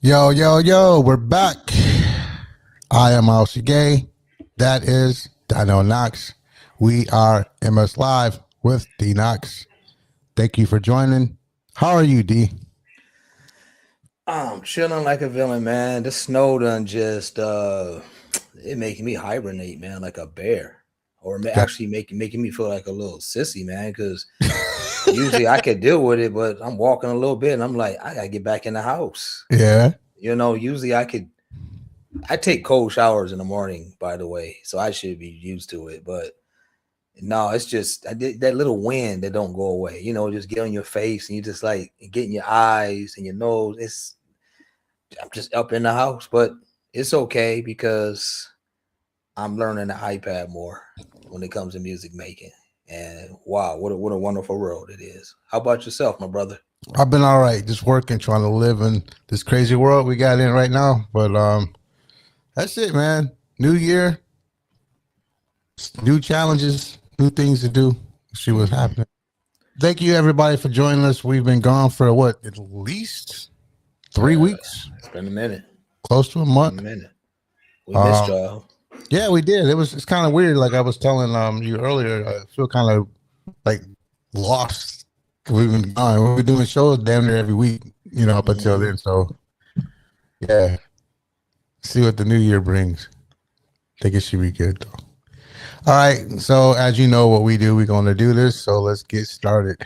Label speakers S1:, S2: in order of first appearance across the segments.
S1: Yo, yo, yo, we're back. I am Myles Sergé. That is D-KNOX. We are MS Live with D-KNOX. Thank you for joining. How are you, D?
S2: I'm chilling like a villain, man. The snow done just it making me hibernate, man, like a bear. Or actually making me feel like a little sissy, man, because usually I could deal with it, but I'm walking a little bit and I'm like, I gotta get back in the house.
S1: Yeah.
S2: You know, usually I take cold showers in the morning, by the way, so I should be used to it. But no, it's just that little wind that don't go away. You know, just get on your face and you just like get in your eyes and your nose. I'm just up in the house, but it's okay because I'm learning the iPad more when it comes to music making. And wow, what a wonderful world it is. How about yourself, my brother?
S1: I've been all right, just working, trying to live in this crazy world we got in right now. But that's it, man. New year, new challenges, new things to do. See what's happening. Thank you, everybody, for joining us. We've been gone for at least 3 weeks.
S2: It's been a minute.
S1: Close to a month.
S2: We missed y'all.
S1: Yeah, we did. It's kind of weird. Like I was telling you earlier, I feel kind of like lost. We've been gone. We've been doing shows damn near every week, you know, up until then. So yeah. See what the new year brings. I think it should be good though. All right. So as you know what we do, we're going to do this. So let's get started.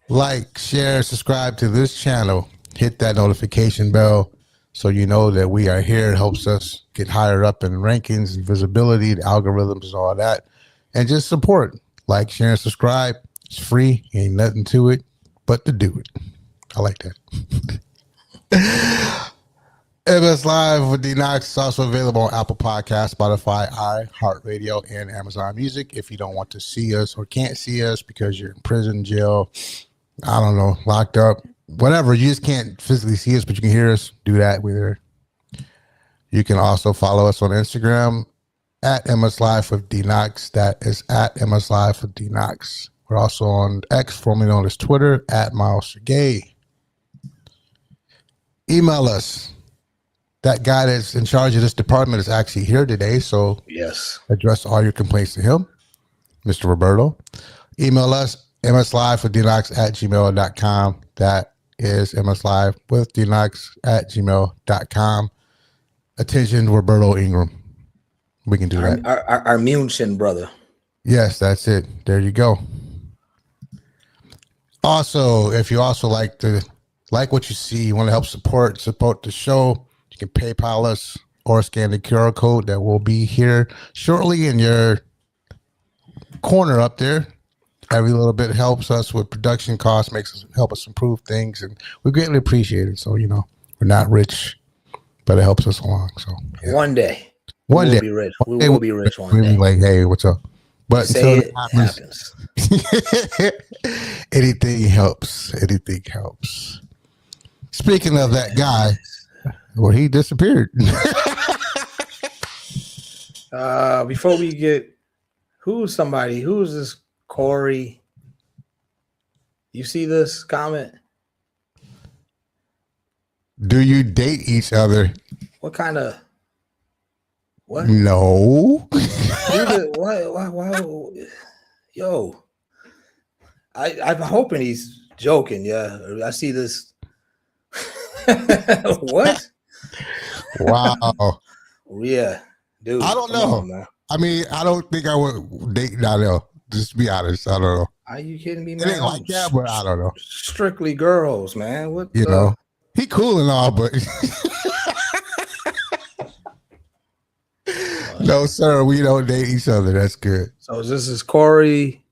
S1: Like, share, subscribe to this channel. Hit that notification bell so you know that we are here. It helps us get higher up in rankings and visibility, the algorithms, all that. And just support. Like, share, and subscribe. It's free. Ain't nothing to it but to do it. I like that. MS Live with D-KNOX is also available on Apple Podcasts, Spotify, iHeartRadio, and Amazon Music. If you don't want to see us or can't see us because you're in prison, jail, I don't know, locked up, whatever, you just can't physically see us, but you can hear us, do that. We're there. You can also follow us on Instagram at MS Live with D-KNOX. That is at MS Live with D-KNOX. We're also on X, formerly known as Twitter, at Myles Sergé. Email us. That guy that's in charge of this department is actually here today, so
S2: yes,
S1: address all your complaints to him, Mr. Roberto. Email us, mslive@gmail.com. That is mslive@gmail.com. Attention, Roberto Ingram. We can do that.
S2: Our Munchen brother.
S1: Yes, that's it. There you go. Also, if you also like what you see, you want to help support the show, you can PayPal us or scan the QR code that will be here shortly in your corner up there. Every little bit helps us with production costs, help us improve things, and we greatly appreciate it. So, you know, we're not rich, but it helps us along. So
S2: yeah. One day
S1: we will
S2: be rich. We will be rich one day.
S1: We'll be like, hey, what's up? But
S2: say it happens.
S1: Anything helps. Anything helps. Speaking of that guy, well, he disappeared.
S2: Before we get, who's this Corey? You see this comment?
S1: Do you date each other?
S2: What kind of? What?
S1: No.
S2: Why? Yo, I'm hoping he's joking. Yeah, I see this. What?
S1: Wow.
S2: Yeah, dude.
S1: I don't know.
S2: Man.
S1: I mean, I don't think I would date Donnell. Just to be honest, I don't know.
S2: Are you kidding me, man?
S1: It ain't like that, but I don't know.
S2: Strictly girls, man. What?
S1: You know, he cool and all, but no, sir. We don't date each other. That's good.
S2: So this is Corey,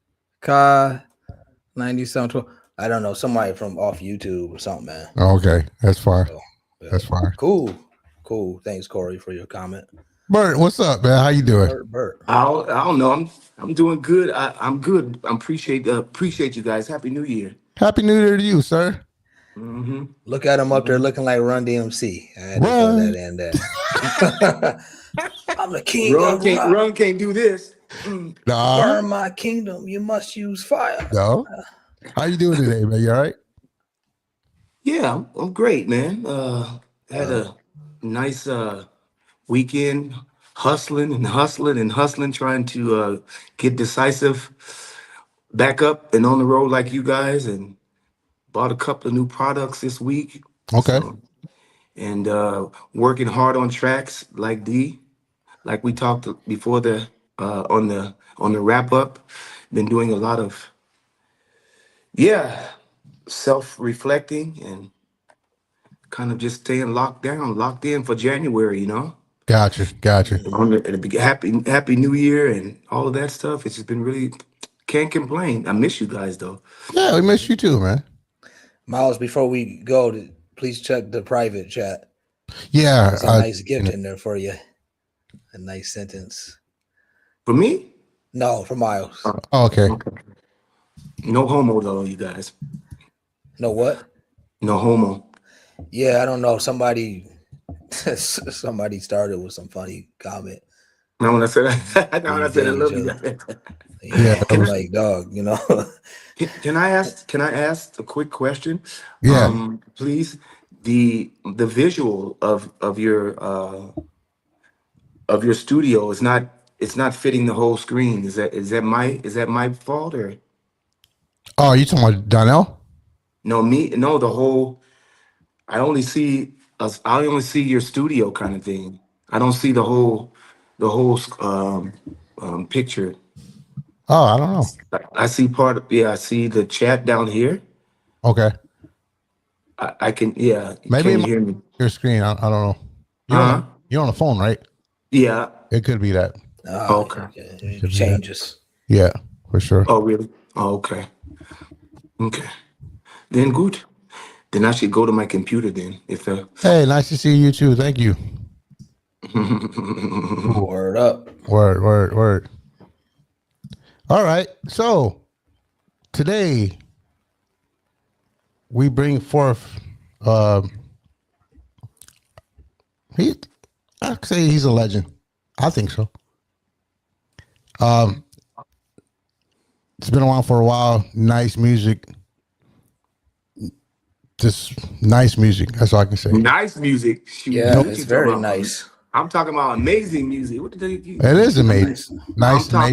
S2: Kai, 9712. I don't know, somebody from off YouTube or something, man.
S1: Okay, that's fine.
S2: So, yeah.
S1: That's fine.
S2: Cool. Thanks, Corey, for your comment.
S1: Bert, what's up, man? How you doing?
S2: Bert.
S3: I don't know. I'm doing good. I'm good. I appreciate you guys. Happy New Year.
S1: Happy New Year to you, sir.
S3: Mm-hmm.
S2: Look at him up there looking like Run DMC. I had to throw that in there. I'm the king.
S3: Run can't do this.
S1: Nah.
S2: Burn my kingdom. You must use fire.
S1: No. How you doing today, man? You all right?
S3: Yeah, I'm great, man. Had a nice weekend hustling, trying to get decisive back up and on the road like you guys, and bought a couple of new products this week.
S1: Okay.
S3: So, and working hard on tracks like like we talked before the on the wrap up. Been doing a lot of self-reflecting and kind of just staying locked in for January,
S1: Gotcha.
S3: Happy New Year and all of that stuff. It's just been really, can't complain. I miss you guys though.
S1: Yeah, we miss you too, man.
S2: Myles, before we go, please check the private chat.
S1: Yeah.
S2: There's a nice gift in there for you. A nice sentence.
S3: For me?
S2: No, for Myles.
S1: Okay.
S3: No homo though, you guys.
S2: No what?
S3: No homo.
S2: Yeah, I don't know. Somebody started with some funny comment.
S3: Now when I said I love you.
S2: Yeah, I'm like, dog,
S3: Can I ask a quick question?
S1: Yeah.
S3: Please. The visual of your studio is not fitting the whole screen. Is that my fault or
S1: Oh, you talking about Donnell?
S3: no the whole I only see your studio kind of thing. I don't see the whole picture.
S1: Oh, I don't know.
S3: I see I see the chat down here.
S1: Okay.
S3: I can
S1: Maybe
S3: can you hear me?
S1: Your screen. I don't know. You're on the phone, right?
S3: Yeah.
S1: It could be that.
S3: Okay.
S2: It changes.
S1: Yeah, for sure.
S3: Oh, really? Oh, okay. Okay. Then good. Then I should go to my computer then.
S1: Hey, nice to see you too. Thank you.
S2: Word up.
S1: Word. All right. So today we bring forth I'd say he's a legend. I think so. It's been around for a while. Nice music. Just nice music. That's all I can say.
S3: Nice music. Shoot,
S2: yeah, it's very nice.
S3: I'm talking about amazing music. What did you?
S1: It is amazing. Nice.
S3: I'm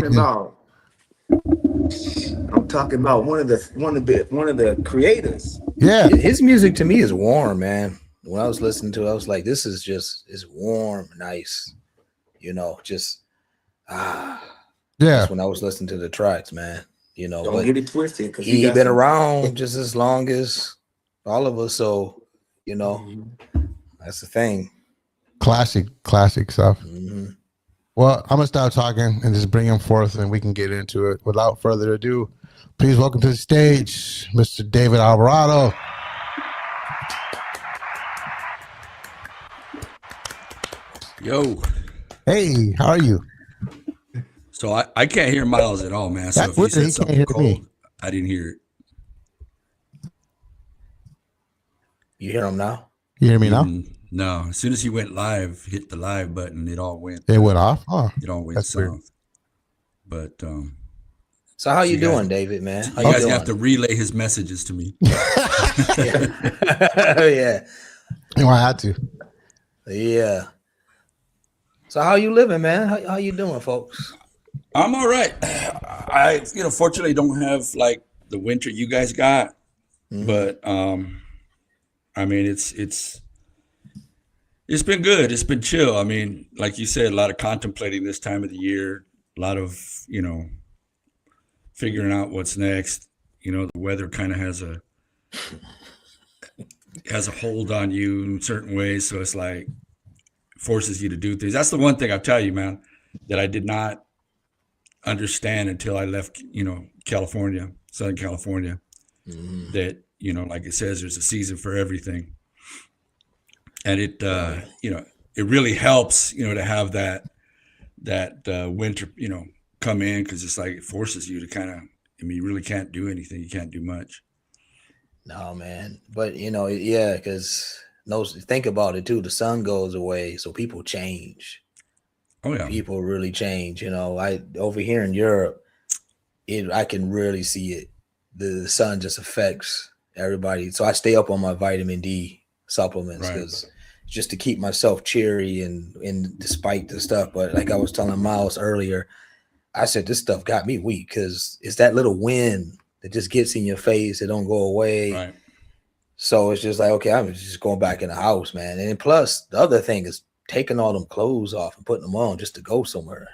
S3: talking about one of the creators.
S1: Yeah.
S2: His music to me is warm, man. When I was listening to it, I was like, this is it's warm, nice. Just
S1: Yeah.
S2: Just when I was listening to the tracks, man.
S3: Don't get it twisted because
S2: he's been around just as long as all of us. So, that's the thing.
S1: Classic stuff.
S2: Mm-hmm.
S1: Well, I'm gonna stop talking and just bring him forth, and we can get into it. Without further ado, please welcome to the stage, Mr. David Alvarado.
S4: Yo.
S1: Hey, how are you?
S4: So I can't hear Myles at all, man. So
S1: That's
S4: if you
S1: weird.
S4: said
S1: He
S4: something
S1: can't hear
S4: cold,
S1: me.
S4: I didn't hear it.
S2: You hear him now?
S1: You hear me now?
S4: No. As soon as he went live, hit the live button, it all went.
S1: It went off. Oh,
S4: it all went
S1: that's
S4: south.
S1: weird.
S4: But
S2: so how you doing, David, man? How
S4: you guys
S2: doing?
S4: have to relay his messages to me.
S2: Yeah.
S1: You know, I had to.
S2: Yeah. So how you living, man? How you doing, folks?
S4: I'm all right. I fortunately don't have like the winter you guys got, but I mean it's been good. It's been chill. I mean, like you said, a lot of contemplating this time of the year, a lot of figuring out what's next. The weather kind of has a hold on you in certain ways, so it's like forces you to do things. That's the one thing I'll tell you, man, that I did not understand until I left, California, Southern California, that, like it says, there's a season for everything. And it, it really helps, to have that winter, come in, because it's like it forces you to kind of, you really can't do anything. You can't do much.
S2: No, man. But, yeah, because think about it, too. The sun goes away, so people change.
S4: Oh, yeah.
S2: People really change. Over here in Europe, I can really see it. The sun just affects everybody. So I stay up on my vitamin D supplements because just to keep myself cheery and despite the stuff. But like I was telling Myles earlier, I said this stuff got me weak because it's that little wind that just gets in your face. It don't go away.
S4: Right.
S2: So it's just like, okay, I'm just going back in the house, man. And plus, the other thing is taking all them clothes off and putting them on just to go somewhere.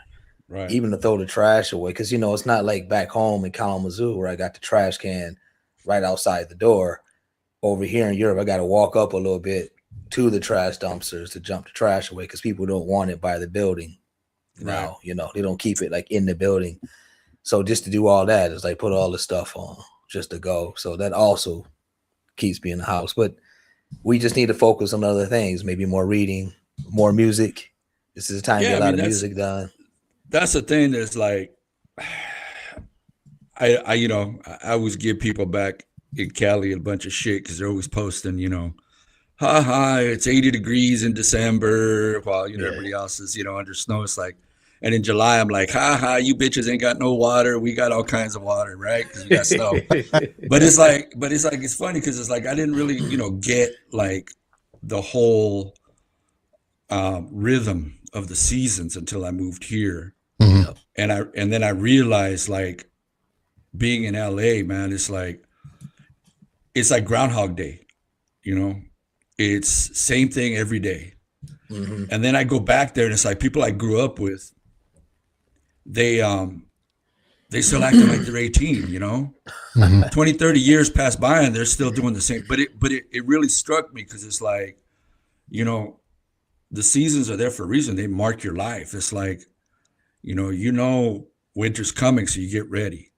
S4: Right.
S2: Even to throw the trash away. Because, you know, it's not like back home in Kalamazoo where I got the trash can right outside the door. Over here in Europe, I got to walk up a little bit to the trash dumpsters to jump the trash away because people don't want it by the building. Now, you know, they don't keep it like in the building. So just to do all that is like put all the stuff on just to go. So that also keeps me in the house. But we just need to focus on other things, maybe more reading, more music. This is the time to get a lot of music done.
S4: That's the thing that's like, I always give people back in Cali a bunch of shit because they're always posting, you know, it's 80 degrees in December while, you know, everybody else is, you know, under snow. It's like, and in July, I'm like, you bitches ain't got no water. We got all kinds of water, right? Because we got snow. But it's funny because it's like I didn't really, you know, get like the whole rhythm of the seasons until I moved here. Mm-hmm. And then I realized, like, being in LA, man, it's like Groundhog Day, you know. It's same thing every day. Mm-hmm. And then I go back there and it's like people I grew up with, they still acting like they're 18, you know. 20, 30 years pass by and they're still doing the same. But it really struck me because it's like, you know, the seasons are there for a reason. They mark your life. It's like, you know, winter's coming, so you get ready.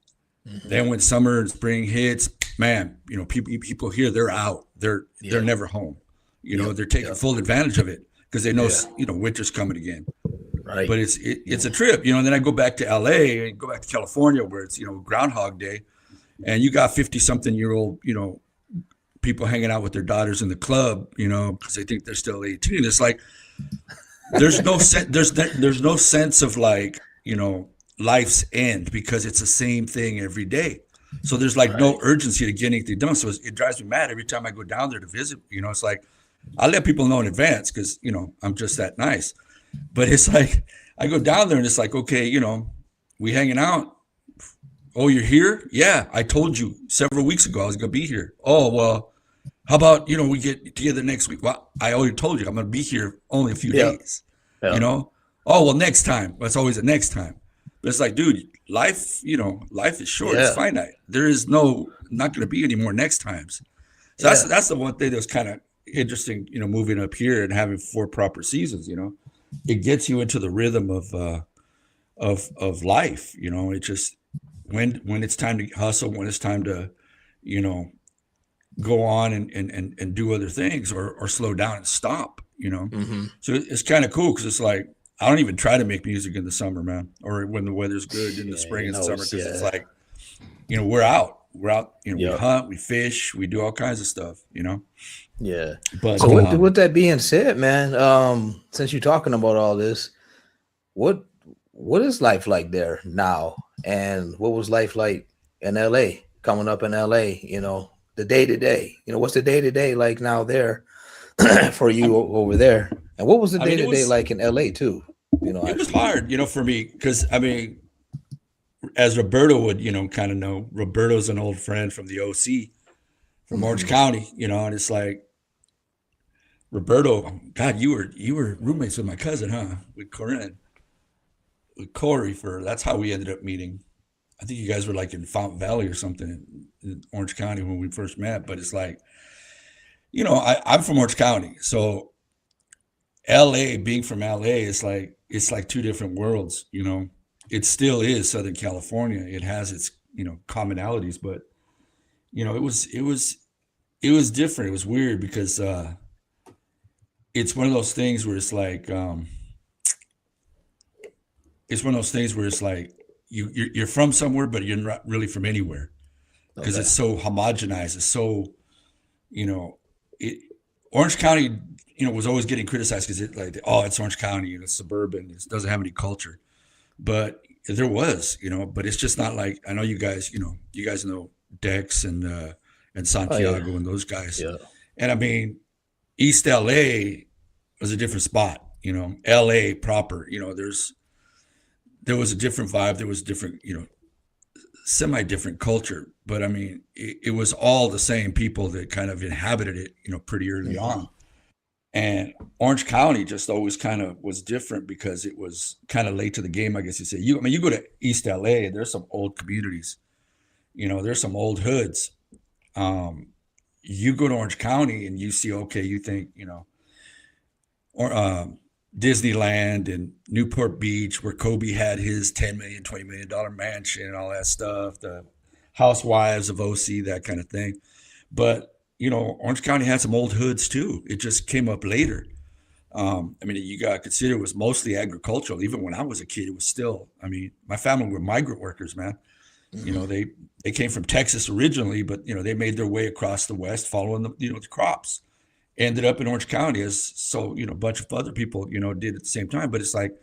S4: Mm-hmm. Then when summer and spring hits, man, you know, people here, they're out. They're never home. You know, they're taking full advantage of it because they know, you know, winter's coming again. Right. But it's a trip, you know. And then I go back to LA and go back to California where it's, you know, Groundhog Day, and you got 50-something-year-old, you know, people hanging out with their daughters in the club, you know, because they think they're still 18. It's like there's no sense of like, you know, life's end because it's the same thing every day. So there's like no urgency to get anything done. So it drives me mad every time I go down there to visit. You know, it's like I let people know in advance because, you know, I'm just that nice. But it's like I go down there and it's like, okay, you know, we hanging out. Oh, you're here? Yeah, I told you several weeks ago I was going to be here. Oh, well, how about, you know, we get together next week? Well, I already told you I'm going to be here only a few days, you know? Oh, well, next time. That's always a next time. But it's like, dude, life, you know, life is short. It's finite. There is not going to be any more next times. So that's the one thing that was kind of interesting, you know, moving up here and having 4 proper seasons, you know. It gets you into the rhythm of life, you know. It just when it's time to hustle, when it's time to, you know, go on and do other things or slow down and stop, you know. Mm-hmm. So it's kind of cool because it's like I don't even try to make music in the summer, man, or when the weather's good in the spring and summer because it's like, you know, we're out, you know, we hunt, we fish, we do all kinds of stuff, you know.
S2: Yeah. But so with that being said, man, since you're talking about all this, what is life like there now? And what was life like in LA, coming up in LA, you know, the day to day, you know, what's the day to day like now there for you over there? And what was the day to day like in LA too? You know,
S4: it was hard, you know, for me, because I mean, as Roberto would, you know, kind of know, Roberto's an old friend from the OC from Orange County, you know, and it's like, Roberto, God, you were roommates with my cousin, huh? With Corey that's how we ended up meeting. I think you guys were like in Fountain Valley or something in Orange County when we first met. But it's like, you know, I'm from Orange County, so LA, being from LA, it's like 2 different worlds, you know. It still is Southern California. It has its, you know, commonalities, but you know, it was different. It was weird because it's one of those things where it's like you're from somewhere, but you're not really from anywhere because it's so homogenized. It's so, you know, Orange County, you know, was always getting criticized because it's Orange County and it's suburban. It doesn't have any culture, but there was, you know, but it's just not like, I know you guys know Dex and and Santiago and those guys.
S2: Yeah.
S4: And I mean, East LA was a different spot, you know, LA proper, you know, there was a different vibe. There was different, you know, semi-different culture, but I mean, it was all the same people that kind of inhabited it, you know, pretty early on. And Orange County just always kind of was different because it was kind of late to the game, I guess you say. I mean, you go to East LA, there's some old communities, you know, there's some old hoods. You go to Orange County and you see, okay, you think, you know, or Disneyland and Newport Beach, where Kobe had his $10 million, $20 million mansion and all that stuff, the housewives of OC, that kind of thing. But you know, Orange County had some old hoods too. It just came up later. I mean, you got to consider it was mostly agricultural. Even when I was a kid, it was still, I mean, my family were migrant workers, man. You know, they came from Texas originally, but, you know, they made their way across the West following the, you know, the crops. Ended up in Orange County you know, a bunch of other people, you know, did at the same time. But it's like,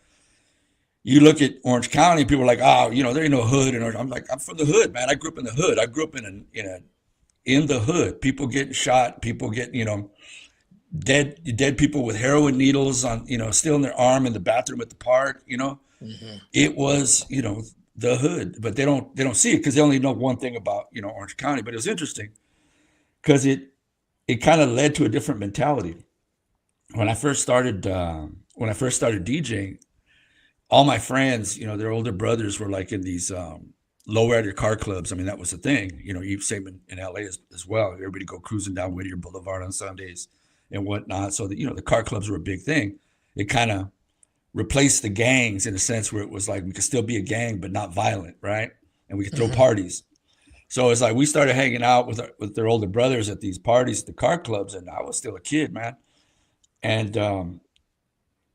S4: you look at Orange County, people are like, oh, you know, there ain't no hood in Orange. I'm like, I'm from the hood, man. I grew up in the hood. I grew up in the hood, people getting shot, people getting, you know, dead people with heroin needles on, you know, still in their arm in the bathroom at the park, you know. It was, you know, the hood, but they don't see it because they only know one thing about, you know, Orange County. But it was interesting because it kind of led to a different mentality. When I first started DJing, all my friends, you know, their older brothers were like in these low-rider car clubs. I mean, that was the thing, you know, same in LA as well. Everybody go cruising down Whittier Boulevard on Sundays and whatnot. So that, you know, the car clubs were a big thing. It kind of replaced the gangs in a sense where it was like, we could still be a gang, but not violent. Right. And we could throw parties. So it's like, we started hanging out with their older brothers at these parties, at the car clubs. And I was still a kid, man. And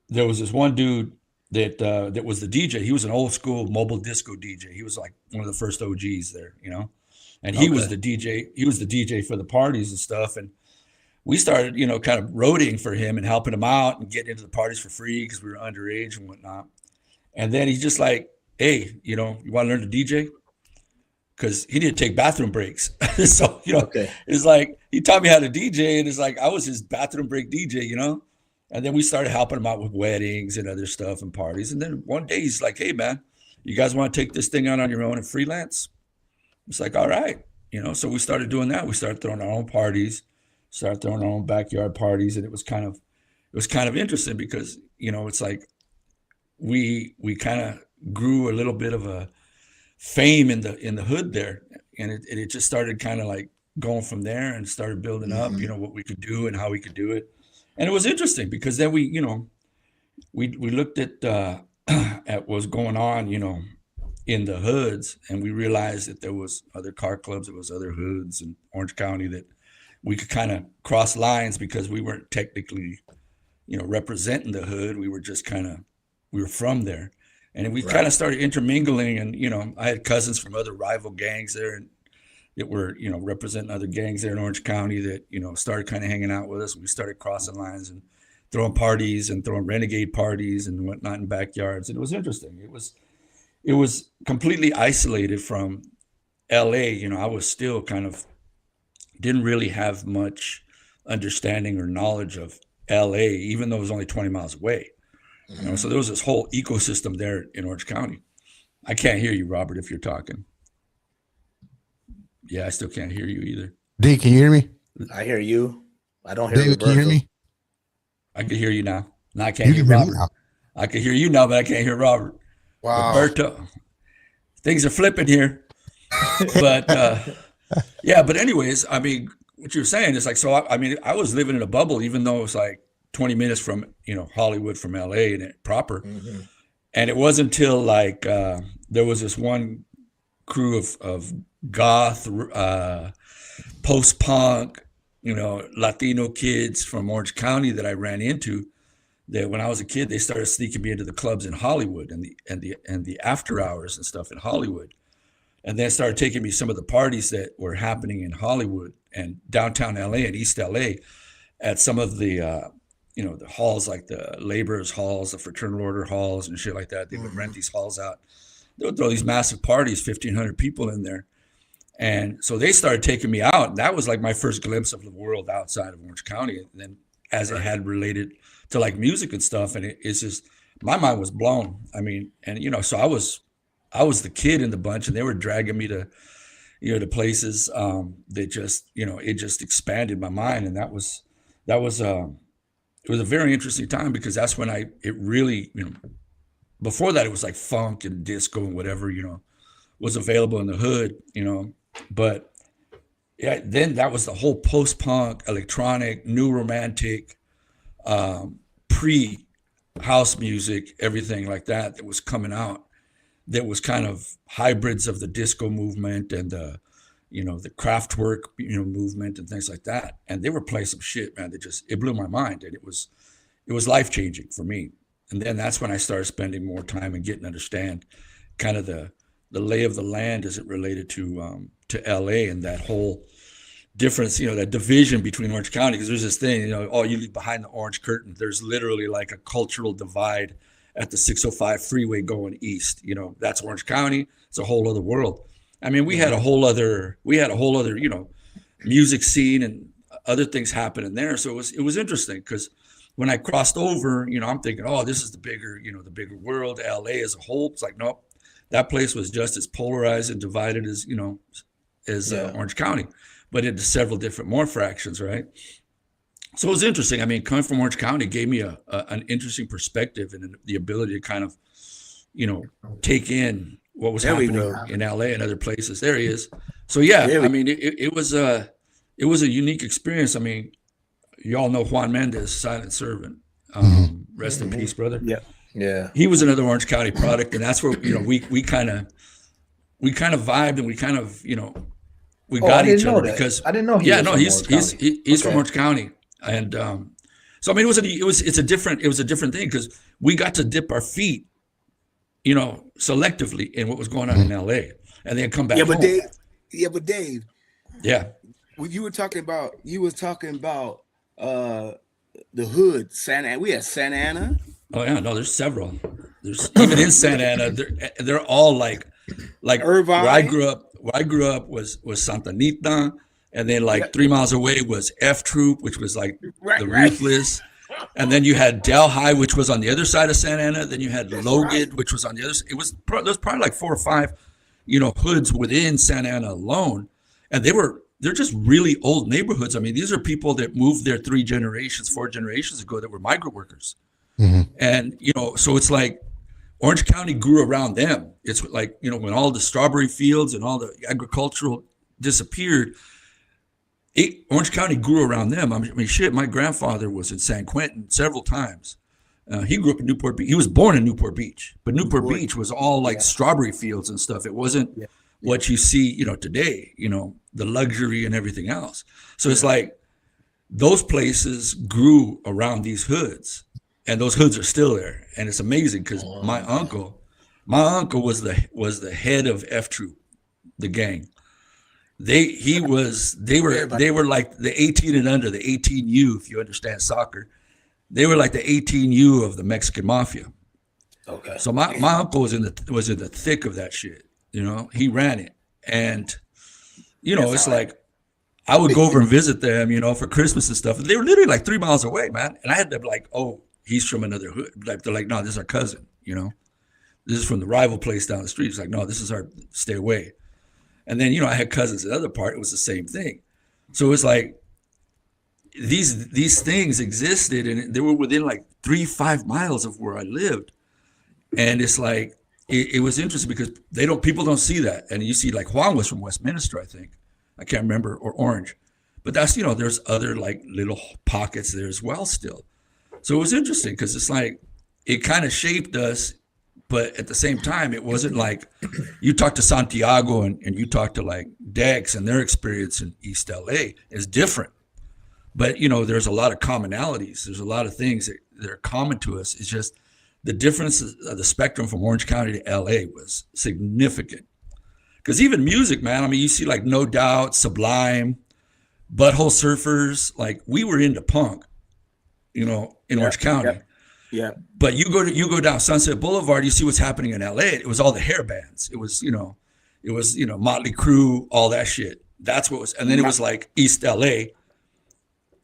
S4: there was this one dude that was the DJ. He was an old school mobile disco DJ. He was like one of the first OGs there, you know, and he was the DJ. He was the DJ for the parties and stuff. And we started, you know, kind of roading for him and helping him out and getting into the parties for free because we were underage and whatnot. And then he's just like, hey, you know, you want to learn to DJ? Because he didn't take bathroom breaks. So, you know, it's like, he taught me how to DJ, and it's like, I was his bathroom break DJ, you know? And then we started helping him out with weddings and other stuff and parties. And then one day he's like, hey, man, you guys want to take this thing out on your own and freelance? It's like, all right. You know, so we started doing that. We started throwing our own parties, started throwing our own backyard parties. And it was kind of interesting because, you know, it's like we kind of grew a little bit of a fame in the hood there. And it just started kind of like going from there and started building up, you know, what we could do and how we could do it. And it was interesting because then we looked at at what's going on, you know, in the hoods, and we realized that there was other car clubs, there was other hoods in Orange County that we could kind of cross lines because we weren't technically, you know, representing the hood. We were just we were from there, and we kind of started intermingling. And you know, I had cousins from other rival gangs there, and that were, you know, representing other gangs there in Orange County that, you know, started kind of hanging out with us. We started crossing lines and throwing parties and throwing renegade parties and whatnot in backyards. And it was interesting. It was completely isolated from LA. You know, I was still kind of didn't really have much understanding or knowledge of LA, even though it was only 20 miles away. You know, so there was this whole ecosystem there in Orange County. I can't hear you, Robert, if you're talking. Yeah, I still can't hear you either.
S1: D, can you hear me?
S2: I hear you. I don't hear
S1: David,
S2: Roberto.
S1: can you hear me?
S4: I can hear you now. No, I can't hear Robert. I can hear you now, but I can't hear Robert.
S1: Wow.
S4: Roberto. Things are flipping here. But yeah, but anyways, I mean, what you're saying is like, so I mean, I was living in a bubble, even though it was like 20 minutes from, you know, Hollywood from LA and it proper. And it wasn't until like there was this one crew of goth, post-punk, you know, Latino kids from Orange County that I ran into, that when I was a kid, they started sneaking me into the clubs in Hollywood and the after hours and stuff in Hollywood. And then started taking me some of the parties that were happening in Hollywood and downtown LA and East LA at some of the, you know, the halls, like the laborers halls, the fraternal order halls and shit like that. They would rent these halls out. They would throw these massive parties, 1,500 people in there. And so they started taking me out. And that was like my first glimpse of the world outside of Orange County. And then as it had related to like music and stuff. And it's just, my mind was blown. I mean, and, you know, so I was the kid in the bunch, and they were dragging me to, you know, to places that just, you know, it just expanded my mind. And it was a very interesting time, because that's when it really, you know, before that it was like funk and disco and whatever, you know, was available in the hood, you know. But yeah, then that was the whole post-punk, electronic, new romantic, pre-house music, everything like that was coming out. That was kind of hybrids of the disco movement and the, you know, the Kraftwerk, you know, movement and things like that. And they were playing some shit, man, it blew my mind. And it was life-changing for me. And then that's when I started spending more time and getting to understand kind of the lay of the land as it related to LA, and that whole difference, you know, that division between Orange County. Because there's this thing, you know, oh, you leave behind the orange curtain. There's literally like a cultural divide at the 605 freeway going east. You know, that's Orange County. It's a whole other world. I mean, we had a whole other, you know, music scene and other things happening there. So it was interesting, because when I crossed over, you know, I'm thinking, oh, this is the bigger world, LA as a whole. It's like, nope, that place was just as polarized and divided as, you know, as Orange County, but into several different more fractions, right? So it was interesting. I mean, coming from Orange County gave me an interesting perspective and the ability to kind of, you know, take in what was happening in LA and other places. There he is. So yeah, I mean, it was a unique experience. I mean, you all know Juan Mendez, Silent Servant. Rest in peace, brother.
S2: Yeah.
S4: He was another Orange County product, and that's where, you know, we kind of vibed, and we kind of, you know, we got each other because
S2: I didn't know.
S4: He's from Orange County, and so I mean, it's a different thing, because we got to dip our feet, you know, selectively in what was going on in LA, and then come back.
S3: But Dave.
S4: Yeah.
S3: When you were talking about the hood, Santa Ana. We had Santa Ana.
S4: Oh yeah, no, there's several. There's even in Santa Ana, they're all like
S3: Irvine.
S4: Where I grew up was Santa Anita, and then like 3 miles away was F Troop, which was like the Ruthless, and then you had Delhi, which was on the other side of Santa Ana. Then you had Logan, which was on the other side. There's probably like 4 or 5, you know, hoods within Santa Ana alone, and they're just really old neighborhoods. I mean, these are people that moved there 4 generations ago that were migrant workers. And, you know, so it's like Orange County grew around them. It's like, you know, when all the strawberry fields and all the agricultural disappeared, Orange County grew around them. I mean, shit, my grandfather was in San Quentin several times. He grew up in Newport Beach. He was born in Newport Beach, but Newport Beach was all like strawberry fields and stuff. It wasn't what you see, you know, today, you know, the luxury and everything else. So it's like those places grew around these hoods, and those hoods are still there. And it's amazing, because my uncle was the head of F Troop, the gang. They were like the 18 and under, the 18U, if you understand soccer. They were like the 18U of the Mexican mafia.
S2: Okay.
S4: So my uncle was in the thick of that shit. You know, he ran it. And, you know, it's like I would go over and visit them, you know, for Christmas and stuff. They were literally like 3 miles away, man. And I had to be like, oh, he's from another hood. Like, they're like, no, this is our cousin, you know. This is from the rival place down the street. It's like, no, this is our, stay away. And then, you know, I had cousins in the other part. It was the same thing. So it was like these things existed, and they were within like 3-5 miles of where I lived. And it's like, it was interesting because people don't see that. And you see, like, Juan was from Westminster, I think. I can't remember, or Orange. But that's, you know, there's other like little pockets there as well still. So it was interesting because it's like, it kind of shaped us, but at the same time, it wasn't like you talk to Santiago and you talk to like Dex and their experience in East LA is different. But, you know, there's a lot of commonalities. There's a lot of things that are common to us. It's just the difference of the spectrum from Orange County to LA was significant. Because even music, man, I mean, you see like No Doubt, Sublime, Butthole Surfers, like we were into punk, you know, in Orange County.
S3: Yeah.
S4: But you go down Sunset Boulevard, you see what's happening in LA. It was all the hair bands. It was, you know, It was, you know, Motley Crue, all that shit. That's what was, and then it was like East LA.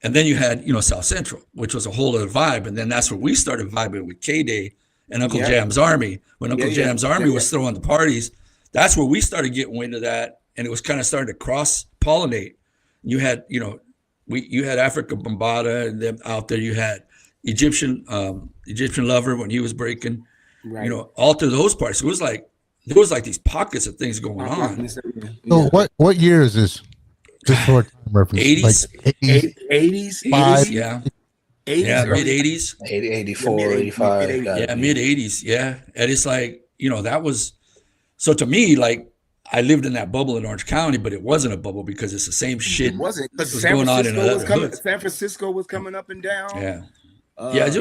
S4: And then you had, you know, South Central, which was a whole other vibe. And then that's where we started vibing with K-Day and Uncle Jam's Army. When Uncle Jam's Army was throwing the parties, that's where we started getting wind of that. And it was kind of starting to cross-pollinate. You had, you know, you had Africa Bambaataa and them out there. You had Egyptian Lover when he was breaking, you know, all through those parts. So it was like, there was like these pockets of things going on.
S1: So what year is this? Just for time reference.
S4: 80s.
S1: Like
S3: 80s?
S1: 80s,
S4: yeah.
S3: 80s,
S4: yeah, mid-80s.
S2: 84, 85.
S4: Yeah, mid-80s, yeah. And it's like, you know, that was, so to me, like, I lived in that bubble in Orange County, but it wasn't a bubble because it's the same shit.
S3: It wasn't, because
S4: was going on in other hoods.
S3: San Francisco was coming up and down.
S4: Yeah. Yeah, it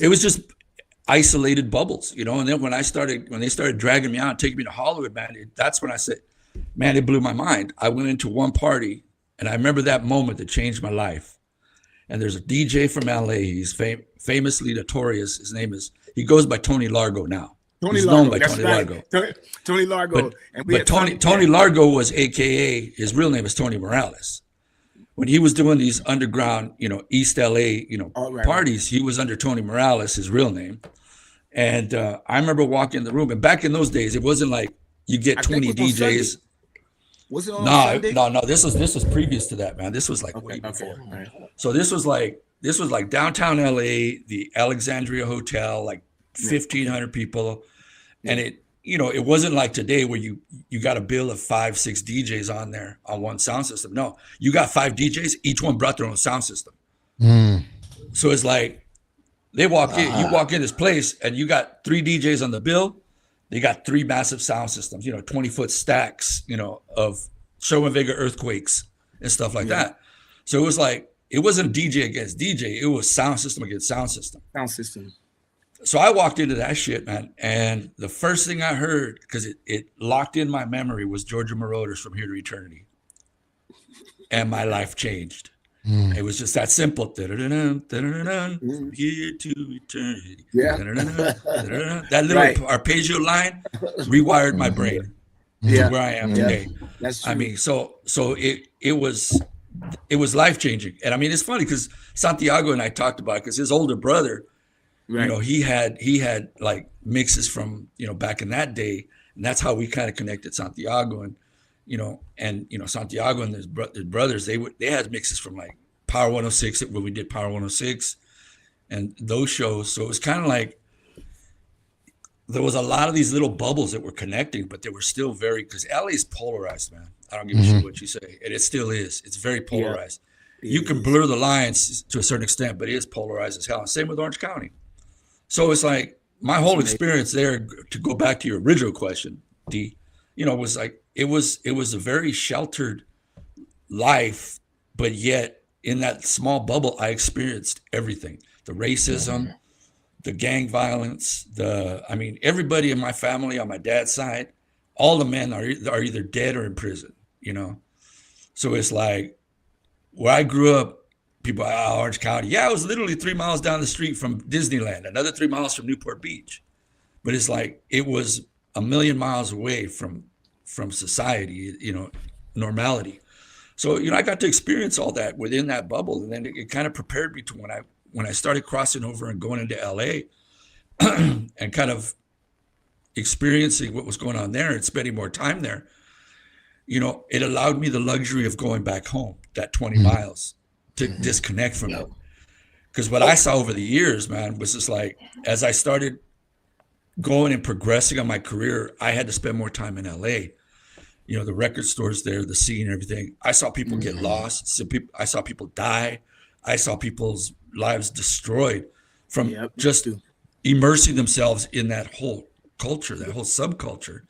S4: was just isolated bubbles, you know. And then when they started dragging me out, taking me to Hollywood, man, that's when I said, man, it blew my mind. I went into one party, and I remember that moment that changed my life. And there's a DJ from LA. He's famously notorious. His name is, he goes by Tony Largo now. He's known by Tony Largo.
S3: Tony Largo.
S4: But Tony Largo was AKA, his real name is Tony Morales. When he was doing these underground, you know, East LA, you know, parties, he was under Tony Morales, his real name. And I remember walking in the room, and back in those days, it wasn't like you get 20 DJs.
S3: Was it on Sunday?
S4: No. This was previous to that, man. This was like way before.
S3: Right.
S4: So this was like downtown LA, the Alexandria Hotel, like 1,500 people, and it, you know, it wasn't like today where you got a bill of 5-6 DJs on there on one sound system. No, you got 5 DJs, each one brought their own sound system. So it's like they walk in, you walk in this place, and you got 3 DJs on the bill. They got 3 massive sound systems, you know, 20-foot stacks, you know, of Sherwin Vega earthquakes and stuff like that. So it was like, it wasn't DJ against DJ. It was sound system against sound system.
S3: Sound system.
S4: So I walked into that shit, man. And the first thing I heard, because it locked in my memory, was Georgia Marauders from Here to Eternity. And my life changed. It was just that simple. Dun-dun-dun, dun-dun-dun, from here to eternity.
S3: Yeah.
S4: Dun-dun-dun, that little arpeggio line rewired my brain to where I am today.
S3: That's true.
S4: I mean, so it was life changing. And I mean, it's funny because Santiago and I talked about it, because his older brother, you know, he had like mixes from, you know, back in that day, and that's how we kind of connected Santiago. And Santiago and his brothers, they had mixes from like Power 106 when we did Power 106 and those shows. So it was kind of like there was a lot of these little bubbles that were connecting, but they were still very, because LA is polarized, man. I don't give a shit what you say. And it still is. It's very polarized. You can blur the lines to a certain extent, but it is polarized as hell. And same with Orange County. So it's like my whole experience there, to go back to your original question, D, you know, was like, it was a very sheltered life, but yet in that small bubble, I experienced everything: the racism, the gang violence, everybody in my family on my dad's side, all the men are either dead or in prison, you know? So it's like where I grew up, people, Orange County. Yeah, I was literally 3 miles down the street from Disneyland, another 3 miles from Newport Beach. But it's like, it was a million miles away from society, you know, normality. So, you know, I got to experience all that within that bubble. And then it kind of prepared me to when I started crossing over and going into LA and kind of experiencing what was going on there and spending more time there. You know, it allowed me the luxury of going back home, that 20 miles, to disconnect from it. Because what I saw over the years, man, was just like, as I started going and progressing on my career, I had to spend more time in LA. You know, the record stores there, the scene, everything. I saw people get lost. I saw people die. I saw people's lives destroyed from just immersing themselves in that whole culture, that whole subculture.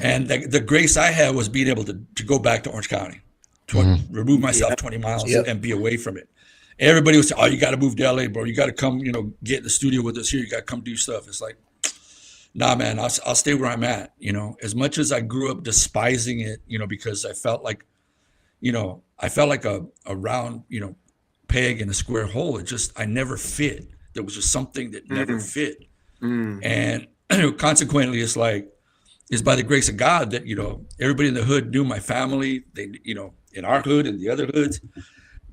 S4: And the grace I had was being able to go back to Orange County, to remove myself 20 miles and be away from it. Everybody would say, oh, you got to move to LA, bro. You got to come, you know, get in the studio with us here. You got to come do stuff. It's like, nah, man, I'll stay where I'm at. You know, as much as I grew up despising it, you know, because I felt like, you know, a round, you know, peg in a square hole. I never fit. There was just something that never fit. And consequently, it's like, is by the grace of God that, everybody in the hood knew my family. They, in our hood and the other hoods.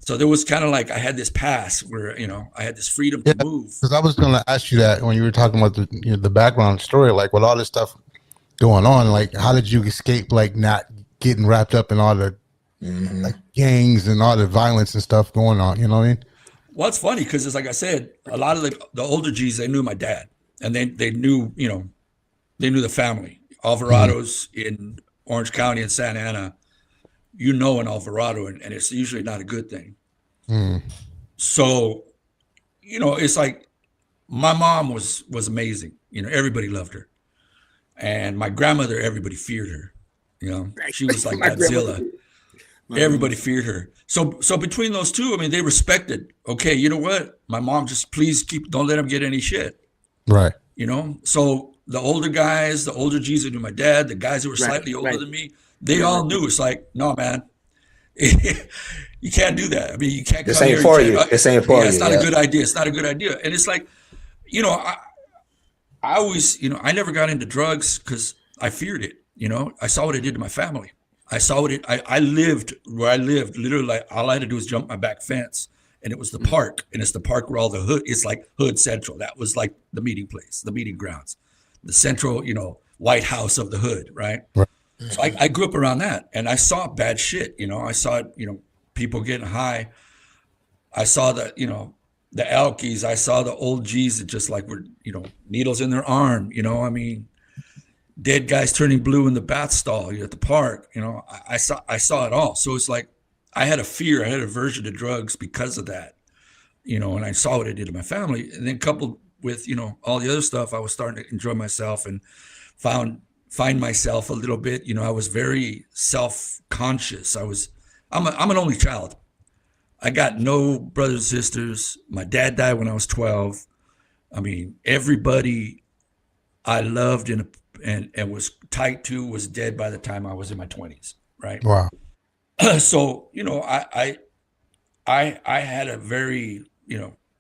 S4: So there was kind of like I had this pass where, I had this freedom to move.
S1: Because I was going to ask you that when you were talking about the background story, like with all this stuff going on, like how did you escape like not getting wrapped up in all the like gangs and all the violence and stuff going on? You know what I mean?
S4: Well, it's funny because it's like I said, a lot of the older G's, they knew my dad, and they knew, they knew the family. Alvarado's in Orange County and Santa Ana, in Alvarado, and it's usually not a good thing. So, it's like my mom was amazing. Everybody loved her, and my grandmother, everybody feared her. She was like Godzilla. Everybody feared her. So between those two, I mean, they respected. Okay, you know what? My mom, just please don't let them get any shit.
S1: Right.
S4: So the older guys, the older G's that knew my dad, the guys who were slightly older than me, they all knew. It's like, no, man, you can't do that. I mean, you can't.
S2: This ain't for you. This ain't for you.
S4: It's not a good idea. It's not a good idea. And it's like, I always, I never got into drugs because I feared it. I saw what it did to my family. I saw what I lived where I lived. Literally, like, all I had to do was jump my back fence, and it was the park. And it's the park where all the hood. It's like Hood Central. That was like the meeting place, the meeting grounds, the central, White House of the hood, right? So I grew up around that, and I saw bad shit. I saw, people getting high. I saw the Alkies. I saw the old G's that just like were, needles in their arm. I mean, dead guys turning blue in the bath stall at the park. I saw it all. So it's like I had a fear. I had aversion to drugs because of that. And I saw what it did to my family. And then coupled with all the other stuff, I was starting to enjoy myself and find myself a little bit. I was very self-conscious. I'm an only child. I got no brothers and sisters. My dad died when I was 12. I mean, everybody I loved and was tight to was dead by the time I was in my 20s. Right.
S1: Wow.
S4: So, I had a very,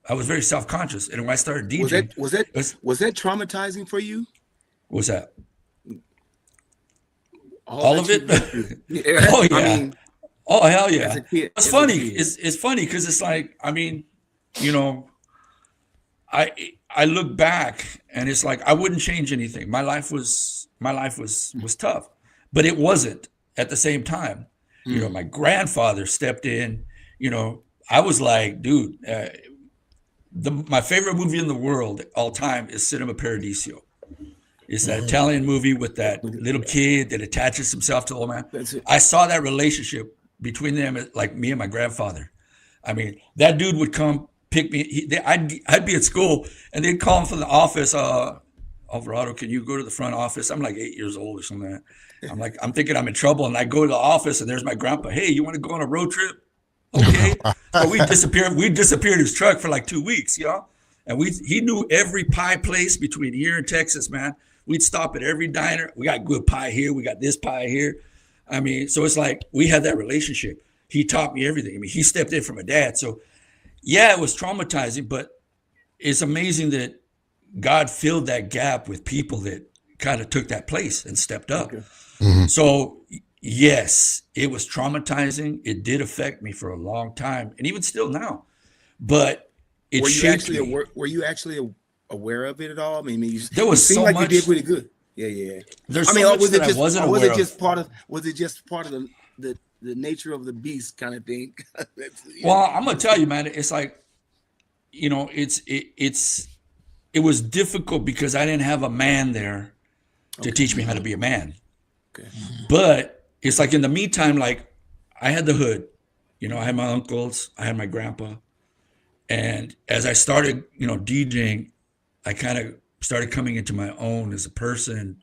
S4: I was very self-conscious. And when I started DJing,
S3: was that traumatizing for you?
S4: What's that? All of it?
S3: Yeah.
S4: Oh yeah.
S3: I mean,
S4: oh hell yeah.
S3: It's
S4: funny. It's funny because it's like, I mean, I look back and it's like I wouldn't change anything. My life was tough, but it wasn't at the same time. My grandfather stepped in. I was like, dude, my favorite movie in the world all time is Cinema Paradiso. It's that Italian movie with that little kid that attaches himself to the old man. I saw that relationship between them, like me and my grandfather. I mean, that dude would come pick me. I'd be at school and they'd call him from the office. Alvarado, can you go to the front office? I'm like 8 years old or something. I'm thinking I'm in trouble. And I go to the office and there's my grandpa. Hey, you want to go on a road trip? Okay. So we disappeared his truck for like 2 weeks, and he knew every pie place between here and Texas, man. We'd stop at every diner. We got good pie here. We got this pie here. I mean, so it's like we had that relationship. He taught me everything. I mean, he stepped in for my dad. So yeah, it was traumatizing, but it's amazing that God filled that gap with people that kind of took that place and stepped up. Okay. So yes, it was traumatizing. It did affect me for a long time, and even still now. But it shaped me.
S3: Were you actually aware of it at all? I mean,
S4: there was so much.
S3: You did pretty good. Yeah.
S4: There's so much that I wasn't aware of.
S3: Was it just part of the nature of the beast kind of thing?
S4: Well, I'm gonna tell you, man. It's like, it was difficult because I didn't have a man there to teach me how to be a man. Okay. But it's like in the meantime, like I had the hood, I had my uncles, I had my grandpa. And as I started, DJing, I kind of started coming into my own as a person,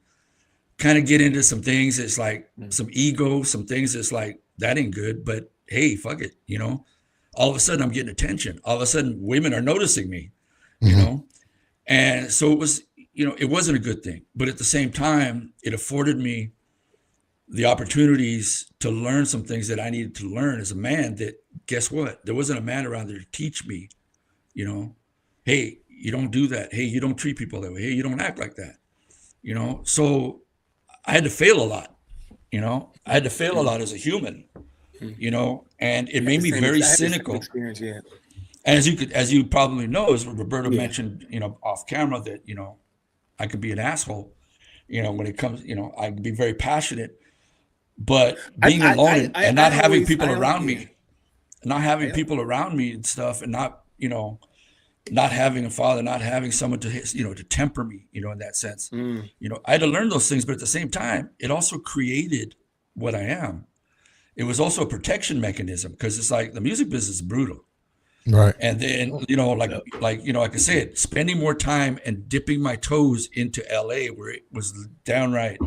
S4: kind of get into some things. It's like some ego, some things that's like, that ain't good, but hey, fuck it. All of a sudden I'm getting attention. All of a sudden women are noticing me, And so it was, it wasn't a good thing, but at the same time, it afforded me the opportunities to learn some things that I needed to learn as a man that, guess what? There wasn't a man around there to teach me, hey, you don't do that. Hey, you don't treat people that way. Hey, you don't act like that. So I had to fail a lot, you know, I had to fail a lot as a human, you know, and it made me very cynical.
S3: Experience, yeah.
S4: And as you probably know, as Roberto mentioned, you know, off camera, that, you know, I could be an asshole, you know, when it comes, you know, I can be very passionate, but being alone and not having people around me, and stuff, and not, you know, not having a father, not having someone to, you know, to temper me, you know, in that sense, you know, I had to learn those things, but at the same time, it also created what I am. It was also a protection mechanism, because it's like the music business is brutal.
S1: Right.
S4: And then, you know, like, you know, like I said, spending more time and dipping my toes into LA, where it was downright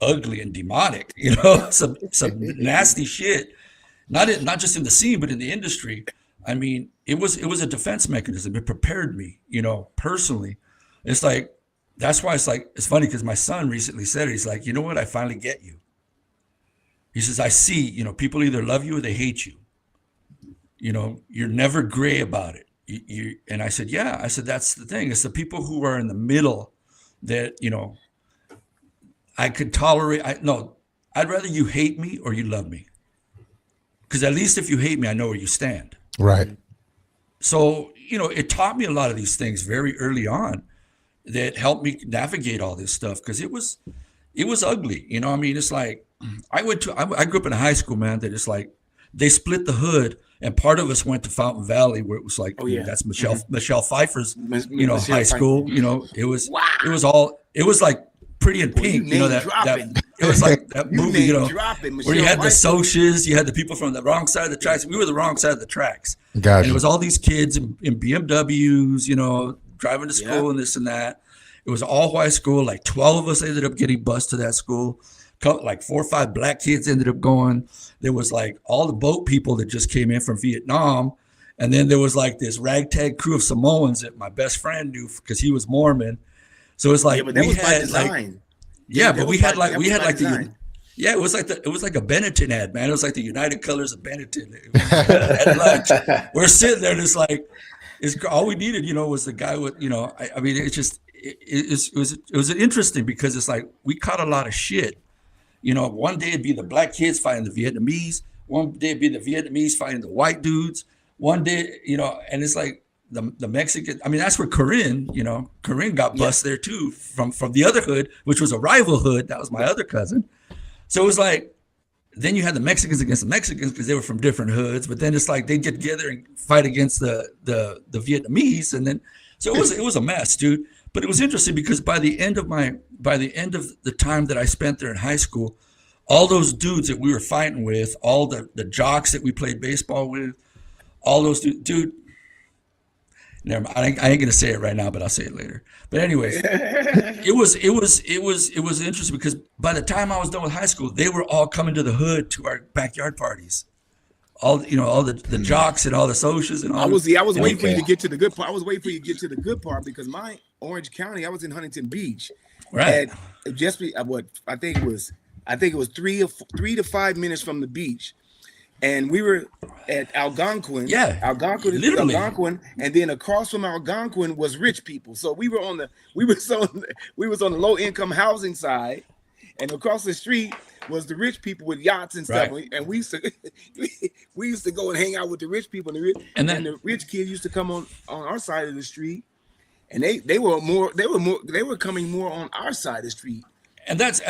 S4: ugly and demonic, you know, some nasty shit, not just in the scene, but in the industry. I mean, it was a defense mechanism. It prepared me, you know, personally. It's like, that's why it's like, it's funny, because my son recently said it. He's like, you know what? I finally get you. He says, I see, you know, people either love you or they hate you. You know, you're never gray about it. And I said, yeah. I said, that's the thing. It's the people who are in the middle that, you know, I could tolerate. I'd rather you hate me or you love me. Because at least if you hate me, I know where you stand.
S1: Right.
S4: So, you know, it taught me a lot of these things very early on that helped me navigate all this stuff, because it was ugly. You know, I mean, it's like, I grew up in a high school, man, that it's like, they split the hood, and part of us went to Fountain Valley, where it was like, that's Michelle Pfeiffer's, you know, high school. You know, it was like Pretty in Pink. You know, that it was like that movie, you know, where you had the socias, you had the people from the wrong side of the tracks. We were the wrong side of the tracks.
S1: Gotcha.
S4: And it was all these kids in BMWs, you know, driving to school and this and that. It was all white school. Like 12 of us ended up getting bused to that school. Like 4 or 5 black kids ended up going. There was like all the boat people that just came in from Vietnam. And then there was like this ragtag crew of Samoans that my best friend knew, because he was Mormon. So it's like,
S3: but that was by design.
S4: But we had like the, it was like a Benetton ad, man. It was like the United Colors of Benetton. At lunch, we're sitting there, and it's like, all we needed, you know, was the guy with, you know, I mean, it's just, it was interesting, because it's like, we caught a lot of shit. You know, one day it'd be the black kids fighting the Vietnamese. One day it'd be the Vietnamese fighting the white dudes. One day, you know, and it's like the Mexican. I mean, that's where Corinne got bust there too, from the other hood, which was a rival hood. That was my other cousin. So it was like, then you had the Mexicans against the Mexicans, because they were from different hoods. But then it's like they'd get together and fight against the Vietnamese, and then so it was a mess, dude. But it was interesting, because by the end of the time that I spent there in high school, all those dudes that we were fighting with, all the jocks that we played baseball with, all those dude. Never mind. I ain't gonna say it right now, but I'll say it later. But anyways, it was interesting, because by the time I was done with high school, they were all coming to the hood to our backyard parties. All the jocks and all the socials and all.
S3: I was waiting for you to get to the good part. I was waiting for you to get to the good part, because my Orange County, I was in Huntington Beach,
S4: right?
S3: Just I think it was 3 to 5 minutes from the beach, and we were at Algonquin.
S4: Yeah,
S3: Algonquin, and then across from Algonquin was rich people. So we was on the low income housing side, and across the street was the rich people with yachts and stuff. Right. And we used to go and hang out with the rich people, and the rich kids used to come on our side of the street, and they were coming more on our side of the street. And
S4: that's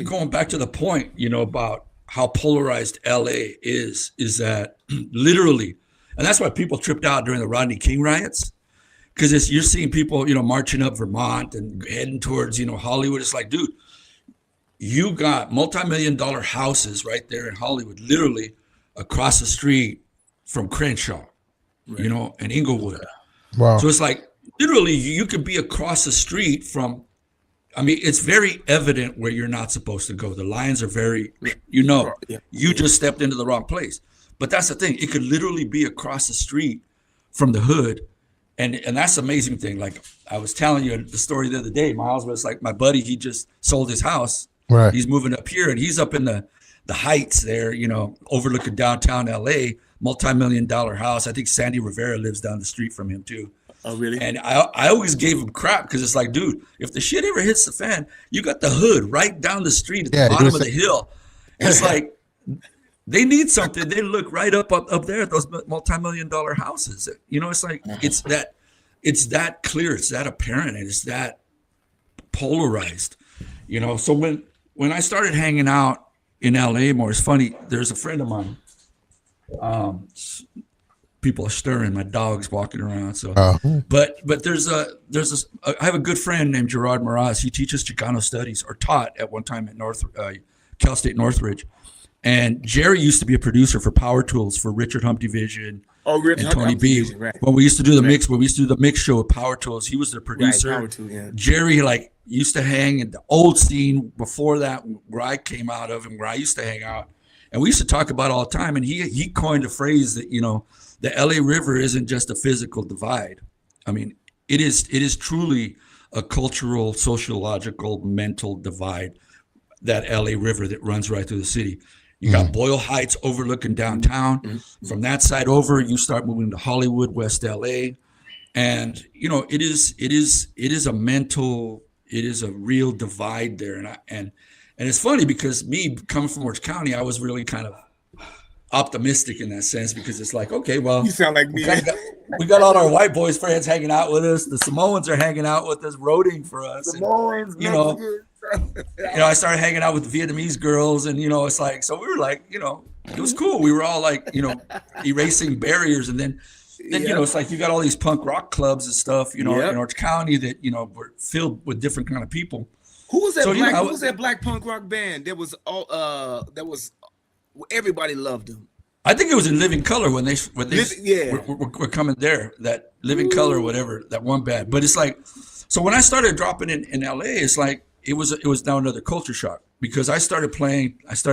S4: going back to the point, you know, about how polarized LA is that literally, and that's why people tripped out during the Rodney King riots, because you're seeing people, you know, marching up Vermont and heading towards, you know, Hollywood. It's like, dude, you got multi-million-dollar houses right there in Hollywood, literally across the street from Crenshaw, you know, and Inglewood.
S1: Wow.
S4: So it's like, literally, you could be across the street from, I mean, it's very evident where you're not supposed to go. The lines are very, you know, you just stepped into the wrong place. But that's the thing. It could literally be across the street from the hood. And that's the amazing thing. Like I was telling you the story the other day, Myles, was like my buddy, he just sold his house.
S1: Right.
S4: He's moving up here, and he's up in the Heights there, you know, overlooking downtown LA, multi-million-dollar house. I think Sandy Rivera lives down the street from him too.
S3: Oh, really?
S4: And I always gave him crap because it's like, dude, if the shit ever hits the fan, you got the hood right down the street at the bottom of the hill. And it's like, they need something. They look right up there at those multi-million-dollar houses. You know, it's like, it's that clear, it's that apparent, and it's that polarized. You know, so when I started hanging out in LA more, it's funny, there's a friend of mine. People are stirring, my dog's walking around. So, but I have a good friend named Gerard Moraz. He teaches Chicano studies, or taught at one time at Cal State Northridge. And Jerry used to be a producer for Power Tools for Richard Hump Division and Tony B.
S3: Right.
S4: When we used to do the mix, when we used to do the mix show with Power Tools, he was the producer.
S3: Right, Power Tools, yeah.
S4: Jerry used to hang in the old scene before that, where I came out of and where I used to hang out. And we used to talk about it all the time. And he coined a phrase that, you know, the LA River isn't just a physical divide. I mean, it is truly a cultural, sociological, mental divide, that LA River that runs right through the city. You got Boyle Heights overlooking downtown. From that side over, you start moving to Hollywood, West LA. And, you know, it is a real divide there. And it's funny because me coming from Orange County, I was really kind of optimistic in that sense, because it's like, okay, well,
S3: you sound like me.
S4: We got all our white boys friends hanging out with us. The Samoans are hanging out with us, roading for us.
S3: Samoans,
S4: and, you know, I started hanging out with the Vietnamese girls, and, you know, it's like, so we were like, you know, it was cool. We were all like, you know, erasing barriers. And then, you know, it's like you got all these punk rock clubs and stuff, you know, in Orange County that, you know, were filled with different kind of people.
S3: Who was that who was that black punk rock band that was everybody loved them?
S4: I think it was in Living Color when they were coming there, that Living Color, whatever, that one band. But it's like, so when I started dropping in LA, it's like, it was now another culture shock, because I started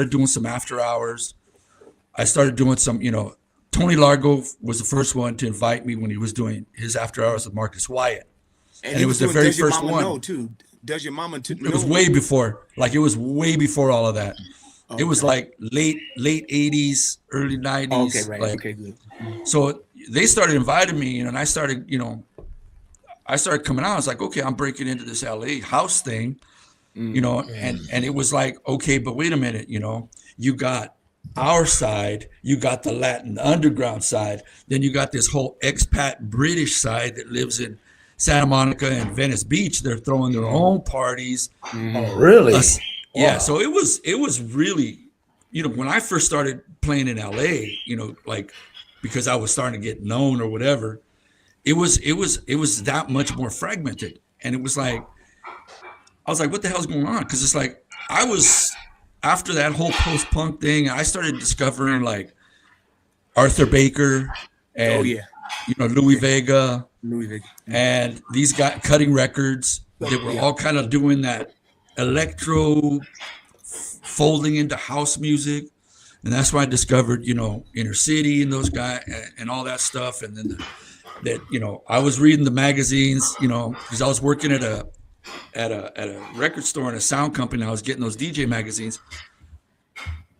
S4: doing some after hours. I started doing some, you know, Tony Largo was the first one to invite me when he was doing his after hours with Marcus Wyatt. And it was the very first one.
S3: Know too. Does your mama know?
S4: It was way before, all of that. Okay. It was like late 80s, early 90s.
S3: Oh, okay, right.
S4: Like,
S3: okay, good.
S4: So they started inviting me, you know, and I started coming out. I was like, okay, I'm breaking into this LA house thing, you know, and it was like, okay, but wait a minute, you know, you got our side, you got the Latin underground side, then you got this whole expat British side that lives in Santa Monica and Venice Beach. They're throwing their own parties.
S2: Oh, really?
S4: Yeah.
S2: Wow.
S4: So it was really, you know, when I first started playing in LA, you know, like, because I was starting to get known or whatever, it was that much more fragmented. And it was like, I was like, what the hell's going on? Because it's like, I was, after that whole post-punk thing, I started discovering like Arthur Baker and, you know, Louis Vega. And these guys cutting records that were all kind of doing that electro folding into house music. And that's why I discovered, you know, Inner City and those guys and all that stuff. And then that, you know, I was reading the magazines, you know, because I was working at a record store and a sound company. And I was getting those DJ magazines.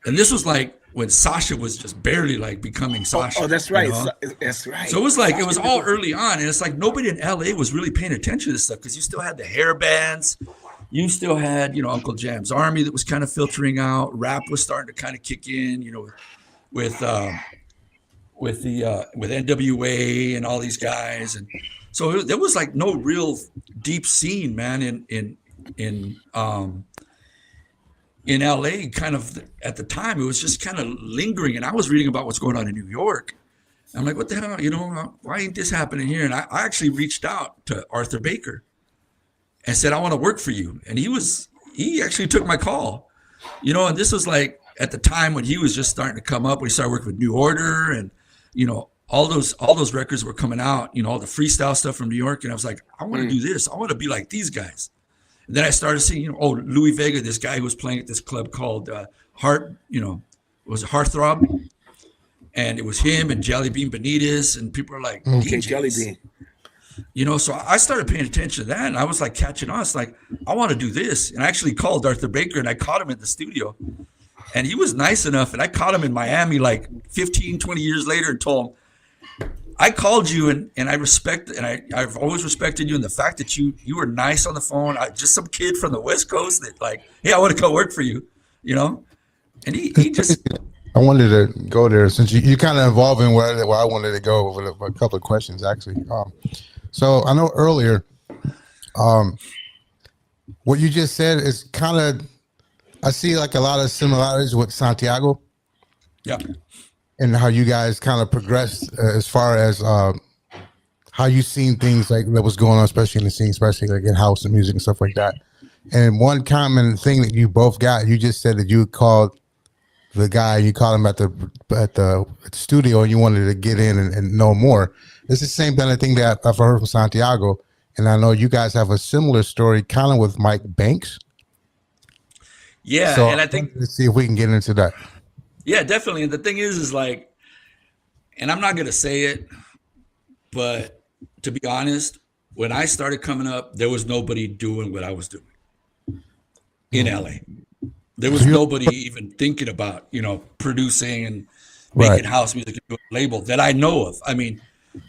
S4: And this was like when Sasha was just barely like becoming Sasha.
S3: Oh, that's right.
S4: You know?
S3: That's right.
S4: So it was like, it was all early on. And it's like nobody in LA was really paying attention to this stuff, because you still had the hair bands. You still had, you know, Uncle Jam's Army that was kind of filtering out. Rap was starting to kind of kick in, you know, with NWA and all these guys. And so there was like no real deep scene, man, in LA kind of at the time. It was just kind of lingering. And I was reading about what's going on in New York. I'm like, what the hell, you know, why ain't this happening here? And I actually reached out to Arthur Baker and said, I want to work for you. And he actually took my call, you know, and this was like at the time when he was just starting to come up. We started working with New Order, and, you know, all those records were coming out, you know, all the freestyle stuff from New York. And I was like, I want to do this. I want to be like these guys. And then I started seeing, you know, Louis Vega, this guy who was playing at this club called Heartthrob. And it was him and Jelly Bean Benitez, and people are like,
S3: okay,
S4: DJs.
S3: Jelly Bean.
S4: You know, so I started paying attention to that, and I was like catching on. It's like, I want to do this. And I actually called Arthur Baker, and I caught him at the studio. And he was nice enough, and I caught him in Miami like 15, 20 years later and told him, I called you and I've always respected you, and the fact that you were nice on the phone. Just some kid from the West Coast that like, hey, I want to come work for you, and he just.
S1: I wanted to go there since you kind of involved in where I wanted to go with a couple of questions actually. So I know earlier, what you just said is kind of, I see like a lot of similarities with Santiago.
S4: Yeah.
S1: And how you guys kind of progressed as far as how you seen things like that was going on, especially in the scene, especially like in house and music and stuff like that. And one common thing that you both got, you just said that you called the guy, you called him at the studio, and you wanted to get in and know more. It's the same kind of thing that I've heard from Santiago, and I know you guys have a similar story, kind of with Mike Banks.
S4: Yeah,
S1: so
S4: and I think
S1: let's see if we can get into that.
S4: Yeah, definitely. And the thing is like, and I'm not gonna say it, but to be honest, when I started coming up, there was nobody doing what I was doing in LA. There was nobody even thinking about, producing and making house music and a label that I know of. I mean,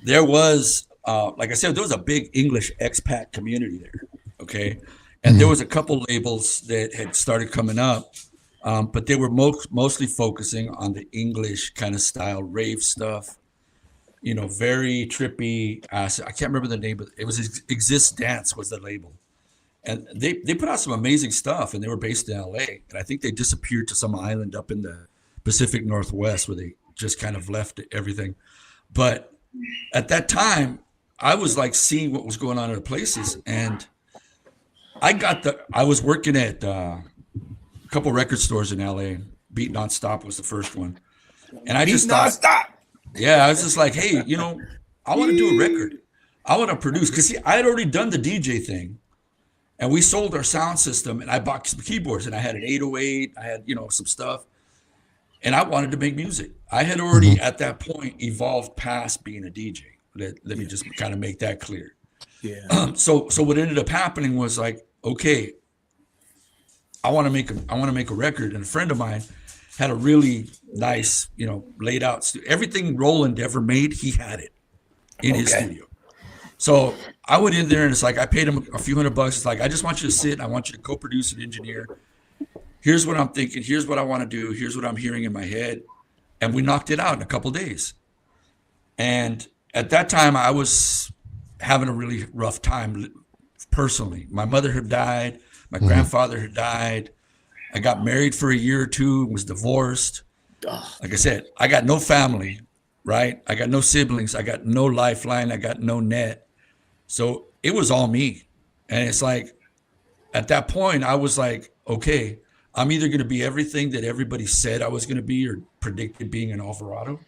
S4: there was, like I said, there was a big English expat community there. Okay. And there was a couple labels that had started coming up, but they were mostly focusing on the English kind of style rave stuff, very trippy. I can't remember the name, but it was Exist Dance was the label. And they put out some amazing stuff, and they were based in LA. And I think they disappeared to some island up in the Pacific Northwest where they just kind of left everything. But at that time, I was like seeing what was going on in the places. And I was working at a couple record stores in LA. Beat Nonstop was the first one. And I just thought, I was just like, hey, I want to do a record. I want to produce. Because I had already done the DJ thing. And we sold our sound system, and I bought some keyboards, and I had an 808, I had, some stuff, and I wanted to make music. I had already at that point evolved past being a DJ. Let me just kind of make that clear.
S3: Yeah.
S4: So what ended up happening was like, okay, I want to make a record, and a friend of mine had a really nice, laid out everything Roland ever made. He had it in his studio. So I went in there, and it's like I paid him a few $100. It's like, I just want you to sit, and I want you to co-produce and engineer. Here's what I'm thinking. Here's what I want to do. Here's what I'm hearing in my head. And we knocked it out in a couple of days. And at that time, I was having a really rough time personally. My mother had died. My grandfather had died. I got married for a year or two, was divorced. Like I said, I got no family, right? I got no siblings. I got no lifeline. I got no net. So it was all me. And it's like, at that point, I was like, okay, I'm either going to be everything that everybody said I was going to be or predicted being in Alvarado,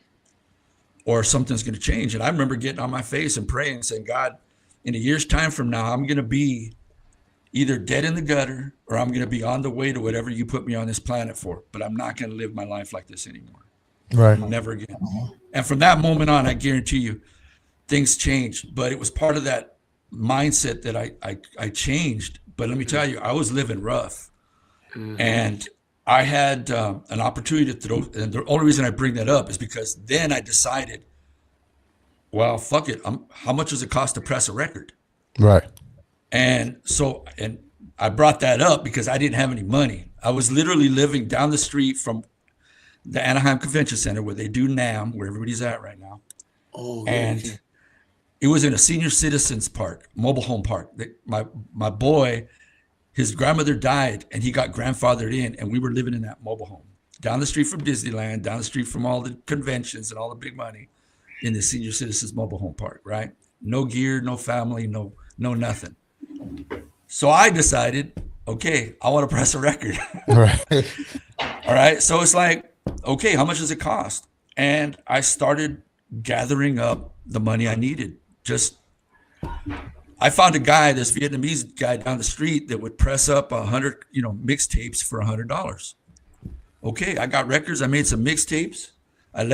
S4: or something's going to change. And I remember getting on my face and praying and saying, God, in a year's time from now, I'm going to be either dead in the gutter or I'm going to be on the way to whatever you put me on this planet for. But I'm not going to live my life like this anymore.
S1: Right.
S4: Never again. And from that moment on, I guarantee you, things changed. But it was part of that mindset that I changed. But let me tell you, I was living rough. And I had an opportunity to throw, and the only reason I bring that up is because then I decided, well, fuck it. How much does it cost to press a record?
S1: Right.
S4: And I brought that up because I didn't have any money. I was literally living down the street from the Anaheim Convention Center where they do NAMM, where everybody's at right now.
S3: Oh,
S4: and it was in a senior citizens park, mobile home park. My boy, his grandmother died and he got grandfathered in, and we were living in that mobile home down the street from Disneyland, down the street from all the conventions and all the big money, in the senior citizens mobile home park, right? No gear, no family, no nothing. So I decided, okay, I want to press a record.
S1: Right.
S4: All right. So it's like, okay, how much does it cost? And I started gathering up the money I needed. I found a guy, this Vietnamese guy down the street, that would press up 100, mixtapes for $100. Okay, I got records. I made some mixtapes. I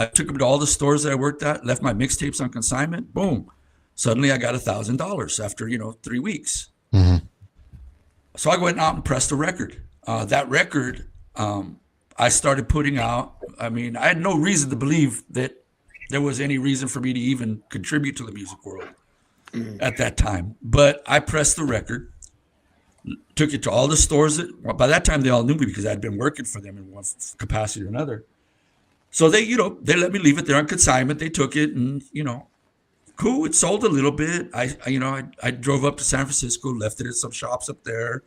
S4: took them to all the stores that I worked at, left my mixtapes on consignment. Boom. Suddenly I got $1,000 after, 3 weeks.
S1: Mm-hmm.
S4: So I went out and pressed a record. That record, I started putting out. I mean, I had no reason to believe that there was any reason for me to even contribute to the music world at that time. But I pressed the record, took it to all the stores. By that time, they all knew me because I'd been working for them in one capacity or another. So they let me leave it there on consignment. They took it and, cool. It sold a little bit. I drove up to San Francisco, left it at some shops up there.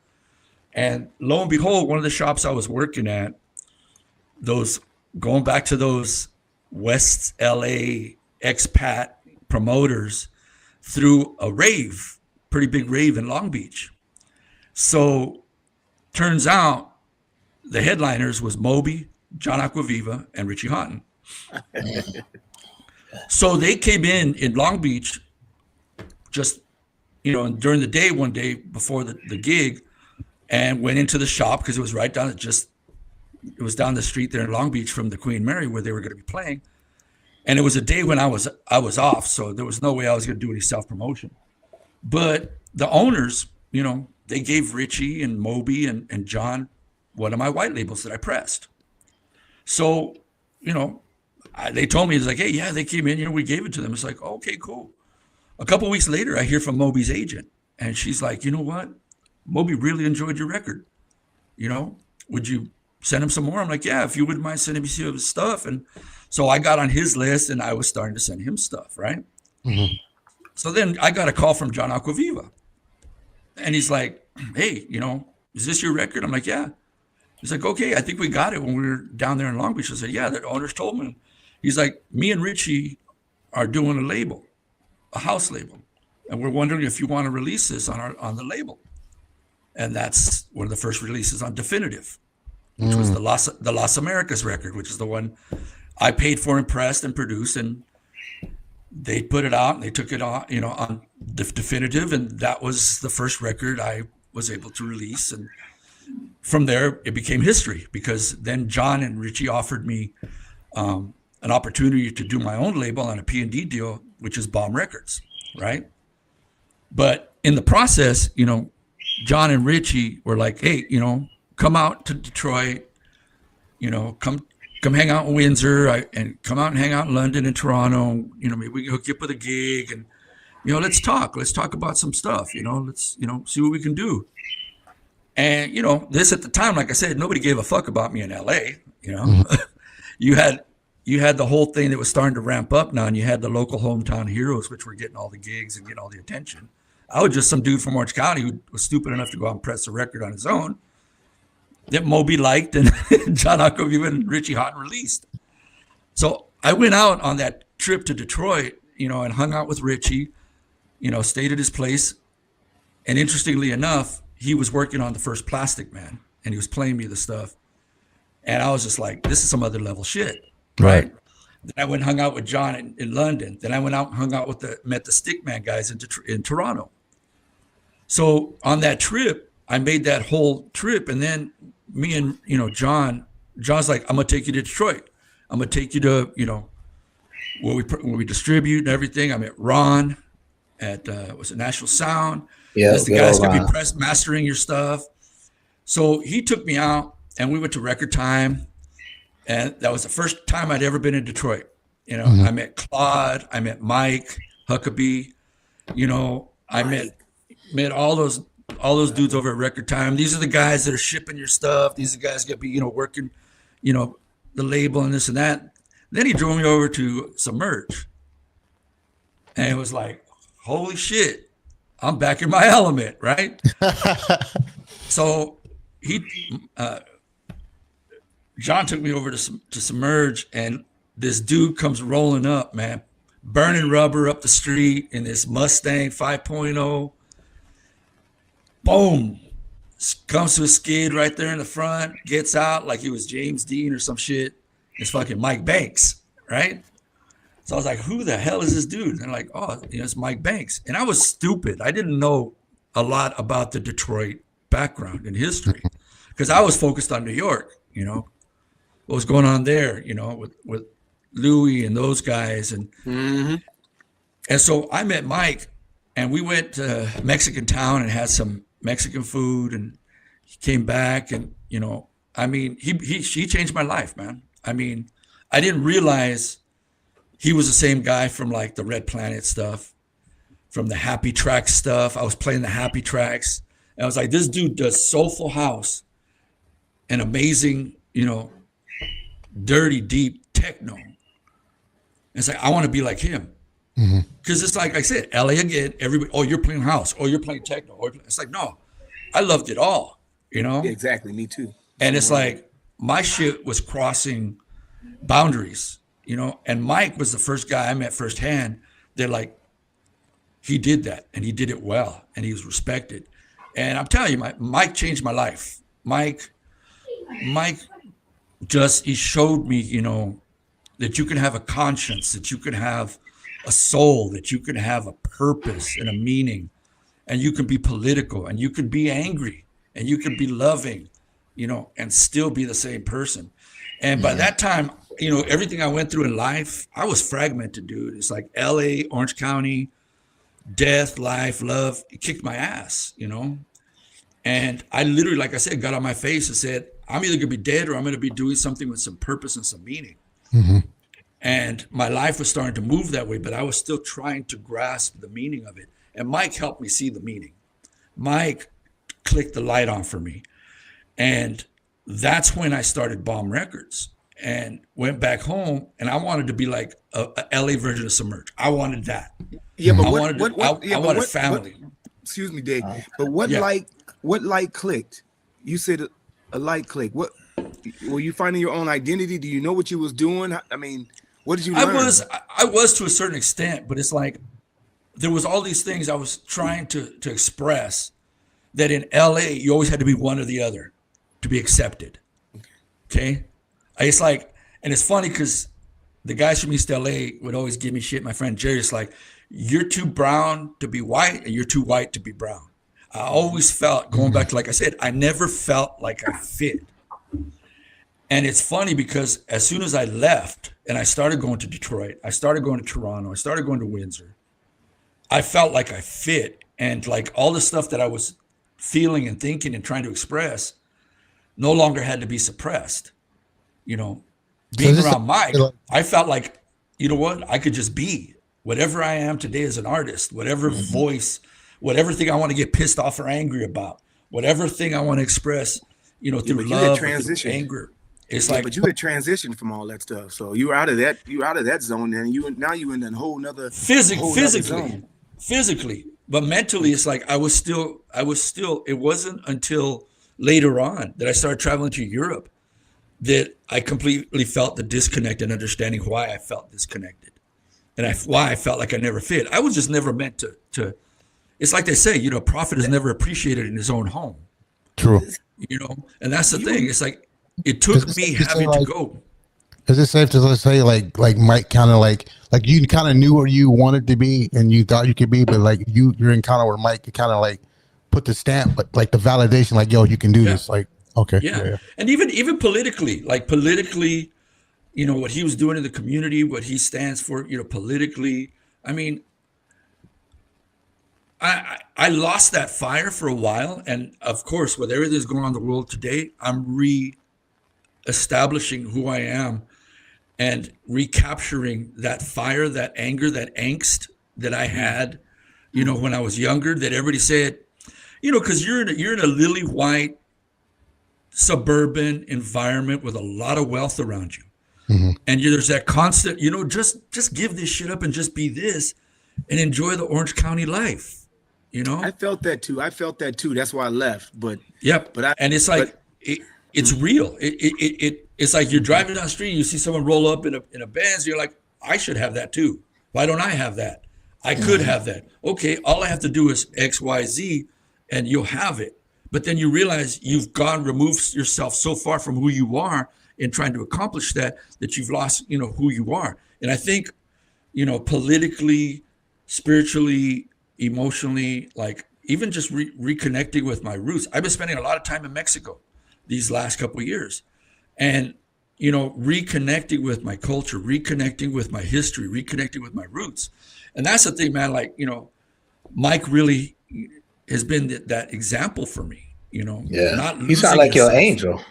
S4: And lo and behold, one of the shops I was working at, going back to those West LA expat promoters, threw a rave, pretty big rave in Long Beach. So turns out the headliners was Moby, John Aquaviva, and Richie Hawtin. So they came in Long Beach just, during the day, one day before the gig, and went into the shop because it was right down, it was down the street there in Long Beach from the Queen Mary where they were going to be playing. And it was a day when I was off, so there was no way I was going to do any self-promotion. But the owners, they gave Richie and Moby and John one of my white labels that I pressed. So, they told me, it's like, hey, yeah, they came in, we gave it to them. It's like, okay, cool. A couple of weeks later, I hear from Moby's agent, and she's like, you know what? Moby really enjoyed your record. Would you send him some more? I'm like, yeah, if you wouldn't mind sending me some of his stuff. And so I got on his list, and I was starting to send him stuff, right? Mm-hmm. So then I got a call from John Aquaviva, and he's like, hey, is this your record? I'm like, yeah. He's like, okay, I think we got it when we were down there in Long Beach. I said, yeah, the owners told me. He's like, me and Richie are doing a label, a house label, and we're wondering if you want to release this on the label. And that's one of the first releases on Definitive, which was the Las Americas record, which is the one I paid for and pressed and produced, and they put it out and they took it on, on Definitive, and that was the first record I was able to release. And from there, it became history because then John and Richie offered me an opportunity to do my own label on a P&D deal, which is Bomb Records, right? But in the process, John and Richie were like, hey, come out to Detroit, come hang out in Windsor and come out and hang out in London and Toronto. Maybe we can hook you up with a gig and, let's talk about some stuff, let's, see what we can do. And, this at the time, like I said, nobody gave a fuck about me in LA, mm-hmm. You had the whole thing that was starting to ramp up now, and you had the local hometown heroes, which were getting all the gigs and getting all the attention. I was just some dude from Orange County who was stupid enough to go out and press a record on his own that Moby liked and John Aquaviva and Richie Hawtin released. So I went out on that trip to Detroit, and hung out with Richie, stayed at his place. And interestingly enough, he was working on the first Plastic Man, and he was playing me the stuff. And I was just like, this is some other level shit. Right. Then I went and hung out with John in London. Then I went out and hung out with met the Stickman guys in Toronto. So on that trip, I made that whole trip. And then me and, John's like, I'm going to take you to Detroit. I'm going to take you to, where we distribute and everything. I met Ron at, was it National Sound? Yeah. That's the guy's going to be press mastering your stuff. So he took me out and we went to Record Time. And that was the first time I'd ever been in Detroit. Mm-hmm. I met Claude, I met Mike Huckabee, I met all those dudes over at Record Time. These are the guys that are shipping your stuff. These are the guys that be, working, the label and this and that. Then he drove me over to Submerge. And it was like, holy shit, I'm back in my element, right? So John took me over to Submerge, and this dude comes rolling up, man, burning rubber up the street in this Mustang 5.0. Boom. Comes to a skid right there in the front, gets out like he was James Dean or some shit. It's fucking Mike Banks, right? So I was like, who the hell is this dude? And they're like, oh, it's Mike Banks. And I was stupid. I didn't know a lot about the Detroit background and history because I was focused on New York, what was going on there, with Louis and those guys. And mm-hmm. And so I met Mike, and we went to Mexican Town and had some Mexican food, and he came back, and he changed my life, man. I didn't realize he was the same guy from like the Red Planet stuff, from the Happy Tracks stuff. I was playing the Happy Tracks. And I was like, this dude does soulful house and amazing, dirty, deep techno. It's like, I want to be like him. Because it's like I said, LA again, everybody, oh, you're playing house, oh, you're playing techno. It's like, no, I loved it all,
S3: Yeah, exactly, me too.
S4: And it's like, my shit was crossing boundaries, and Mike was the first guy I met firsthand that like, he did that and he did it well and he was respected. And I'm telling you, Mike changed my life. Mike he showed me, that you can have a conscience, that you can have a soul, that you can have a purpose and a meaning, and you can be political and you can be angry and you can be loving, and still be the same person. And by that time, everything I went through in life, I was fragmented, dude. It's like LA, Orange County, death, life, love, it kicked my ass, And I literally, like I said, got on my face and said, I'm either gonna be dead or I'm gonna be doing something with some purpose and some meaning. And my life was starting to move that way, but I was still trying to grasp the meaning of it. And Mike helped me see the meaning. Mike clicked the light on for me. And that's when I started Bomb Records and went back home, and I wanted to be like a LA version of Submerge. I wanted that.
S3: Yeah, but
S4: I wanted family.
S3: Excuse me, Dave. But what light clicked? You said a light click. What were you finding your own identity? Do you know what you was doing? I mean, what did you learn?
S4: I was to a certain extent, but it's like there was all these things I was trying to express that in LA you always had to be one or the other to be accepted. Okay? It's like, and it's funny because the guys from East LA would always give me shit. My friend Jerry's like, you're too brown to be white and you're too white to be brown. I always felt, going back to, like I said, I never felt like I fit. And it's funny because as soon as I left and I started going to Detroit, I started going to Toronto, I started going to Windsor, I felt like I fit. And like all the stuff that I was feeling and thinking and trying to express no longer had to be suppressed. Being around Mike, I felt like, you know what, I could just be whatever I am today as an artist, whatever voice, whatever thing I want to get pissed off or angry about, whatever thing I want to express, through love, through anger. It's like,
S3: but you had transitioned from all that stuff, so you were out of that zone, and now you in a whole nother
S4: physically, but mentally, it's like I was still. It wasn't until later on that I started traveling to Europe that I completely felt the disconnect and understanding why I felt disconnected, and why I felt like I never fit. I was just never meant to. It's like they say, a prophet is never appreciated in his own home.
S1: True.
S4: And that's the thing. It's like, it took me having to go.
S1: Is it safe to say like Mike kind of like you kind of knew where you wanted to be and you thought you could be, but like you're in kind of where Mike kind of like put the stamp, but like the validation, like, yo, you can do this. Like, okay.
S4: Yeah. And even politically, what he was doing in the community, what he stands for, politically. I mean, I lost that fire for a while. And of course, with everything that's going on in the world today, I'm establishing who I am and recapturing that fire, that anger, that angst that I had, when I was younger, that everybody said, because you're in a lily white suburban environment with a lot of wealth around you. And there's that constant, just give this shit up and just be this and enjoy the Orange County life.
S3: I felt that too. That's why I left. But
S4: it's like, it's real. It's like you're driving down the street, you see someone roll up in a Benz, you're like, I should have that too. Why don't I have that? I could have that. Okay, all I have to do is X, Y, Z, and you'll have it. But then you realize you've removed yourself so far from who you are in trying to accomplish that you've lost, who you are. And I think, politically, spiritually, emotionally, like even just reconnecting with my roots. I've been spending a lot of time in Mexico these last couple of years, and reconnecting with my culture, reconnecting with my history, reconnecting with my roots. And that's the thing, man. Like, Mike really has been that example for me.
S2: Yeah, you sound like your angel.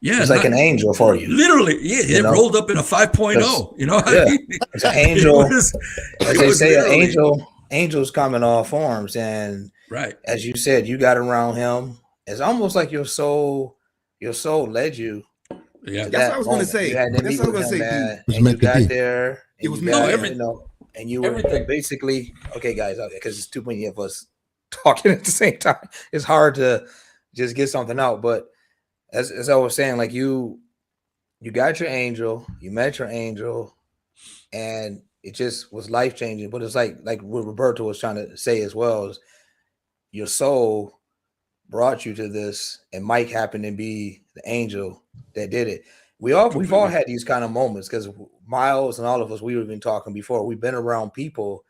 S4: Yeah,
S2: it's like an angel for you.
S4: Literally, yeah, it rolled up in a 5.0. You know,
S2: yeah, it's an angel. As they say, an angels come in all forms, and
S4: right,
S2: as you said, you got around him. It's almost like your soul led you.
S3: Yeah, that's what I was going to say.
S2: That's what I was going to say.
S1: It
S2: And you got there.
S3: It was
S2: everything. And you were basically, okay, guys, because it's too many of us talking at the same time. It's hard to just get something out. But as I was saying, like you got your angel, you met your angel, and it just was life changing. But it's like what Roberto was trying to say as well, is your soul brought you to this, and Mike happened to be the angel that did it. We've all had these kind of moments, because Myles and all of us, we've been talking before, we've been around people,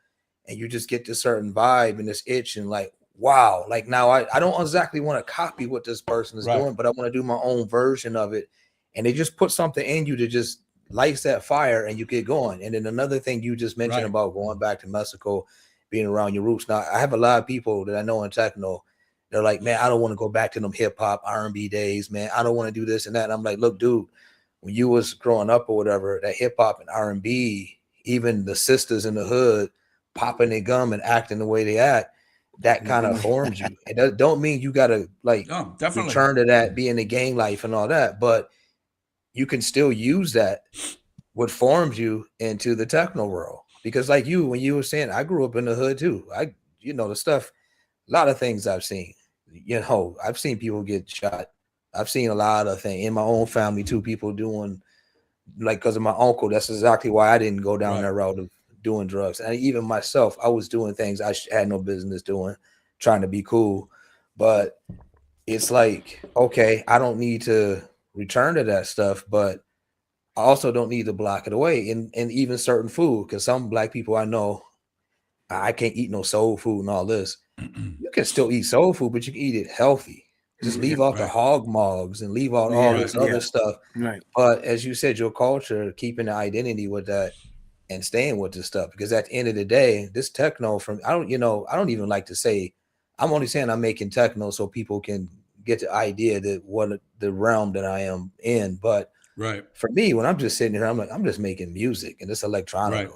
S2: and you just get this certain vibe and this itch, and like, wow, like now I don't exactly want to copy what this person is doing, but I want to do my own version of it. And they just put something in you to just lights that fire, and you get going. And then another thing you just mentioned about going back to Mexico, being around your roots. Now, I have a lot of people that I know in techno. They're like, man, I don't want to go back to them hip hop R&B days, man. I don't want to do this and that. And I'm like, look, dude, when you was growing up or whatever, that hip hop and R&B, even the sisters in the hood popping their gum and acting the way they act, that kind of forms you. It don't mean you got to return to that, be in the gang life and all that, but you can still use that, what forms you into the techno world. Because like you, when you were saying, I grew up in the hood too. The stuff, a lot of things I've seen, I've seen people get shot. I've seen a lot of things in my own family too, people doing, like, because of my uncle, that's exactly why I didn't go down that route of doing drugs. And even myself, I was doing things I had no business doing, trying to be cool. But it's like, okay, I don't need to return to that stuff, but I also don't need to block it away. And even certain food, because some black people I know, I can't eat no soul food and all this. You can still eat soul food, but you can eat it healthy. Just leave off the hog mogs and leave out all this other stuff. Right. But as you said, your culture, keeping the identity with that and staying with this stuff, because at the end of the day, this techno I don't even like to say, I'm only saying I'm making techno so people can get the idea that what the realm that I am in. But for me, when I'm just sitting here, I'm like, I'm just making music and it's electronic,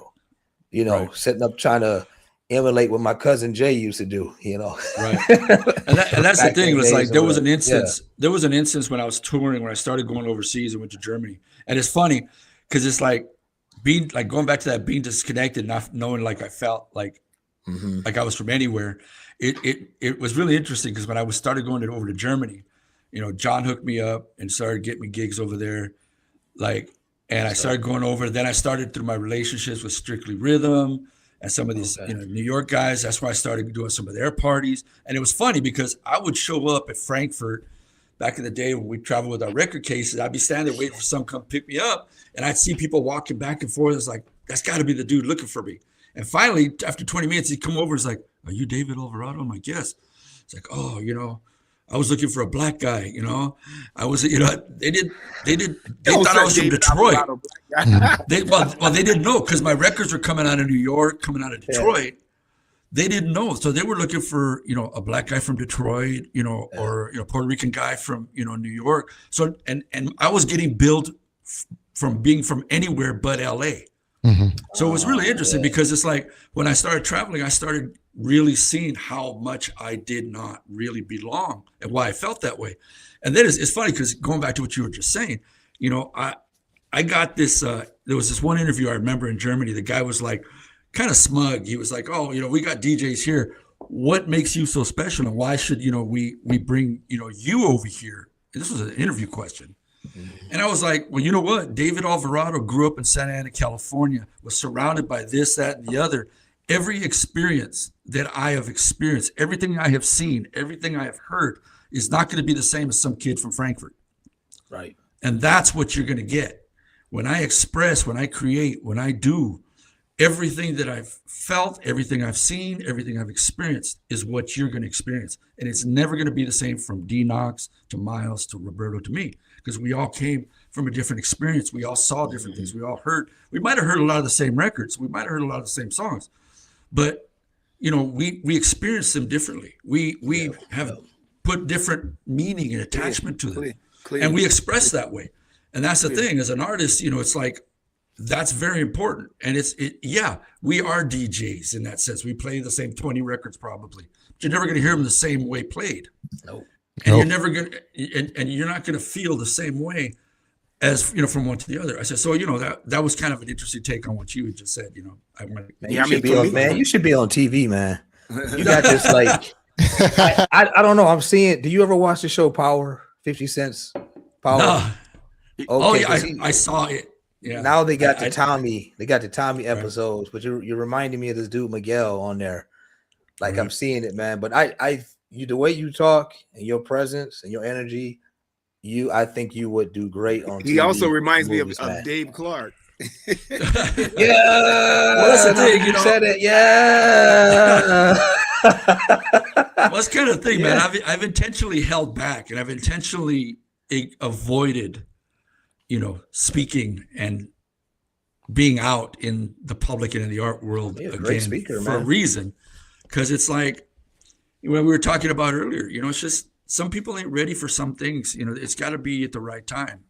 S2: sitting up trying to emulate what my cousin Jay used to do,
S4: Right. And that's the thing. It was like, there was an instance when I was touring, when I started going overseas and went to Germany. And it's funny because it's like going back to that being disconnected, not knowing like I felt like I was from anywhere. It was really interesting because when I started going over to Germany, John hooked me up and started getting me gigs over there. And I started going over. Then I started through my relationships with Strictly Rhythm and some of these New York guys. That's why I started doing some of their parties. And it was funny because I would show up at Frankfurt back in the day when we traveled with our record cases. I'd be standing there waiting for someone to come pick me up. And I'd see people walking back and forth. It's like, that's got to be the dude looking for me. And finally, after 20 minutes, he'd come over. He's like, are you David Alvarado? I'm like, yes. It's like, oh, I was looking for a black guy, I was, they thought I was from Detroit. They didn't know because my records were coming out of New York, coming out of Detroit. They didn't know. So they were looking for, a black guy from Detroit, or, Puerto Rican guy from, New York. So, and I was getting billed from being from anywhere but LA. So it was really interesting because it's like when I started traveling, I started really seeing how much I did not really belong and why I felt that way. And then it's funny because going back to what you were just saying, I got this, there was this one interview I remember in Germany. The guy was like kind of smug. He was like, oh, we got DJs here. What makes you so special? And why should, we bring, you over here? And this was an interview question. And I was like, well, you know what? David Alvarado grew up in Santa Ana, California, was surrounded by this, that, and the other. Every experience that I have experienced, everything I have seen, everything I have heard is not going to be the same as some kid from Frankfurt.
S2: Right.
S4: And that's what you're going to get. When I express, when I create, when I do, everything that I've felt, everything I've seen, everything I've experienced is what you're going to experience. And it's never going to be the same from D-KNOX to Myles to Roberto to me, because we all came from a different experience. We all saw different things. We all heard. We might have heard a lot of the same records. We might have heard a lot of the same songs. But, we experience them differently. We have put different meaning and attachment to them.
S3: Clear.
S4: And we express that way. And that's the thing, as an artist, you know, it's like, that's very important. And yeah, we are DJs in that sense. We play the same 20 records probably, but you're never going to hear them the same way played.
S2: Nope.
S4: And you're never going to, and you're not going to feel the same way as, you know, from one to the other. I said, so, you know, that was kind of an interesting take on what you had just said, you know.
S2: You should be on TV, man. You got this, like, I don't know. I'm seeing, do you ever watch the show Power, 50 Cent's Power?
S4: No.
S2: Okay,
S4: oh, yeah, I saw it. Yeah.
S2: Now they got the Tommy episodes, but you're reminding me of this dude Miguel on there. Like, I'm seeing it, man. But you the way you talk and your presence and your energy, I think you would do great on TV.
S3: He also reminds me of Dave Clark.
S2: Yeah. Well, that's the thing, you know. Said it. Yeah.
S4: Well, that's kind of the thing, man. I've intentionally held back, and I've intentionally avoided, you know, speaking and being out in the public and in the art world again for a reason. Because it's like, when we were talking about earlier, you know, it's just some people ain't ready for some things. You know, it's got to be at the right time.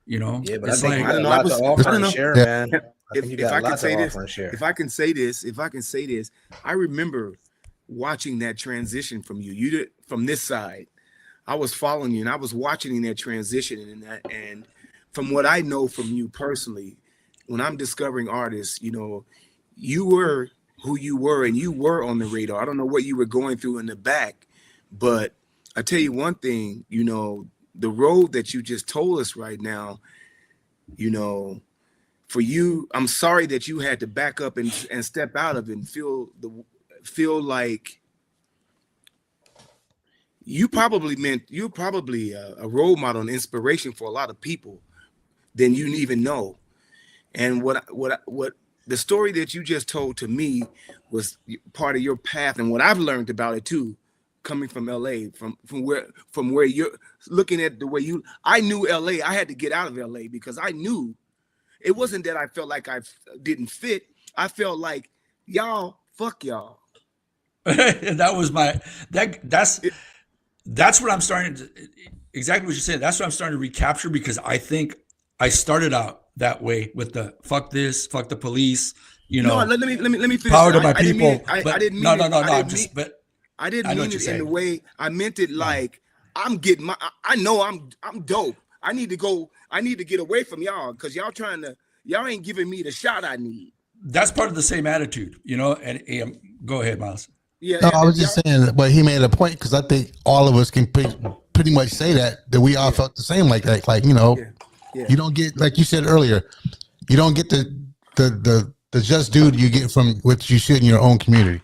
S4: You know,
S2: yeah, but
S4: it's
S2: I think
S3: I don't know.
S2: man.
S3: If I can say this, I remember watching that transition from you. You did from this side. I was following you and I was watching that transition and from what I know from you personally, when I'm discovering artists, you know, you were who you were and you were on the radar. I don't know what you were going through in the back, but I tell you one thing, you know, the road that you just told us right now, you know, for you, I'm sorry that you had to back up and step out of it and feel like you're probably a role model and inspiration for a lot of people than you even know. And what the story that you just told to me was part of your path, and what I've learned about it too, coming from LA, from where you're looking at the way I knew LA. I had to get out of LA because I knew it wasn't that I felt like I didn't fit. I felt like fuck y'all.
S4: That was that's what I'm starting to, exactly what you said. That's what I'm starting to recapture, because I think I started out that way with the fuck this, fuck the police, you know.
S3: No, let me finish.
S4: Power to my people.
S3: I didn't mean
S4: no.
S3: I didn't mean it in the way I meant it. Like, I'm getting I know I'm dope. I need to get away from y'all because y'all ain't giving me the shot I need.
S4: That's part of the same attitude, you know. And go ahead, Myles.
S1: Yeah, no, I was just saying, but he made a point, because I think all of us can pretty much say that we all felt the same like that. Like, you know, you don't get, like you said earlier, you don't get the just dude you get from what you should in your own community.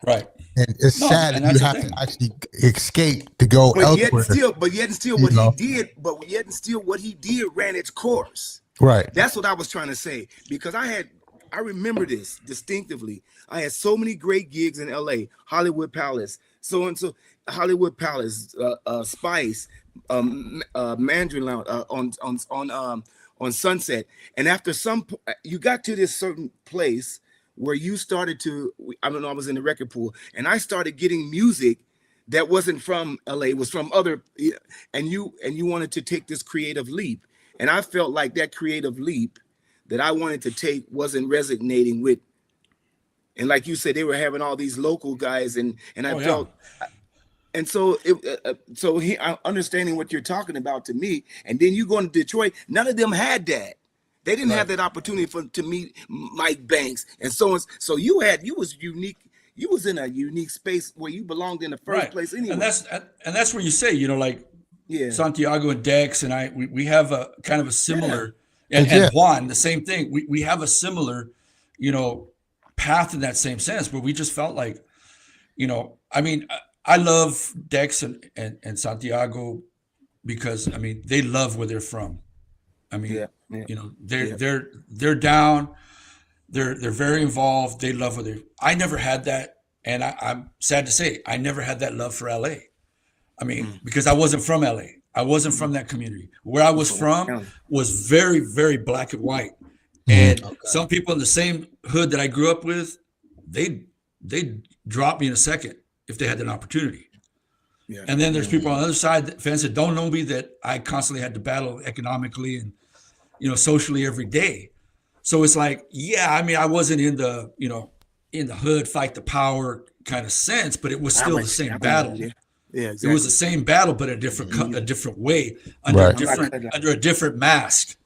S4: Right.
S1: And it's sad that you have to actually escape to go elsewhere.
S3: But yet and still what he did ran its course.
S1: Right.
S3: That's what I was trying to say, because I remember this distinctively. I had so many great gigs in LA, Hollywood Palace, Hollywood Palace, Spice, Mandarin Lounge, on Sunset. And after you got to this certain place where you started to, I don't know, I was in the record pool, and I started getting music that wasn't from LA, it was from other, and you wanted to take this creative leap. And I felt like that creative leap that I wanted to take wasn't resonating with, and like you said, they were having all these local guys, and I felt, and so I'm understanding what you're talking about to me. And then you going to Detroit, none of them had that. They didn't have that opportunity to meet Mike Banks and so on. So you was unique. You was in a unique space where you belonged in the first place anyway.
S4: And that's where you say, you know, like Santiago and Dex and we have a kind of a similar, and Juan, the same thing. We have a similar, you know, path in that same sense, where we just felt like, you know, I mean, I love Dex and Santiago because, I mean, they love where they're from. I mean, you know, they're down, they're very involved. They love where I never had that. And I'm sad to say, I never had that love for LA. I mean, because I wasn't from LA. I wasn't from that community. Where I was from was very, very black and white. And some people in the same hood that I grew up with, they'd drop me in a second if they had an opportunity.
S3: Yeah.
S4: And then there's people on the other side of the fence that don't know me, that I constantly had to battle economically and, socially every day. So it's like, yeah, I mean, I wasn't in the, in the hood, fight the power kind of sense, but it was still the same battle.
S3: Yeah, exactly.
S4: It was the same battle, but a different way, under a different mask.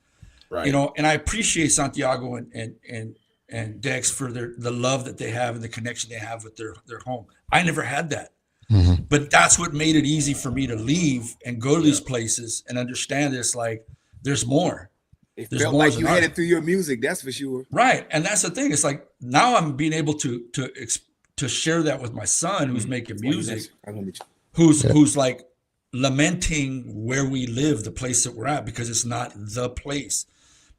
S2: Right.
S4: And I appreciate Santiago and Dex for the love that they have and the connection they have with their home. I never had that.
S1: Mm-hmm.
S4: But that's what made it easy for me to leave and go to these places and understand this, like, there's more.
S3: It
S4: There's
S3: felt
S4: more
S3: like
S4: as
S3: you
S4: an
S3: had
S4: artist.
S3: it through your music, that's for sure.
S4: Right. And that's the thing. It's like, now I'm being able to share that with my son, who's making music, who's like lamenting where we live, the place that we're at, because it's not the place.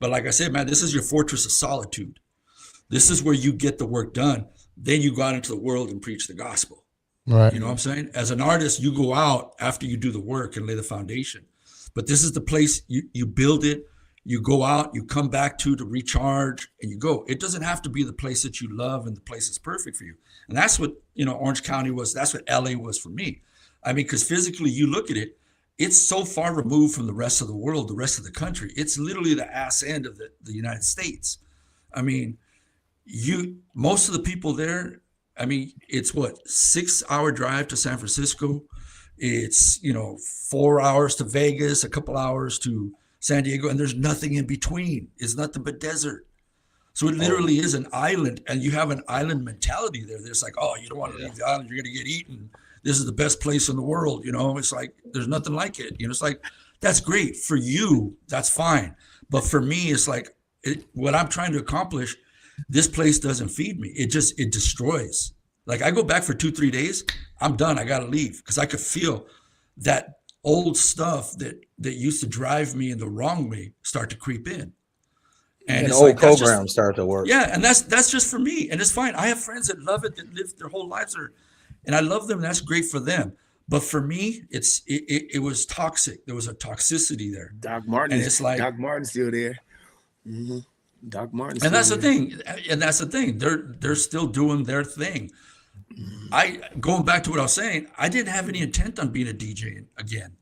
S4: But like I said, man, this is your fortress of solitude. This is where you get the work done. Then you go out into the world and preach the gospel.
S1: Right.
S4: You know what I'm saying? As an artist, you go out after you do the work and lay the foundation. But this is the place you build it. You go out, you come back to recharge, and you go. It doesn't have to be the place that you love and the place that's perfect for you. And that's what, Orange County was. That's what LA was for me. I mean, because physically you look at it, it's so far removed from the rest of the world, the rest of the country. It's literally the ass end of the United States. I mean, most of the people there, I mean, it's 6-hour drive to San Francisco. It's, 4 hours to Vegas, a couple hours to San Diego, and there's nothing in between. It's nothing but desert. So it literally is an island, and you have an island mentality there. There's like, oh, you don't want to leave the island, you're going to get eaten. This is the best place in the world. It's like, there's nothing like it. It's like, that's great for you. That's fine. But for me, it's like, what I'm trying to accomplish, this place doesn't feed me. It destroys. Like, I go back for 2-3 days, I'm done. I got to leave, because I could feel that old stuff that used to drive me in the wrong way start to creep in.
S2: And old programs start to work.
S4: Yeah, and that's just for me, and it's fine. I have friends that love it, that live their whole lives there, and I love them. And that's great for them. But for me, it was toxic. There was a toxicity there.
S3: Doc Martin,
S4: and it's like
S3: Doc Martin's still there. Mm-hmm. Doc Martin,
S4: and that's the thing. And that's the thing. They're still doing their thing. Going back to what I was saying, I didn't have any intent on being a DJ again.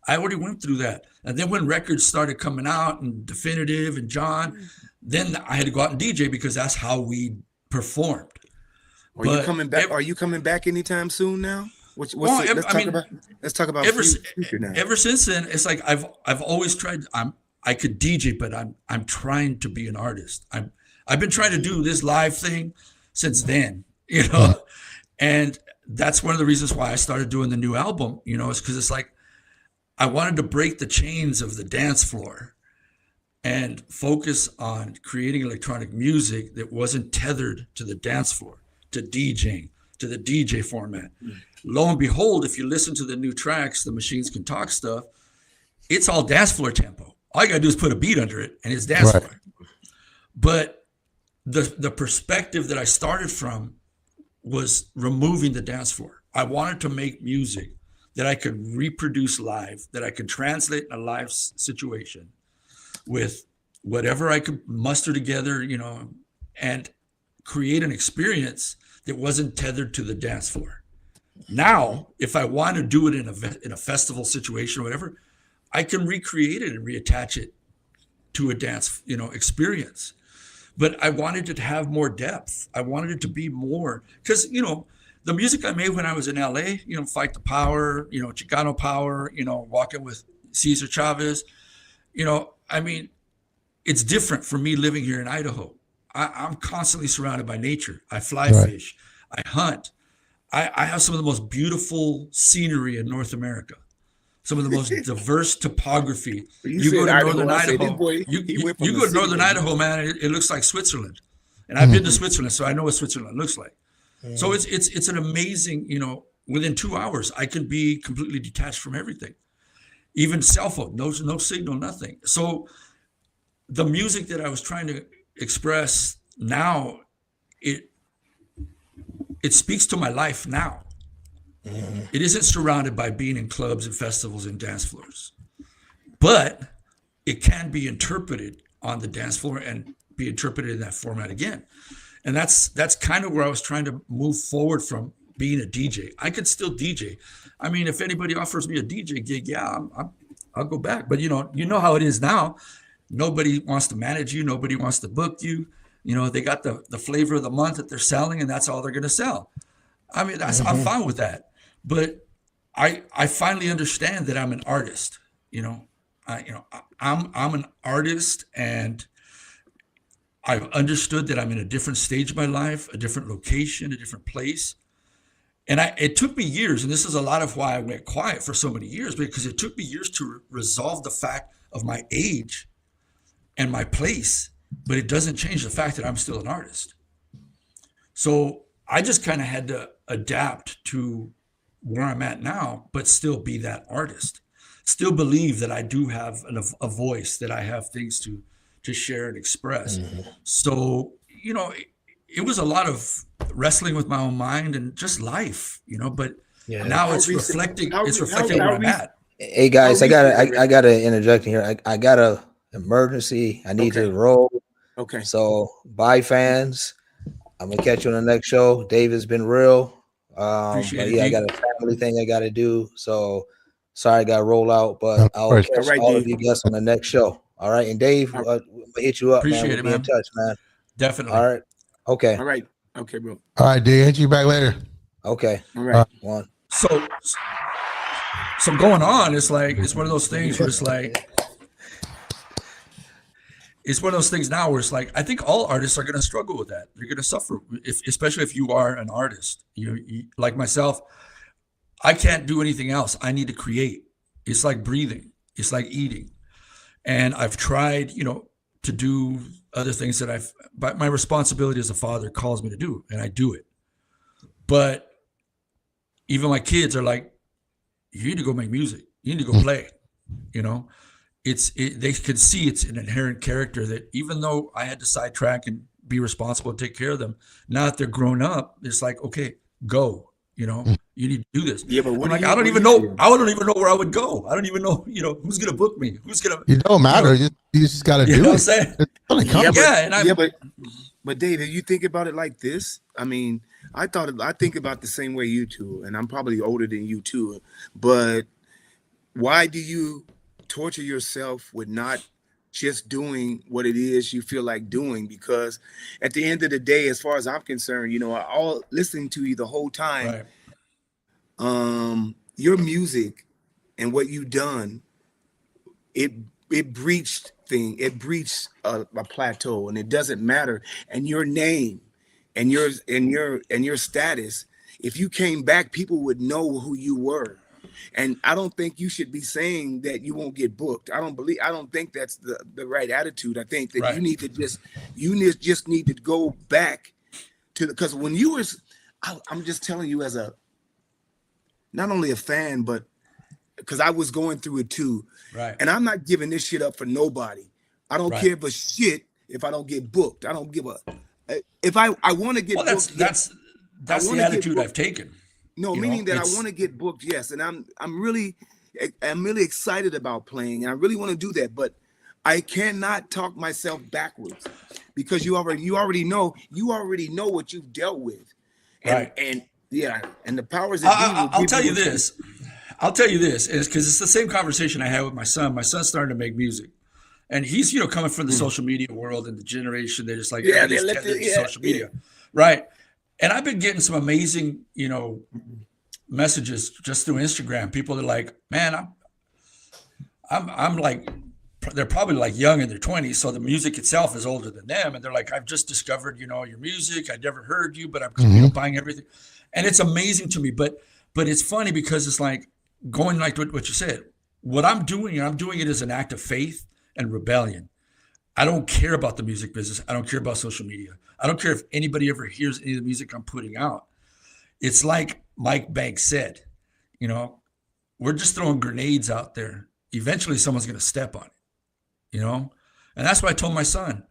S4: I already went through that. And then when records started coming out, and Definitive and John, then I had to go out and DJ, because that's how we performed.
S3: You coming back? Are you coming back anytime soon now? Let's talk about future now.
S4: Ever since then, it's like I've always tried. I could DJ, but I'm trying to be an artist. I've been trying to do this live thing since then, and that's one of the reasons why I started doing the new album. Is because it's like, I wanted to break the chains of the dance floor and focus on creating electronic music that wasn't tethered to the dance floor, to DJing, to the DJ format. Lo and behold, if you listen to the new tracks, the Machines Can Talk stuff, it's all dance floor tempo. All you gotta do is put a beat under it, and it's dance floor. But the perspective that I started from was removing the dance floor. I wanted to make music that I could reproduce live, that I could translate in a live situation with whatever I could muster together, and create an experience that wasn't tethered to the dance floor. Now, if I want to do it in a festival situation or whatever, I can recreate it and reattach it to a dance, experience. But I wanted it to have more depth. I wanted it to be more, because, the music I made when I was in LA, Fight the Power, Chicano Power, Walking with Cesar Chavez, I mean, it's different from me living here in Idaho. I'm constantly surrounded by nature. I fly fish, I hunt. I have some of the most beautiful scenery in North America, some of the most diverse topography. You go to Northern Idaho, you go to Northern Idaho, man, it looks like Switzerland. And I've been to Switzerland, so I know what Switzerland looks like. So it's an amazing, within 2 hours, I can be completely detached from everything, even cell phone, no signal, nothing. So the music that I was trying to express now, it speaks to my life now. It isn't surrounded by being in clubs and festivals and dance floors, but it can be interpreted on the dance floor and be interpreted in that format again. And that's kind of where I was trying to move forward from being a DJ. I could still DJ. I mean, if anybody offers me a DJ gig, yeah, I'll go back. But you know how it is now. Nobody wants to manage you. Nobody wants to book you. You know, they got the flavor of the month that they're selling, and that's all they're going to sell. I mean, I'm fine with that. But I finally understand that I'm an artist. I'm an artist, and I've understood that I'm in a different stage of my life, a different location, a different place. And it took me years, and this is a lot of why I went quiet for so many years, because it took me years to resolve the fact of my age and my place, but it doesn't change the fact that I'm still an artist. So I just kind of had to adapt to where I'm at now, but still be that artist. Still believe that I do have a voice, that I have things to share and express. So, it was a lot of wrestling with my own mind and just life, but now it's reflecting where I'm at.
S2: Hey guys, I gotta interject here. I got a emergency. I need to roll.
S3: Okay.
S2: So bye, fans. I'm gonna catch you on the next show. David's been real.
S4: Appreciate it,
S2: I got a family thing I gotta do. So sorry I gotta roll out, but I'll catch all of you guys on the next show. All right. And Dave, we'll hit you up.
S4: Appreciate
S2: man.
S4: it,
S2: We'll be in touch, man.
S4: Definitely.
S2: All right. Okay.
S3: All right. Okay, bro.
S1: All right, D. Hit you back later.
S2: Okay.
S3: All right.
S2: One.
S4: So going on, it's like, it's one of those things where it's one of those things now where it's like, I think all artists are going to struggle with that. You're going to suffer, especially if you are an artist. You like myself, I can't do anything else. I need to create. It's like breathing. It's like eating. And I've tried, to do other things but my responsibility as a father calls me to do, and I do it. But even my kids are like, you need to go make music. You need to go play. They could see it's an inherent character that even though I had to sidetrack and be responsible and take care of them, now that they're grown up, it's like, okay, go. You need to do this.
S3: Yeah, but
S4: I don't even know where I would go. I don't even know, who's gonna book me. Who's gonna?
S1: It don't matter. You just got to do it.
S4: What I'm saying?
S3: But David, you think about it like this. I mean, I think about the same way you two, and I'm probably older than you too. But why do you torture yourself with not just doing what it is you feel like doing? Because at the end of the day, as far as I'm concerned, all listening to you the whole time, your music and what you've done, it breached a plateau, and it doesn't matter. And your name and your status, if you came back, people would know who you were. And I don't think you should be saying that you won't get booked. I don't think that's the right attitude. I think that you just need to go back to because when you was, I'm just telling you as not only a fan, but because I was going through it too.
S4: Right.
S3: And I'm not giving this shit up for nobody. I don't care a shit if I don't get booked. I don't give a, if I want to get booked.
S4: That's the attitude I've taken.
S3: No, meaning that I want to get booked, yes, and I'm really excited about playing, and I really want to do that, but I cannot talk myself backwards because you already know what you've dealt with, and the powers that be.
S4: I'll tell you this, is because it's the same conversation I had with my son. My son's starting to make music, and he's coming from the social media world and the generation that is like social media, right? And I've been getting some amazing, messages just through Instagram. People are like, man, I'm like, they're probably like young in their 20s. So the music itself is older than them. And they're like, I've just discovered, your music. I never heard you, but I'm buying everything. And it's amazing to me. But it's funny because it's like going like what you said, what I'm doing it as an act of faith and rebellion. I don't care about the music business. I don't care about social media. I don't care if anybody ever hears any of the music I'm putting out. It's like Mike Banks said, we're just throwing grenades out there. Eventually someone's going to step on it, And that's what I told my son.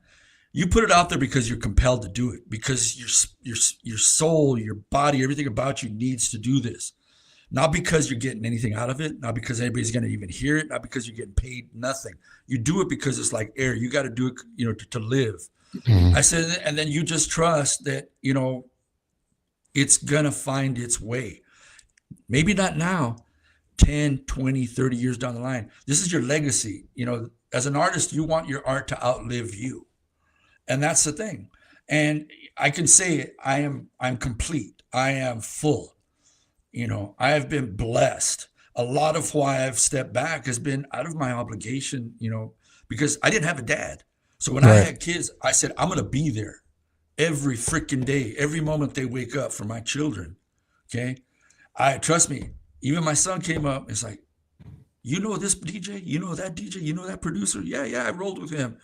S4: You put it out there because you're compelled to do it, because your soul, your body, everything about you needs to do this. Not because you're getting anything out of it, not because anybody's going to even hear it, not because you're getting paid nothing. You do it because it's like air. You got to do it, to live. I said, and then you just trust that, It's going to find its way. Maybe not now, 10, 20, 30 years down the line. This is your legacy. You know, as an artist, you want your art to outlive you. And that's the thing. And I can say it, I'm complete. I am full. You know, I have been blessed. A lot of why I've stepped back has been out of my obligation, you know, because I didn't have a dad. So when I had kids, I said, I'm going to be there every freaking day, every moment they wake up for my children. Okay. Trust me, even my son came up. It's like, you know, this DJ, you know, that DJ, you know, that producer. Yeah. I rolled with him.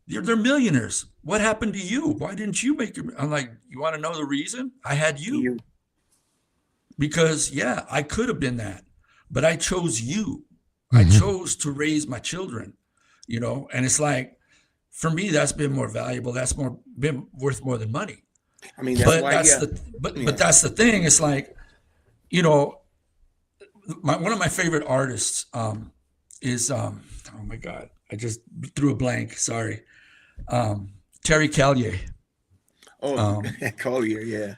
S4: They're millionaires. What happened to you? Why didn't you make it? I'm like, you want to know the reason? I had you. Because I could have been that, but I chose you. I chose to raise my children, you know, and it's like, for me, that's been more valuable. That's been worth more than money.
S3: I mean, that's
S4: but that's the thing. It's like, you know, one of my favorite artists is oh my God, I just threw a blank. Sorry, Terry Callier.
S3: Oh, Collier, yeah.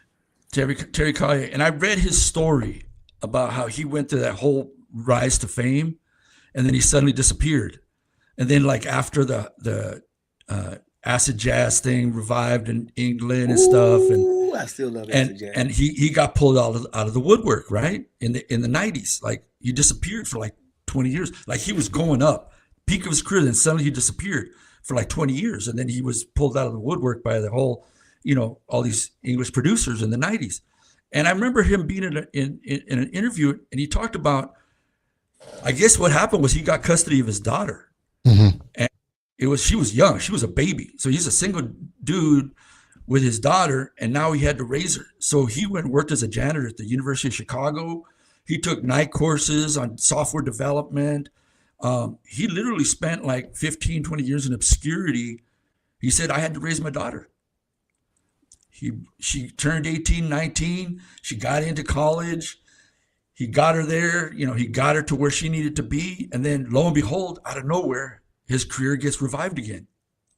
S4: Terry Callier, and I read his story about how he went through that whole rise to fame, and then he suddenly disappeared, and then like after the acid jazz thing revived in England and stuff, and
S3: I still love acid jazz.
S4: And he got pulled out of the woodwork, right, in the 90s. Like he disappeared for like 20 years. Like he was going up, peak of his career, then suddenly he disappeared for like 20 years, and then he was pulled out of the woodwork by the whole, you know, all these English producers in the 90s. And I remember him being in an interview, and he talked about, I guess what happened was he got custody of his daughter. And she was young. She was a baby. So he's a single dude with his daughter, and now he had to raise her. So he went and worked as a janitor at the University of Chicago. He took night courses on software development. He literally spent like 15, 20 years in obscurity. He said, I had to raise my daughter. She turned 18, 19. She got into college. He got her there. You know, he got her to where she needed to be. And then lo and behold, out of nowhere, his career gets revived again.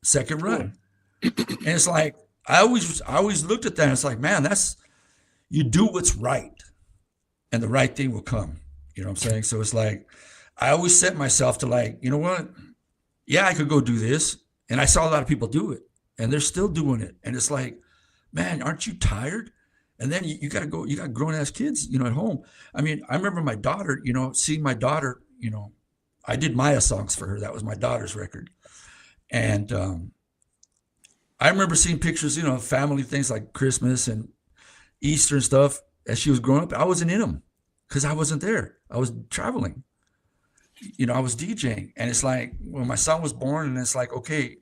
S4: Second run. And it's like, I always looked at that and it's like, man, you do what's right and the right thing will come. You know what I'm saying? So it's like, I always set myself to like, you know what? Yeah, I could go do this. And I saw a lot of people do it and they're still doing it. And it's like, man, aren't you tired? And then you got to go, you got grown ass kids, you know, at home. I mean, I remember my daughter, you know, seeing my daughter, you know, I did Maya songs for her. That was my daughter's record. And I remember seeing pictures, you know, of family things like Christmas and Easter and stuff as she was growing up. I wasn't in them because I wasn't there. I was traveling. You know, I was DJing. And it's like when my son was born and it's like, okay,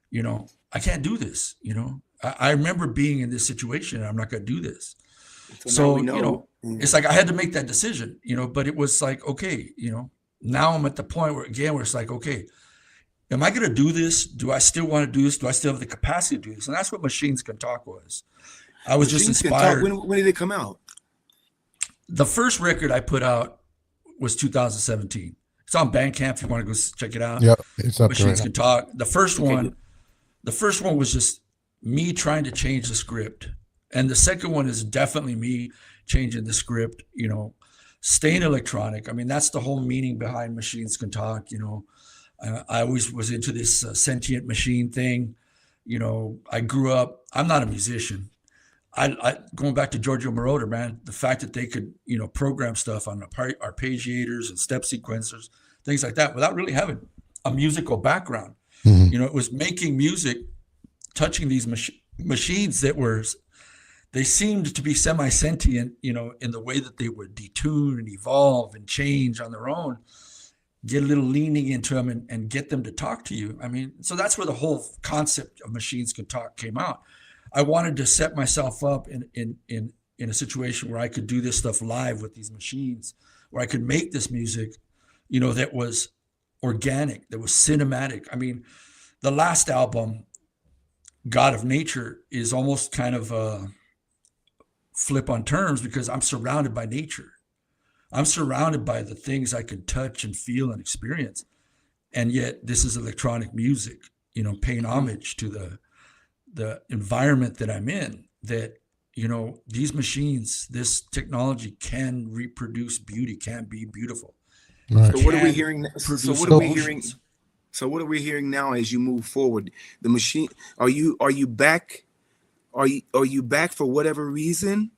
S4: you know, I can't do this, you know. I remember being in this situation and I'm not going to do this. So you know, it's like I had to make that decision, you know, but it was like, okay, you know, now I'm at the point where it's like, okay, am I going to do this? Do I still want to do this? Do I still have the capacity to do this? And that's what Machines Can Talk was. I was just inspired.
S3: When did it come out?
S4: The first record I put out was 2017. It's on Bandcamp if you want to go check it out.
S1: Yeah, it's up
S4: Machines Can Talk. The first one was just me trying to change the script. And the second one is definitely me changing the script, you know, staying electronic. I mean, that's the whole meaning behind Machines Can Talk, you know. I always was into this sentient machine thing. You know, I grew up, I'm not a musician. I going back to Giorgio Moroder, man, the fact that they could, you know, program stuff on arpeggiators and step sequencers, things like that, without really having a musical background. You know, it was making music, touching these machines that they seemed to be semi-sentient, you know, in the way that they would detune and evolve and change on their own, get a little leaning into them and get them to talk to you. I mean, so that's where the whole concept of Machines Can Talk came out. I wanted to set myself up in a situation where I could do this stuff live with these machines, where I could make this music, you know, that was organic, that was cinematic. I mean, the last album, God of Nature, is almost kind of a flip on terms because I'm surrounded by nature. I'm surrounded by the things I can touch and feel and experience. And yet this is electronic music, you know, paying homage to the environment that I'm in, that you know, these machines, this technology can reproduce beauty, can be beautiful.
S1: Right.
S3: So what are we hearing? So
S4: Produce
S3: what are we hearing?
S4: emotions.
S3: So what are we hearing now as you move forward? The machine. Are you back? Are you back for whatever reason?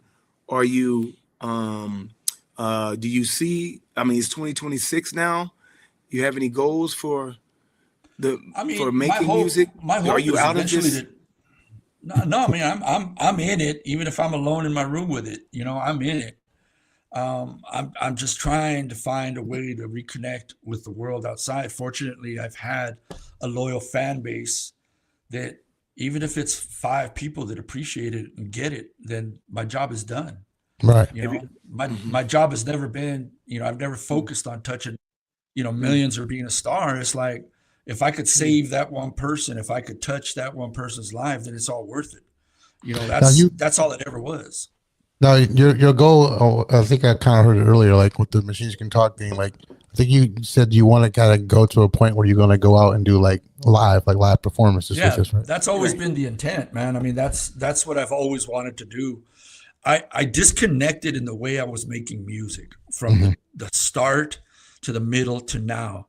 S3: Are you do you see? I mean, it's 2026 now. You have any goals for for making music?
S4: My hope
S3: Are you
S4: is
S3: out of
S4: eventually
S3: this?
S4: no, I mean, I'm in it, even if I'm alone in my room with it, you know, I'm in it. I'm just trying to find a way to reconnect with the world outside. Fortunately, I've had a loyal fan base that even if it's 5 people that appreciate it and get it, then my job is done.
S1: Right.
S4: You know, my job has never been, you know, I've never focused on touching, you know, millions or being a star. It's like, if I could save that one person, if I could touch that one person's life, then it's all worth it. You know, that's all it ever was.
S1: Now your goal, I think I kind of heard it earlier, like with the machines can talk thing. Like I think you said you want to kind of go to a point where you're going to go out and do like live performances.
S4: Yeah,
S1: with this, right?
S4: that's always been the intent, man. I mean, that's what I've always wanted to do. I disconnected in the way I was making music from the start to the middle to now,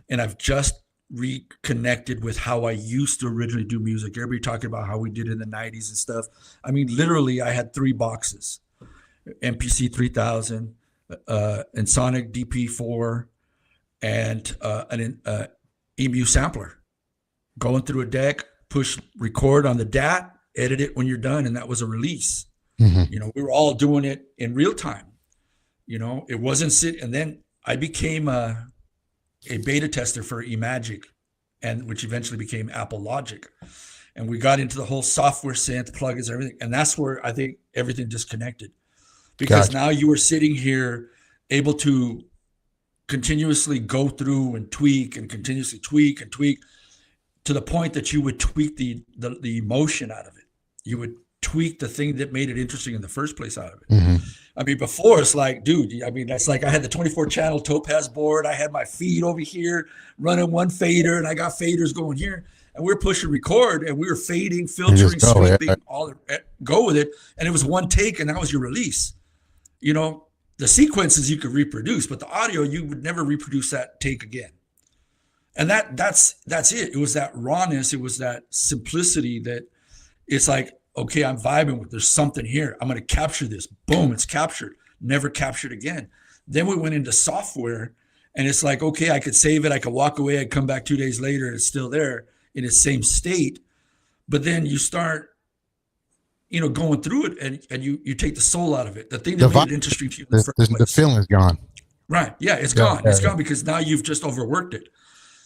S4: and I've just reconnected with how I used to originally do music. Everybody talking about how we did in the 90s and stuff. I mean, literally I had 3 boxes, MPC 3000, and Sonic DP4, and an EMU sampler. Going through a deck, push record on the DAT, edit it when you're done, and that was a release. You know, we were all doing it in real time. You know, it wasn't and then I became a beta tester for eMagic, and which eventually became Apple Logic. And we got into the whole software synth plugins, everything. And that's where I think everything disconnected, because now you were sitting here able to continuously go through and tweak and continuously tweak and tweak to the point that you would tweak the emotion out of it. You would tweak the thing that made it interesting in the first place out of it. I mean, before it's like, dude, I mean, that's like I had the 24 channel Topaz board. I had my feed over here running one fader, and I got faders going here, and we were pushing record, and we were fading, filtering, sweeping, go with it. And it was one take, and that was your release. You know, the sequences you could reproduce, but the audio, you would never reproduce that take again. And that's it. It was that rawness. It was that simplicity that it's like, okay, I'm vibing with, there's something here. I'm going to capture this. Boom, it's captured. Never captured again. Then we went into software, and it's like, okay, I could save it. I could walk away. I'd come back 2 days later, and it's still there in its same state. But then you start, you know, going through it, and you take the soul out of it. The thing that made it interesting to you in the first place.
S1: The feeling is gone.
S4: Right. Yeah, it's gone. It's gone because now you've just overworked it.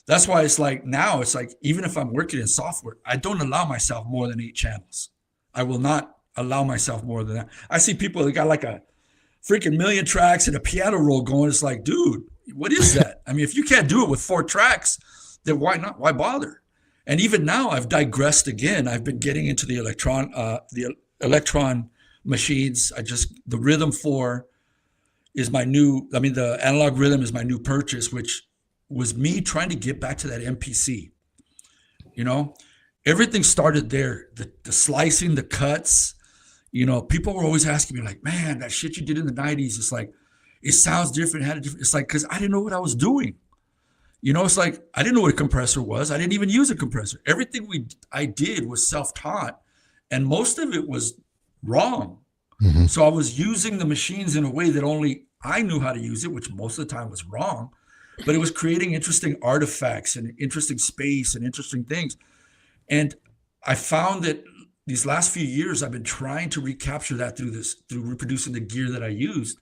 S4: That's why it's like now it's like, even if I'm working in software, I don't allow myself more than 8 channels. I will not allow myself more than that. I see people that got like a freaking million tracks and a piano roll going. It's like, dude, what is that? I mean, if you can't do it with 4 tracks, then why not? Why bother? And even now I've digressed again. I've been getting into the electron machines. The Rhythm 4 is my new, I mean, the analog rhythm is my new purchase, which was me trying to get back to that MPC, you know? Everything started there, the slicing, the cuts. You know, people were always asking me like, man, that shit you did in the 90s, it's like, it sounds different, had a different, it's like, because I didn't know what I was doing. You know, it's like, I didn't know what a compressor was. I didn't even use a compressor. Everything I did was self-taught, and most of it was wrong. So I was using the machines in a way that only I knew how to use it, which most of the time was wrong, but it was creating interesting artifacts and interesting space and interesting things. And I found that these last few years, I've been trying to recapture that through reproducing the gear that I used.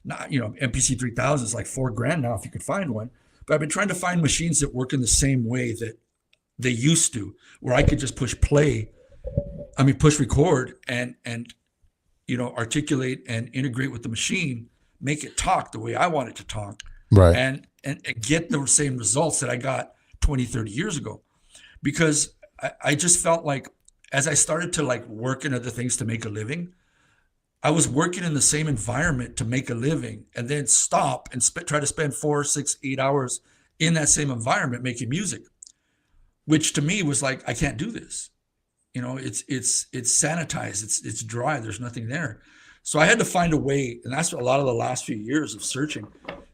S4: Not, you know, MPC 3000 is like $4,000 now if you could find one. But I've been trying to find machines that work in the same way that they used to, where I could just push record and you know, articulate and integrate with the machine, make it talk the way I want it to talk,
S1: right?
S4: And get the same results that I got 20, 30 years ago. Because I just felt like as I started to like work in other things to make a living, I was working in the same environment to make a living, and then stop and try to spend 4, 6, 8 hours in that same environment making music, which to me was like, I can't do this. it's sanitized, it's dry, there's nothing there. So I had to find a way, and that's a lot of the last few years of searching,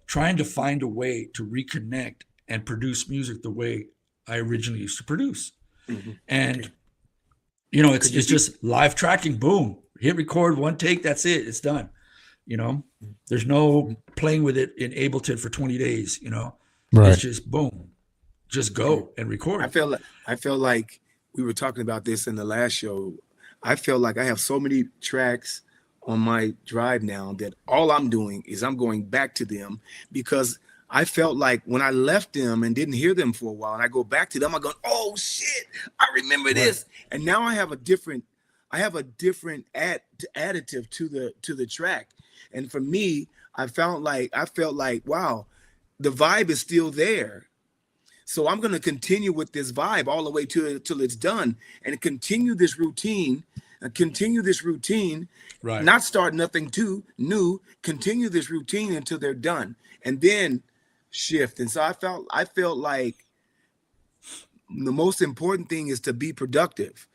S4: trying to find a way to reconnect and produce music the way I originally used to produce.
S3: Mm-hmm.
S4: And it's just live tracking, boom, hit record, one take, that's it, it's done. There's no playing with it in Ableton for 20 days,
S1: Right.
S4: It's just boom, just go and record.
S3: I feel like we were talking about this in the last show. I feel like I have so many tracks on my drive now that all I'm doing is I'm going back to them, because I felt like when I left them and didn't hear them for a while, and I go back to them, I go, oh shit, I remember this. And now I have a different additive to the track. And for me, I felt like, wow, the vibe is still there. So I'm going to continue with this vibe all the way till it's done, and continue this routine,
S4: Right.
S3: Not start nothing too new, continue this routine until they're done, and then shift. And so I felt like the most important thing is to be productive.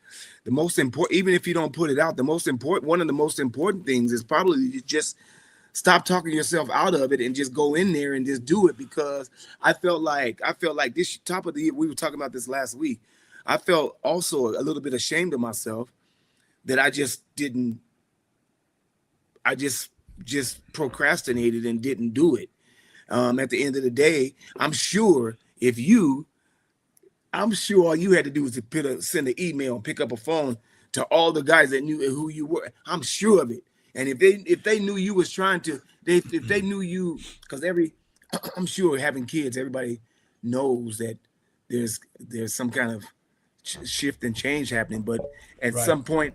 S3: The most important, even if you don't put it out, one of the most important things is probably to just stop talking yourself out of it and just go in there and just do it. Because I felt like this top of the year, we were talking about this last week, I felt also a little bit ashamed of myself that I just procrastinated and didn't do it. At the end of the day, I'm sure all you had to do was to send an email and pick up a phone to all the guys that knew who you were. I'm sure of it. And if they knew you was trying to, if they knew you, because I'm sure having kids, everybody knows that there's some kind of shift and change happening. But at some point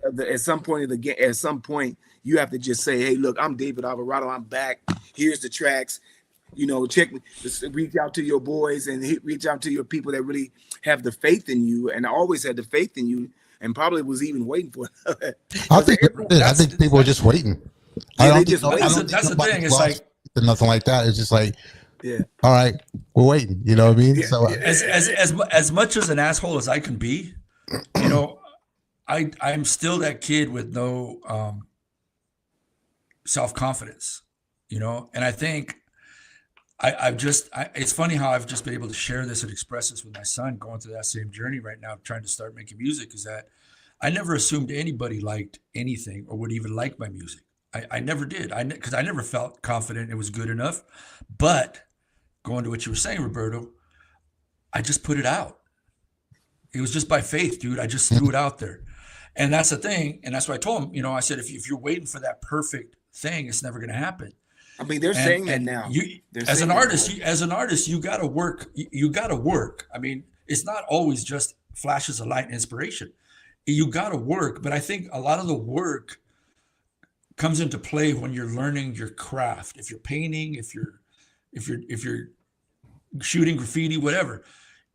S3: you have to just say, hey, look, I'm David Alvarado. I'm back. Here's the tracks. Check me. Just reach out to your boys and reach out to your people that really have the faith in you, and always had the faith in you, and probably was even waiting for it.
S1: I think people are just waiting.
S3: Yeah,
S4: That's the thing. It's like
S1: nothing like that. It's just like,
S3: yeah,
S1: all right, we're waiting. You know what I mean?
S3: Yeah.
S1: So
S4: as much as an asshole as I can be, I'm still that kid with no self-confidence. And I think it's funny how I've just been able to share this and express this with my son going through that same journey right now, trying to start making music, is that I never assumed anybody liked anything or would even like my music. I never did. Because I never felt confident it was good enough. But going to what you were saying, Roberto, I just put it out. It was just by faith, dude. I just threw it out there. And that's the thing. And that's what I told him. I said, if you're waiting for that perfect thing, it's never going to happen.
S3: I mean, they're saying that now.
S4: As an artist, you got to work. You got to work. I mean, it's not always just flashes of light and inspiration. You got to work. But I think a lot of the work comes into play when you're learning your craft. If you're painting, if you're shooting graffiti, whatever,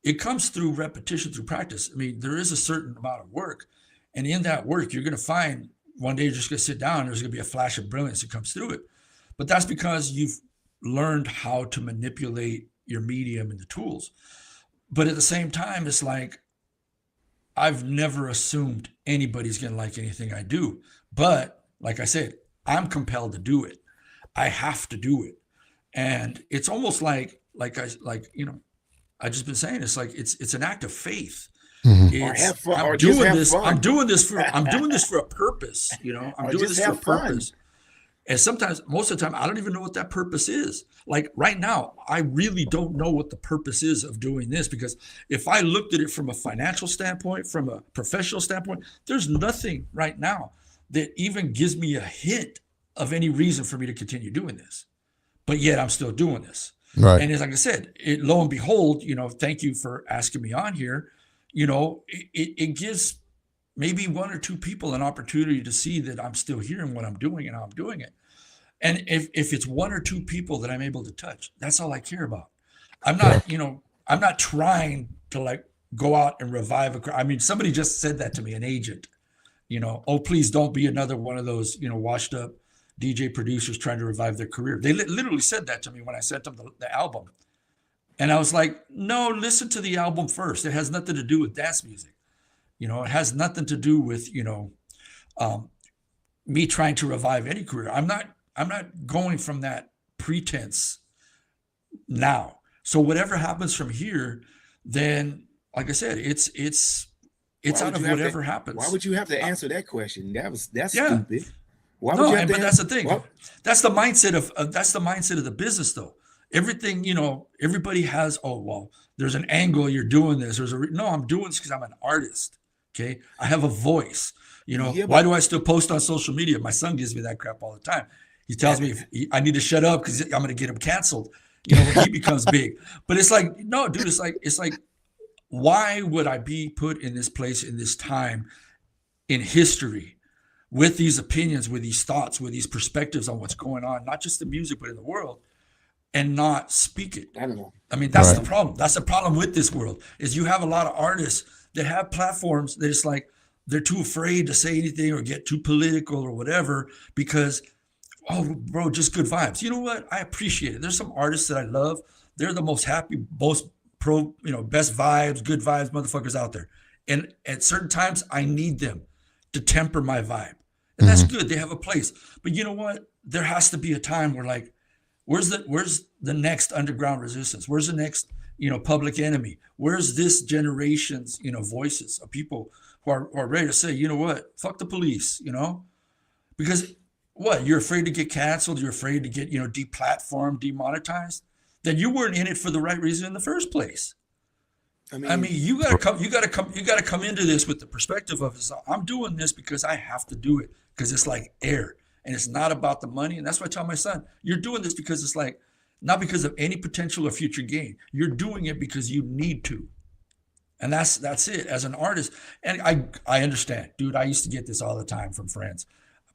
S4: it comes through repetition, through practice. I mean, there is a certain amount of work, and in that work, you're going to find one day you're just going to sit down and there's going to be a flash of brilliance that comes through it. But that's because you've learned how to manipulate your medium and the tools. But at the same time, it's like, I've never assumed anybody's going to like anything I do. But like I said, I'm compelled to do it. I have to do it. And it's almost like I just been saying, it's like, it's an act of faith.
S1: Mm-hmm.
S4: I'm doing this for a purpose. I'm doing this for a purpose. And sometimes, most of the time, I don't even know what that purpose is. Like right now, I really don't know what the purpose is of doing this, because if I looked at it from a financial standpoint, from a professional standpoint, there's nothing right now that even gives me a hint of any reason for me to continue doing this. But yet I'm still doing this.
S1: Right.
S4: And as like I said, lo and behold, thank you for asking me on here. It gives maybe one or two people an opportunity to see that I'm still here and what I'm doing and how I'm doing it. And if it's one or two people that I'm able to touch, that's all I care about. I'm not, I'm not trying to like go out and revive I mean, somebody just said that to me, an agent, oh, please don't be another one of those, washed up DJ producers trying to revive their career. They literally said that to me when I sent them the album. And I was like, no, listen to the album first. It has nothing to do with dance music. You know, it has nothing to do with, me trying to revive any career. I'm not going from that pretense now. So whatever happens from here, then, like I said, it's out of whatever happens.
S3: Why would you have to answer that question? That's
S4: Yeah.
S3: stupid. Why
S4: No,
S3: would you have
S4: but
S3: to
S4: that's the thing.
S3: Why-
S4: That's the mindset of the business, though. Everything, everybody has, oh, well, there's an angle you're doing this. No, I'm doing this because I'm an artist. Okay. I have a voice.
S3: Yeah,
S4: why do I still post on social media? My son gives me that crap all the time. He tells me I need to shut up because I'm going to get him canceled, when he becomes big. But it's like, no, dude, it's like, why would I be put in this place in this time in history with these opinions, with these thoughts, with these perspectives on what's going on, not just in music, but in the world, and not speak it?
S3: I don't know.
S4: I mean, that's
S1: Right.
S4: the problem. That's the problem with this world is you have a lot of artists that have platforms that it's like they're too afraid to say anything or get too political or whatever because, oh, bro, just good vibes. You know what? I appreciate it. There's some artists that I love. They're the most happy, most pro, best vibes, good vibes motherfuckers out there. And at certain times, I need them to temper my vibe. And that's good. They have a place. But you know what? There has to be a time where, like, where's the next underground resistance? Where's the next, Public Enemy? Where's this generation's, voices of people who are ready to say, you know what? Fuck the police, Because what? You're afraid to get canceled. You're afraid to get, deplatformed, demonetized. Then you weren't in it for the right reason in the first place. I mean, you gotta come into this with the perspective of, I'm doing this because I have to do it because it's like air and it's not about the money. And that's why I tell my son, you're doing this because it's like, not because of any potential or future gain. You're doing it because you need to. And that's it as an artist. And I understand, dude, I used to get this all the time from friends.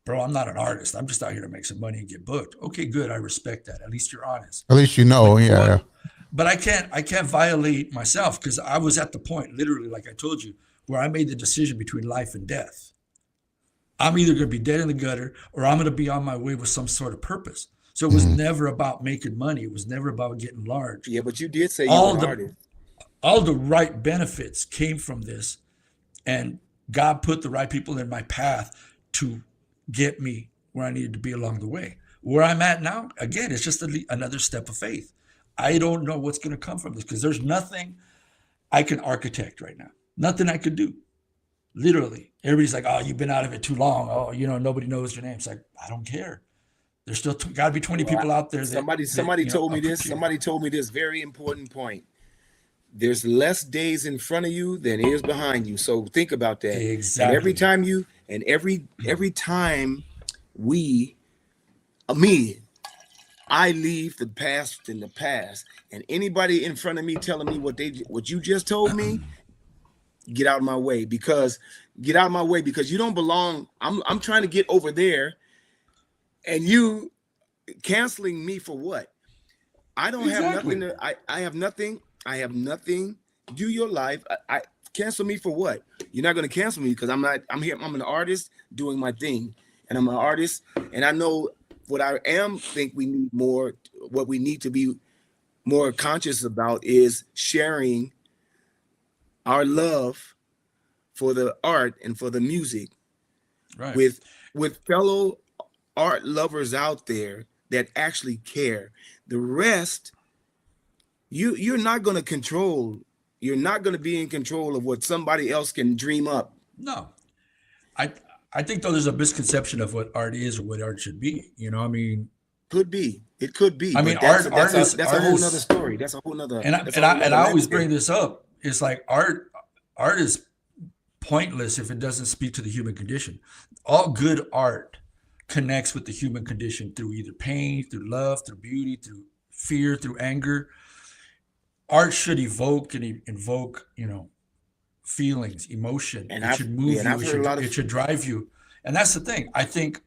S4: Bro, I'm not an artist. I'm just out here to make some money and get booked. Okay, good. I respect that. At least you're honest.
S1: At least yeah.
S4: But I can't violate myself because I was at the point, literally, like I told you, where I made the decision between life and death. I'm either going to be dead in the gutter or I'm going to be on my way with some sort of purpose. So it was never about making money. It was never about getting large.
S3: Yeah, but you did say you were an artist.
S4: All the right benefits came from this, and God put the right people in my path to get me where I needed to be along the way. Where I'm at now, again, it's just another step of faith. I don't know what's going to come from this because there's nothing I can architect right now. Nothing I could do. Literally. Everybody's like, oh, you've been out of it too long. Oh, nobody knows your name. It's like, I don't care. There's still got to be 20 people out there.
S3: Somebody told me this. Somebody told me this very important point. There's less days in front of you than is behind you. So think about that.
S4: Exactly.
S3: And every time I leave the past in the past, and anybody in front of me telling me what you just told me, get out of my way because you don't belong. I'm trying to get over there, and you canceling me for what? I don't have nothing. I have nothing. I have nothing. Do your life. I cancel me for what? You're not going to cancel me because I'm not. I'm here. I'm an artist doing my thing, and I'm an artist, and I know what I think we need more. What we need to be more conscious about is sharing our love for the art and for the music,
S4: right,
S3: with fellow art lovers out there that actually care. The rest, you're not going to control. You're not going to be in control of what somebody else can dream up.
S4: No, I think though there's a misconception of what art is or what art should be. I mean,
S3: could be. It could be.
S4: I mean,
S3: that's
S4: art
S3: a whole nother story. That's a whole nother.
S4: And I always bring this up. It's like art is pointless if it doesn't speak to the human condition. All good art connects with the human condition through either pain, through love, through beauty, through fear, through anger. Art should evoke and invoke, feelings, emotion.
S3: And
S4: it should move you. It should drive you. And that's the thing. I think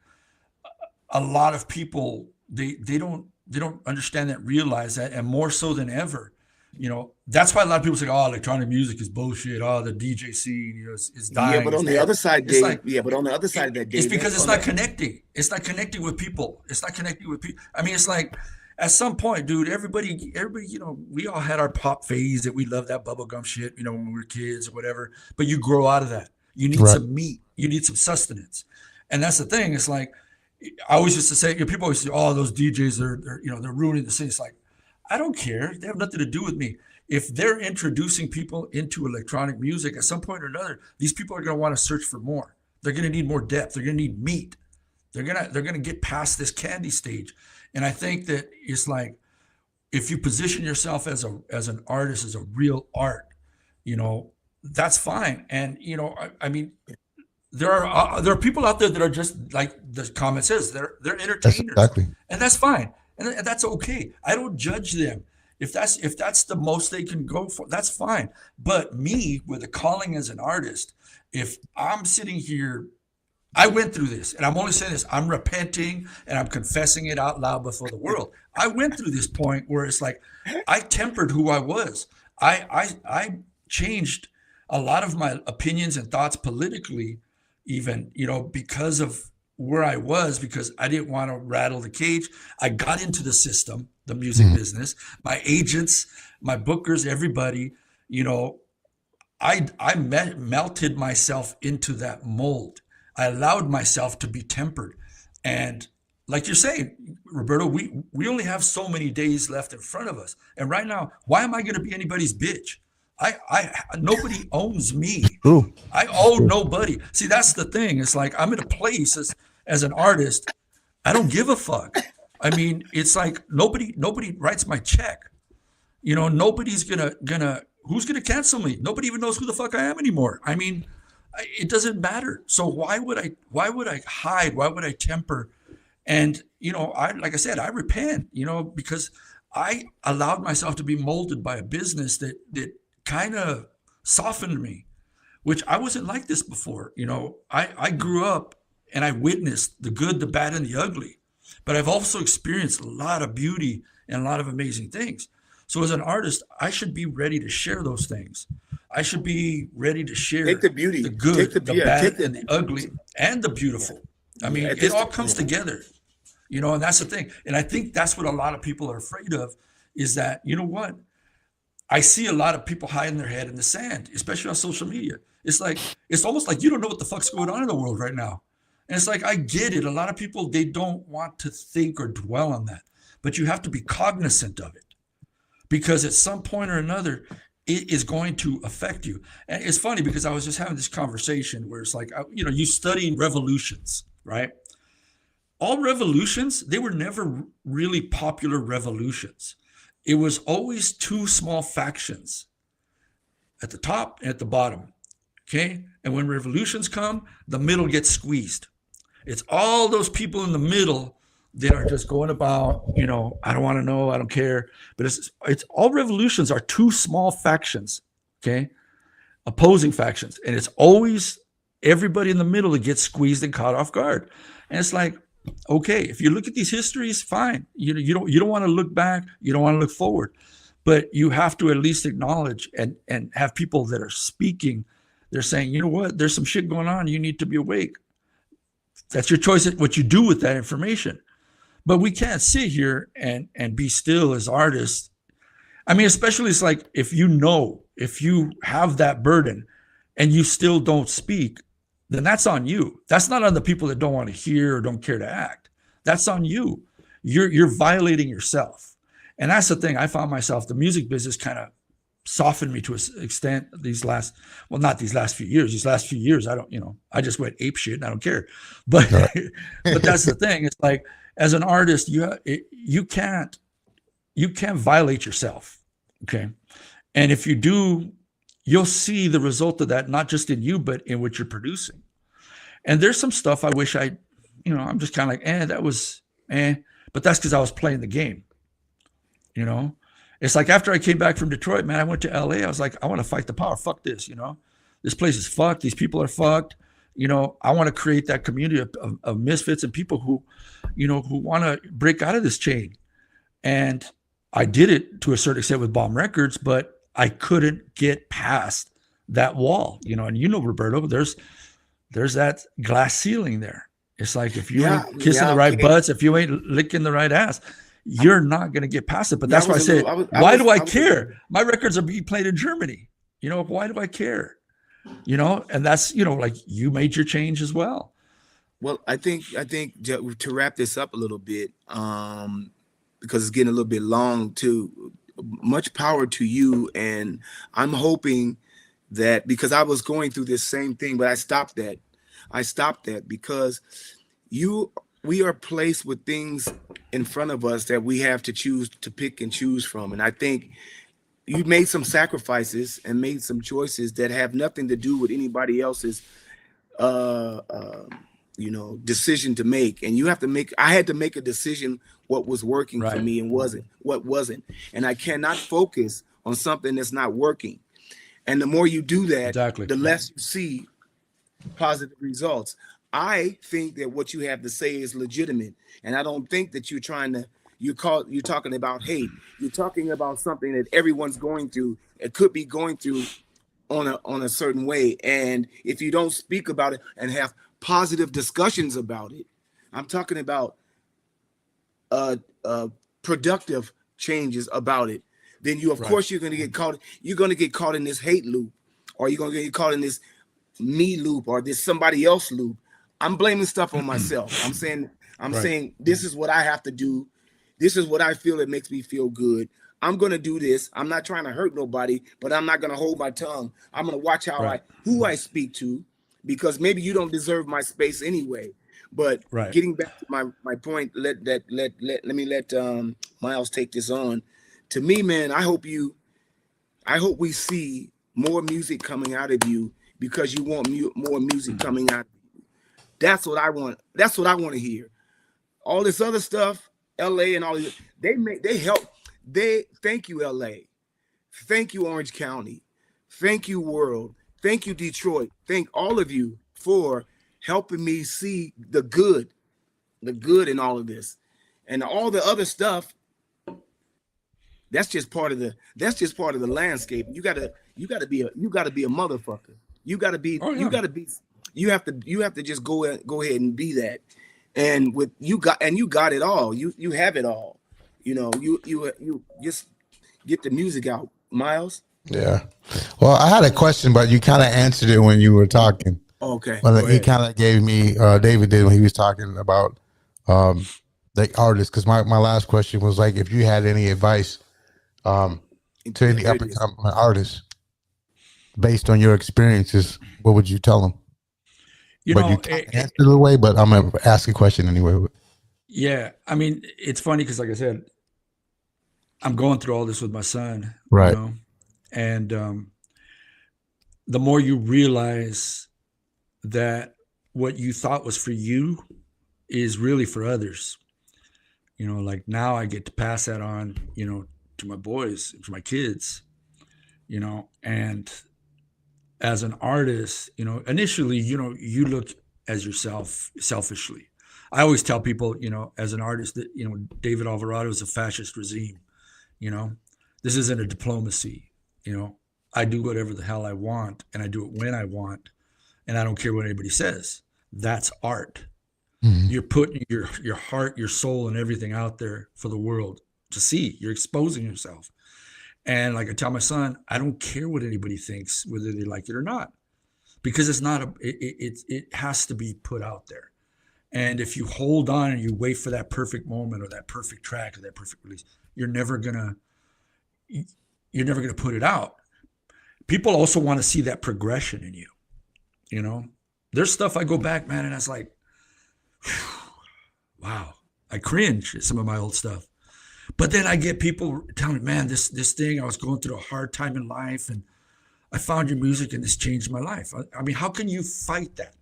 S4: a lot of people they don't understand that, realize that, and more so than ever. That's why a lot of people say, "Oh, electronic music is bullshit. Oh, the DJ scene, is dying."
S3: Yeah, but on the other side, Dave. But on the other side of that, Dave,
S4: it's because it's not connecting. It's not connecting with people. I mean, it's like, at some point, dude, everybody, you know, we all had our pop phase that we loved that bubblegum shit, you know, when we were kids or whatever. But you grow out of that. You need some meat. You need some sustenance. And that's the thing. It's like, I always used to say, you know, people always say, oh, those DJs, they're you know, they're ruining the scene. It's like, I don't care. They have nothing to do with me. If they're introducing people into electronic music at some point or another, these people are going to want to search for more. They're going to need more depth. They're going to need meat. They're going to get past this candy stage. And I think that it's like, if you position yourself as an artist, as a real art, you know, that's fine. And, you know, I mean, there are people out there that are just like the comment says, they're entertainers.
S1: Exactly.
S4: And that's fine. And that's okay. I don't judge them. If that's the most they can go for, that's fine. But me, with a calling as an artist, if I'm sitting here, I went through this, and I'm only saying this, I'm repenting and I'm confessing it out loud before the world. I went through this point where it's like, I tempered who I was. I changed a lot of my opinions and thoughts politically, even, you know, because of where I was, because I didn't want to rattle the cage. I got into the system, the music business, my agents, my bookers, everybody, you know, I melted myself into that mold. I allowed myself to be tempered. And like you're saying, Roberto, we only have so many days left in front of us. And right now, why am I going to be anybody's bitch? Nobody owns me.
S1: True.
S4: I owe nobody. See, that's the thing. It's like, I'm in a place as an artist, I don't give a fuck. I mean, it's like nobody writes my check. You know, nobody's who's gonna cancel me? Nobody even knows who the fuck I am anymore. I mean, it doesn't matter. So why would I hide? Why would I temper? And, you know, like I said, I repent, you know, because I allowed myself to be molded by a business that kind of softened me, which I wasn't like this before. You know, I grew up and I witnessed the good, the bad, and the ugly, but I've also experienced a lot of beauty and a lot of amazing things. So as an artist, I should be ready to share those things. I should be ready to share
S3: the beauty,
S4: the good, the bad, and the ugly, and the beautiful. I mean, it all comes together, you know, and that's the thing. And I think that's what a lot of people are afraid of, is that, you know what? I see a lot of people hiding their head in the sand, especially on social media. It's almost like you don't know what the fuck's going on in the world right now. And it's like, I get it. A lot of people, they don't want to think or dwell on that, but you have to be cognizant of it, because at some point or another, it is going to affect you. And it's funny because I was just having this conversation where it's like, you know, you study revolutions, right? All revolutions, they were never really popular revolutions. It was always two small factions at the top and at the bottom, okay? And when revolutions come, the middle gets squeezed. It's all those people in the middle that are just going about, you know, I don't want to know, I don't care. But it's all revolutions are two small factions, okay? Opposing factions. And it's always everybody in the middle that gets squeezed and caught off guard. And it's like, okay, if you look at these histories, fine. You don't want to look back, you don't want to look forward. But you have to at least acknowledge and have people that are speaking. They're saying, you know what, there's some shit going on, you need to be awake. That's your choice, what you do with that information. But we can't sit here and be still as artists. I mean, especially it's like, if you have that burden and you still don't speak, then that's on you. That's not on the people that don't want to hear or don't care to act. That's on you. You're violating yourself. And that's the thing. I found myself, the music business kind of softened me to an extent not these last few years, I just went ape shit and I don't care. But but that's the thing. It's like, as an artist, you can't violate yourself, okay? And if you do, you'll see the result of that, not just in you, but in what you're producing. And there's some stuff I wish I'm just kind of like, that was, but that's because I was playing the game, you know? It's like, after I came back from Detroit, man, I went to LA. I was like, I want to fight the power. Fuck this, you know? This place is fucked. These people are fucked. You know, I want to create that community of misfits and people who want to break out of this chain. And I did it to a certain extent with Bomb Records, but I couldn't get past that wall, you know. And you know, Roberto, there's that glass ceiling there. It's like, if you ain't kissing the right butts, if you ain't licking the right ass, you're not going to get past it. But
S3: Yeah,
S4: that's why I said, why do I care? My records are being played in Germany. You know, why do I care? You know, and that's, you know, like you made your change as well.
S3: Well, I think to wrap this up a little bit, because it's getting a little bit long too. Much power to you, and I'm hoping that, because I was going through this same thing, but I stopped that. Because we are placed with things in front of us that we have to choose to pick and choose from, and I think you made some sacrifices and made some choices that have nothing to do with anybody else's decision to make. And I had to make a decision what was working for me and what wasn't. And I cannot focus on something that's not working. And the more you do that, the less you see positive results. I think that what you have to say is legitimate. And I don't think that you're talking about hate. You're talking about something that everyone's going through. It could be going through on a certain way. And if you don't speak about it and have positive discussions about it, I'm talking about productive changes about it, then you, of course, you're going to get caught. You're going to get caught in this hate loop, or you're going to get caught in this me loop, or this somebody else loop. I'm blaming stuff on myself. I'm saying this is what I have to do. This is what I feel that makes me feel good. I'm going to do this. I'm not trying to hurt nobody, but I'm not going to hold my tongue. I'm going to watch who I speak to, because maybe you don't deserve my space anyway. But getting back to my point, let me let Myles take this on. To me, man, I hope we see more music coming out of you, because you want more music coming out of you. That's what I want. That's what I want to hear. All this other stuff, LA and all this, they help. Thank you, LA. Thank you, Orange County. Thank you, world. Thank you, Detroit. Thank all of you for helping me see the good in all of this. And all the other stuff, that's just part of the landscape. You gotta be a motherfucker. You have to just go ahead and be that. And you got it all. You have it all. You know, you just get the music out, Myles.
S1: Yeah. Well, I had a question, but you kind of answered it when you were talking.
S3: Okay.
S1: Well, he kind of gave me, David did, when he was talking about the artists. Because my last question was like, if you had any advice to any up and coming artists based on your experiences, what would you tell them? You answered it away, but I'm gonna ask a question anyway.
S4: Yeah, I mean, it's funny because, like I said, I'm going through all this with my son,
S1: right?
S4: You know? And the more you realize that what you thought was for you is really for others, you know, like now I get to pass that on, you know, to my boys, to my kids, you know. And as an artist, you know, initially, you know, you look as yourself selfishly. I always tell people, you know, as an artist that, you know, David Alvarado is a fascist regime. You know, this isn't a diplomacy. You know, I do whatever the hell I want, and I do it when I want, and I don't care what anybody says. That's art. Mm-hmm. You're putting your heart, your soul, and everything out there for the world to see. You're exposing yourself. And like I tell my son, I don't care what anybody thinks, whether they like it or not, because it's not it has to be put out there. And if you hold on and you wait for that perfect moment or that perfect track or that perfect release, you're never gonna put it out. People also want to see that progression in you. You know, there's stuff I go back, man, and I was like, wow, I cringe at some of my old stuff. But then I get people telling me, man, this thing, I was going through a hard time in life, and I found your music and this changed my life. I mean, how can you fight that?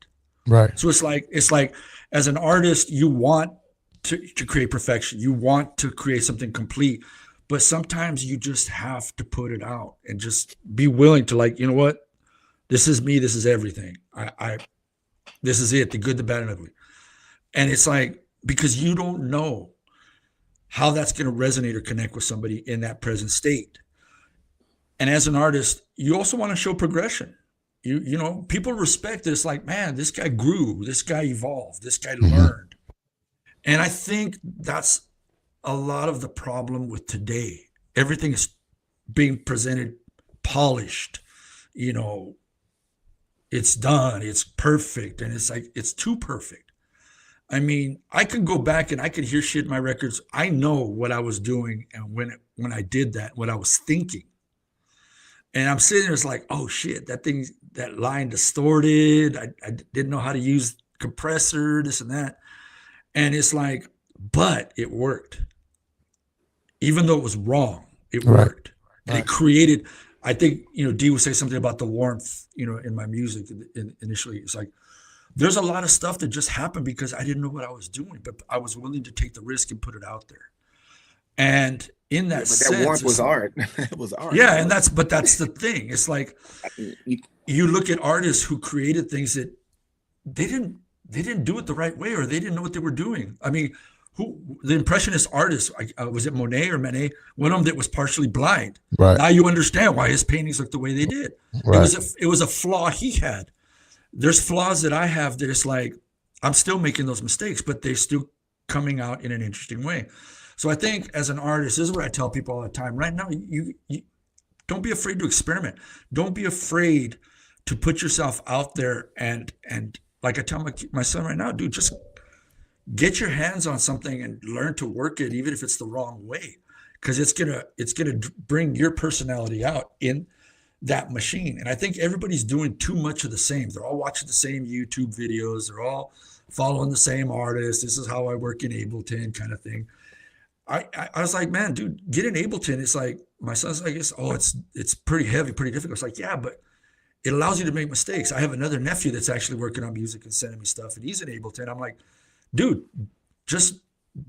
S1: Right.
S4: So it's like as an artist, you want to create perfection. You want to create something complete, but sometimes you just have to put it out and just be willing to, like, you know what? This is me. This is everything. This is it, the good, the bad, and ugly. And it's like, because you don't know how that's going to resonate or connect with somebody in that present state. And as an artist, you also want to show progression. You know, people respect this, like, man, this guy grew, this guy evolved, this guy learned. And I think that's a lot of the problem with today. Everything is being presented polished, you know, it's done, it's perfect, and it's like it's too perfect. I mean, I could go back and I could hear shit in my records. I know what I was doing and when I did that, what I was thinking. And I'm sitting there, it's like, oh shit, that line distorted. I didn't know how to use compressor, this and that. And it's like, but it worked. Even though it was wrong, it worked. And it created, I think, you know, D would say something about the warmth, you know, in my music initially. It's like, there's a lot of stuff that just happened because I didn't know what I was doing, but I was willing to take the risk and put it out there. And in that sense,
S3: that warmth was art. It was art.
S4: Yeah, and that's the thing. It's like you look at artists who created things that they didn't do it the right way, or they didn't know what they were doing. I mean, the Impressionist artist, was it Monet or Manet? One of them that was partially blind.
S1: Right.
S4: Now you understand why his paintings look the way they did.
S1: Right.
S4: It was a flaw he had. There's flaws that I have that it's like, I'm still making those mistakes, but they're still coming out in an interesting way. So I think as an artist, this is what I tell people all the time. Right now, you don't be afraid to experiment. Don't be afraid to put yourself out there and like I tell my son right now, dude, just get your hands on something and learn to work it, even if it's the wrong way, because it's gonna bring your personality out in that machine. And I think everybody's doing too much of the same. They're all watching the same YouTube videos. They're all following the same artists. This is how I work in Ableton, kind of thing. I was like, man, dude, get in Ableton. It's like, my son's like, it's pretty heavy, pretty difficult. It's like, yeah, but it allows you to make mistakes. I have another nephew that's actually working on music and sending me stuff, and he's in Ableton. I'm like, dude, just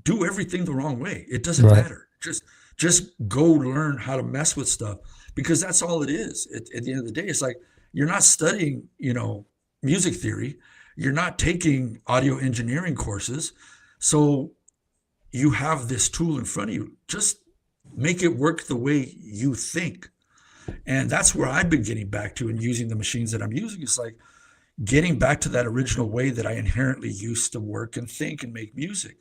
S4: do everything the wrong way. It doesn't matter. Just go learn how to mess with stuff, because that's all it is. At the end of the day, it's like, you're not studying, you know, music theory. You're not taking audio engineering courses. So you have this tool in front of you. Just make it work the way you think. And that's where I've been getting back to, and using the machines that I'm using. It's like getting back to that original way that I inherently used to work and think and make music.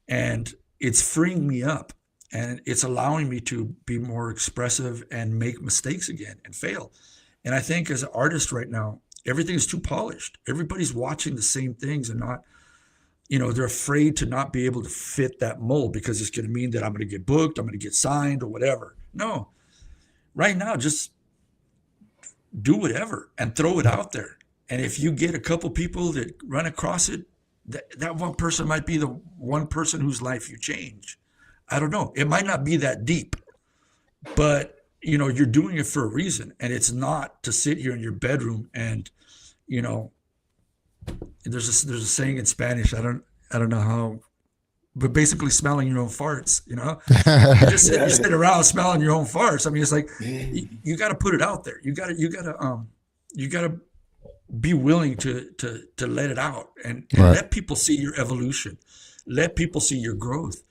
S4: And it's freeing me up, and it's allowing me to be more expressive and make mistakes again and fail. And I think as an artist right now, everything is too polished. Everybody's watching the same things and not, you know, they're afraid to not be able to fit that mold, because it's going to mean that I'm going to get booked, I'm going to get signed or whatever. No, right now, just do whatever and throw it out there. And if you get a couple people that run across it, that one person might be the one person whose life you change. I don't know. It might not be that deep, but you know, you're doing it for a reason, and it's not to sit here in your bedroom and, you know, there's a saying in Spanish. I don't know how, but basically smelling your own farts, you know, you sit around smelling your own farts. I mean, it's like, you got to put it out there. You got to be willing to let it out and let people see your evolution, let people see your growth.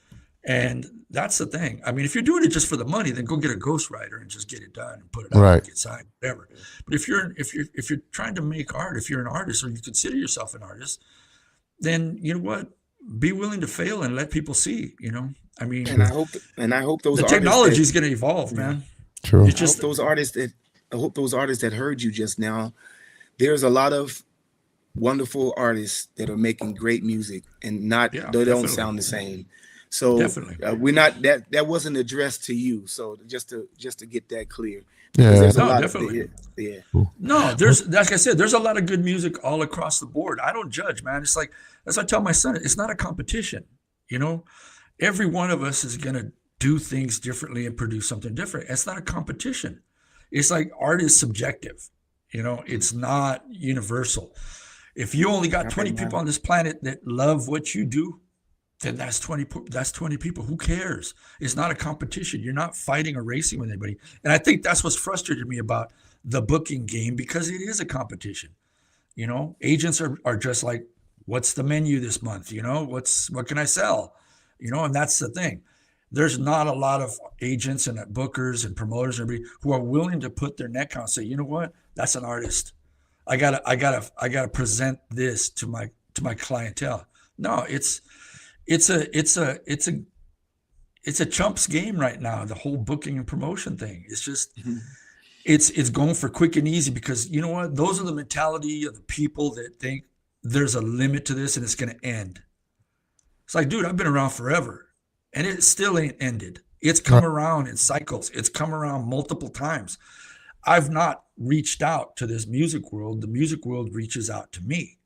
S4: And that's the thing. I mean, if you're doing it just for the money, then go get a ghostwriter and just get it done and put it out and get signed, whatever. But if you're trying to make art, if you're an artist, or you consider yourself an artist, then you know what? Be willing to fail and let people see, you know. I mean, and I hope those technology is going to evolve, man.
S1: True.
S3: It's just those artists that heard you just now. There's a lot of wonderful artists that are making great music, and they don't sound the same. So we're not that wasn't addressed to you. So just to get that clear.
S1: Yeah,
S4: definitely. No, there's, like I said, there's a lot of good music all across the board. I don't judge, man. It's like, as I tell my son, it's not a competition. You know, every one of us is gonna do things differently and produce something different. It's not a competition. It's like, art is subjective. You know, it's not universal. If you only got 20 people on this planet that love what you do, then that's 20 people. Who cares? It's not a competition. You're not fighting or racing with anybody. And I think that's what's frustrated me about the booking game, because it is a competition. You know, agents are just like, what's the menu this month? You know, what can I sell? You know, and that's the thing. There's not a lot of agents and bookers and promoters and everybody who are willing to put their neck out and say, you know what, that's an artist. I gotta present this to my clientele. No, it's a it's a chump's game right now. The whole booking and promotion thing. It's just, it's going for quick and easy, because you know what? Those are the mentality of the people that think there's a limit to this and it's going to end. It's like, dude, I've been around forever and it still ain't ended. It's come around in cycles. It's come around multiple times. I've not reached out to this music world. The music world reaches out to me.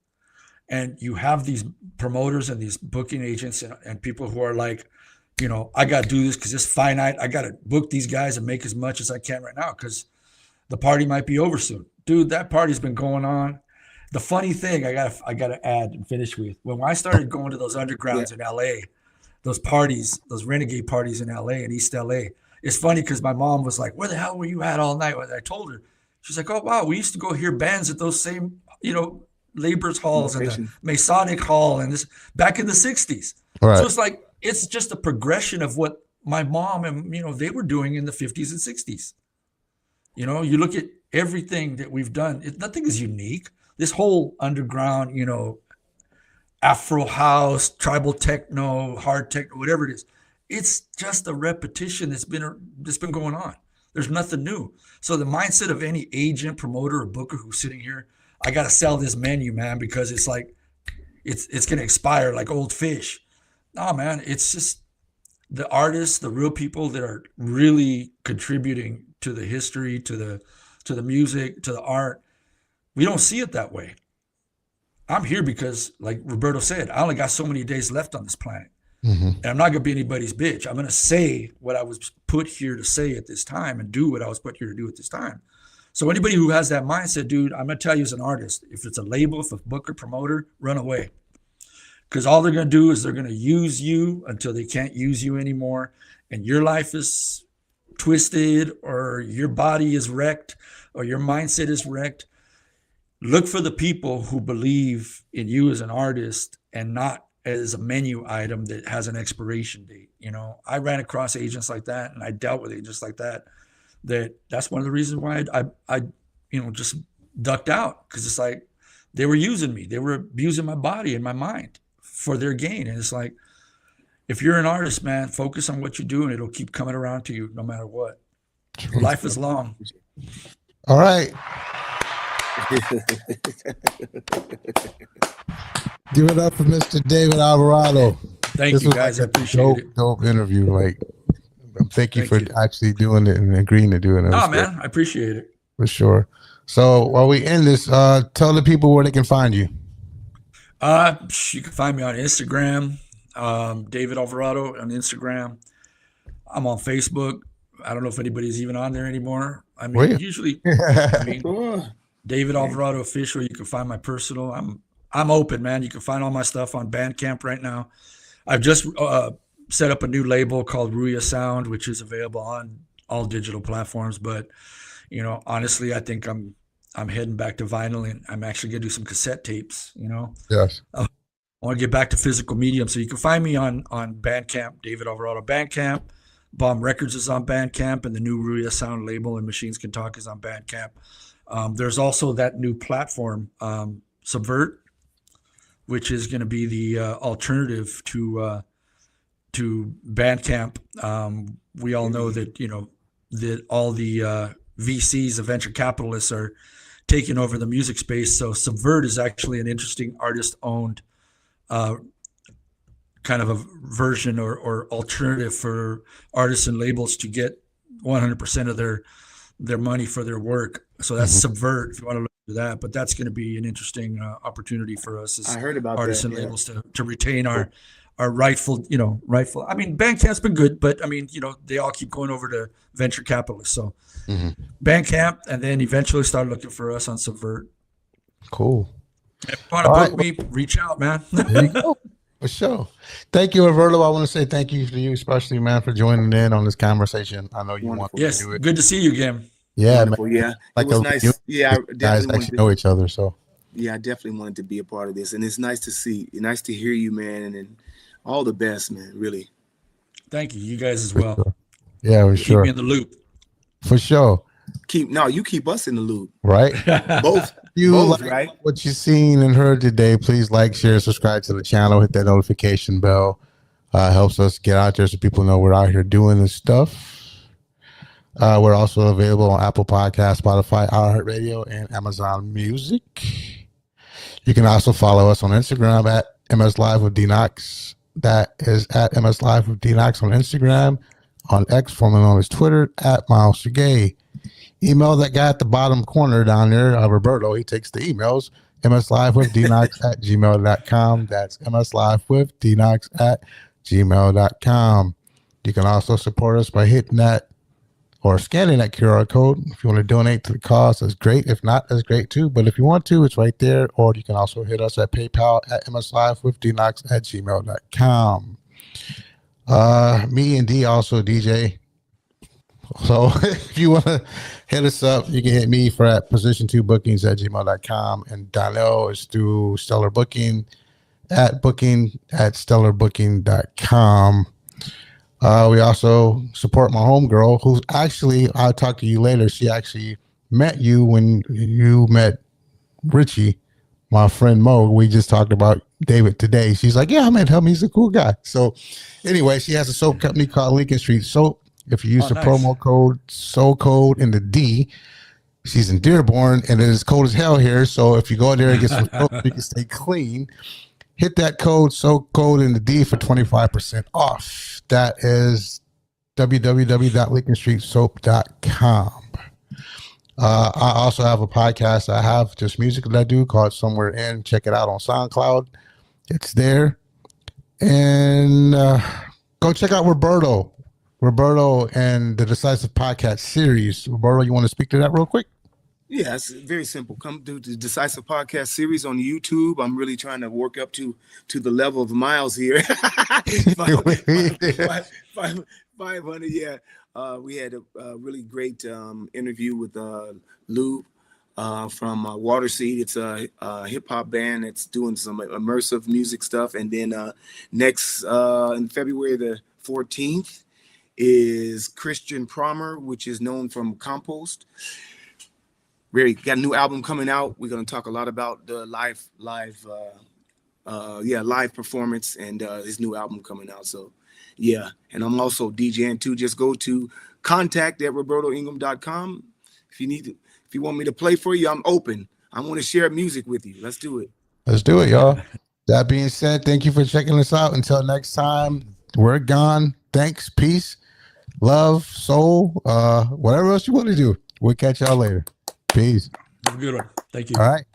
S4: And you have these promoters and these booking agents and people who are like, you know, I got to do this because it's finite. I got to book these guys and make as much as I can right now because the party might be over soon. Dude, that party's been going on. The funny thing I gotta add and finish with, when I started going to those undergrounds in LA, those parties, those renegade parties in LA and East LA, it's funny because my mom was like, where the hell were you at all night? I told her. She's like, oh, wow, we used to go hear bands at those same, you know, laborers halls and the Masonic Hall and this back in the 60s. Right. So it's like, it's just a progression of what my mom and, you know, they were doing in the 50s and 60s. You know, you look at everything that we've done, nothing is unique. This whole underground, you know, Afro house, tribal techno, hard techno, whatever it is, it's just a repetition that's been going on. There's nothing new. So the mindset of any agent, promoter, or booker who's sitting here, I got to sell this menu, man, because it's like, it's going to expire like old fish. No, man, it's just the artists, the real people that are really contributing to the history, to the music, to the art. We don't see it that way. I'm here because, like Roberto said, I only got so many days left on this planet. And I'm not going to be anybody's bitch. I'm going to say what I was put here to say at this time and do what I was put here to do at this time. So anybody who has that mindset, dude, I'm going to tell you as an artist, if it's a label, if a booker, promoter, run away. Because all they're going to do is they're going to use you until they can't use you anymore. And your life is twisted, or your body is wrecked, or your mindset is wrecked. Look for the people who believe in you as an artist and not as a menu item that has an expiration date. You know, I ran across agents like that, and I dealt with agents like that. That's one of the reasons why I you know, just ducked out, because it's like they were using me. They were abusing my body and my mind for their gain. And it's like, if you're an artist, man, focus on what you do, and it'll keep coming around to you no matter what. Life is long.
S1: All right. Give it up for Mr. David Alvarado.
S4: Thank you, guys. I appreciate it.
S1: Dope interview. Like, thank you for actually doing it and agreeing to do it.
S4: Oh, man, I appreciate it.
S1: For sure. So while we end this, tell the people where they can find you.
S4: You can find me on Instagram, David Alvarado on Instagram. I'm on Facebook. I don't know if anybody's even on there anymore. I mean, usually, David Alvarado official. You can find my personal. I'm open, man. You can find all my stuff on Bandcamp right now. I've just set up a new label called Ruya Sound, which is available on all digital platforms. But you know, honestly, I think I'm heading back to vinyl, and I'm actually gonna do some cassette tapes. You know,
S1: yes.
S4: I want to get back to physical medium. So you can find me on Bandcamp, David Alvarado Bandcamp. Bomb Records is on Bandcamp, and the new Ruya Sound label and Machines Can Talk is on Bandcamp. There's also that new platform, Subvert, which is going to be the alternative to Bandcamp. We all know that, you know, that all the VCs, the venture capitalists, are taking over the music space. So Subvert is actually an interesting artist-owned kind of a version or alternative for artists and labels to get 100% of their money for their work. So that's Subvert, if you want to look into that. But that's going to be an interesting opportunity for us as artists and labels to retain our rightful. I mean, Bandcamp's been good, but I mean, you know, they all keep going over to venture capitalists. So Bandcamp, and then eventually start looking for us on Subvert.
S1: Cool.
S4: If you want to book me, reach out, man.
S1: There you go. For sure. Thank you, Roberto. I want to say thank you to you, especially, man, for joining in on this conversation. I know you want to do it.
S4: Good to see you again.
S1: Yeah, man.
S3: Yeah,
S1: like
S3: it was nice. Yeah, I
S1: guys actually know each other, so.
S3: Yeah, I definitely wanted to be a part of this, and it's nice to see, nice to hear you, man, and all the best, man. Really.
S4: Thank you. You guys as well.
S1: Sure. Yeah, for sure.
S4: Keep me in the loop.
S1: For sure.
S3: You keep us in the loop.
S1: Right.
S3: Both. Right?
S1: What you've seen and heard today, please like, share, subscribe to the channel, hit that notification bell. Helps us get out there so people know we're out here doing this stuff. We're also available on Apple Podcasts, Spotify, iHeartRadio, and Amazon Music. You can also follow us on Instagram at MS Live with D-KNOX. That is at MS Live with D-KNOX on Instagram. On X, formerly known as Twitter, at Myles Sergé. Email that guy at the bottom corner down there, Roberto. He takes the emails. mslivewithdknox@gmail.com. That's mslivewithdknox@gmail.com. You can also support us by hitting that or scanning that QR code. If you want to donate to the cause, that's great. If not, that's great too. But if you want to, it's right there. Or you can also hit us at PayPal at mslivewithdknox@gmail.com. Me and D also DJ. So if you want to hit us up, you can hit me for at position2bookings@gmail.com. And Donnell is through Stellar Booking at stellarbooking.com. We also support my homegirl, who's actually, I'll talk to you later. She actually met you when you met Richie, my friend Mo. We just talked about David today. She's like, yeah, I met him. He's a cool guy. So anyway, she has a soap company called Lincoln Street Soap. If you use the promo code SOCODE in the D, she's in Dearborn, and it is cold as hell here. So if you go there and get some soap, you can stay clean. Hit that code SOCODE in the D for 25% off. That is www.lincolnstreetsoap.com. I also have a podcast. I have just music that I do called Somewhere In. Check it out on SoundCloud. It's there. And go check out Roberto and the Decisive Podcast series. Roberto, you want to speak to that real quick?
S3: Yeah, it's very simple. Come to the Decisive Podcast series on YouTube. I'm really trying to work up to the level of Myles here. 500, yeah. We had a really great interview with Lou from Waterseed. It's a hip hop band that's doing some immersive music stuff. And then next in February the 14th is Christian Promer, which is known from Compost. We got a new album coming out. We're going to talk a lot about the live performance and his new album coming out. So, yeah. And I'm also DJing too. Just go to contact@robertoingham.com. If you want me to play for you, I'm open. I want to share music with you. Let's do it.
S1: Let's do it, y'all. That being said, thank you for checking us out. Until next time, we're gone. Thanks, peace, love, soul, whatever else you want to do. We'll catch y'all later. Peace.
S4: Have a good one. Thank you.
S1: All right.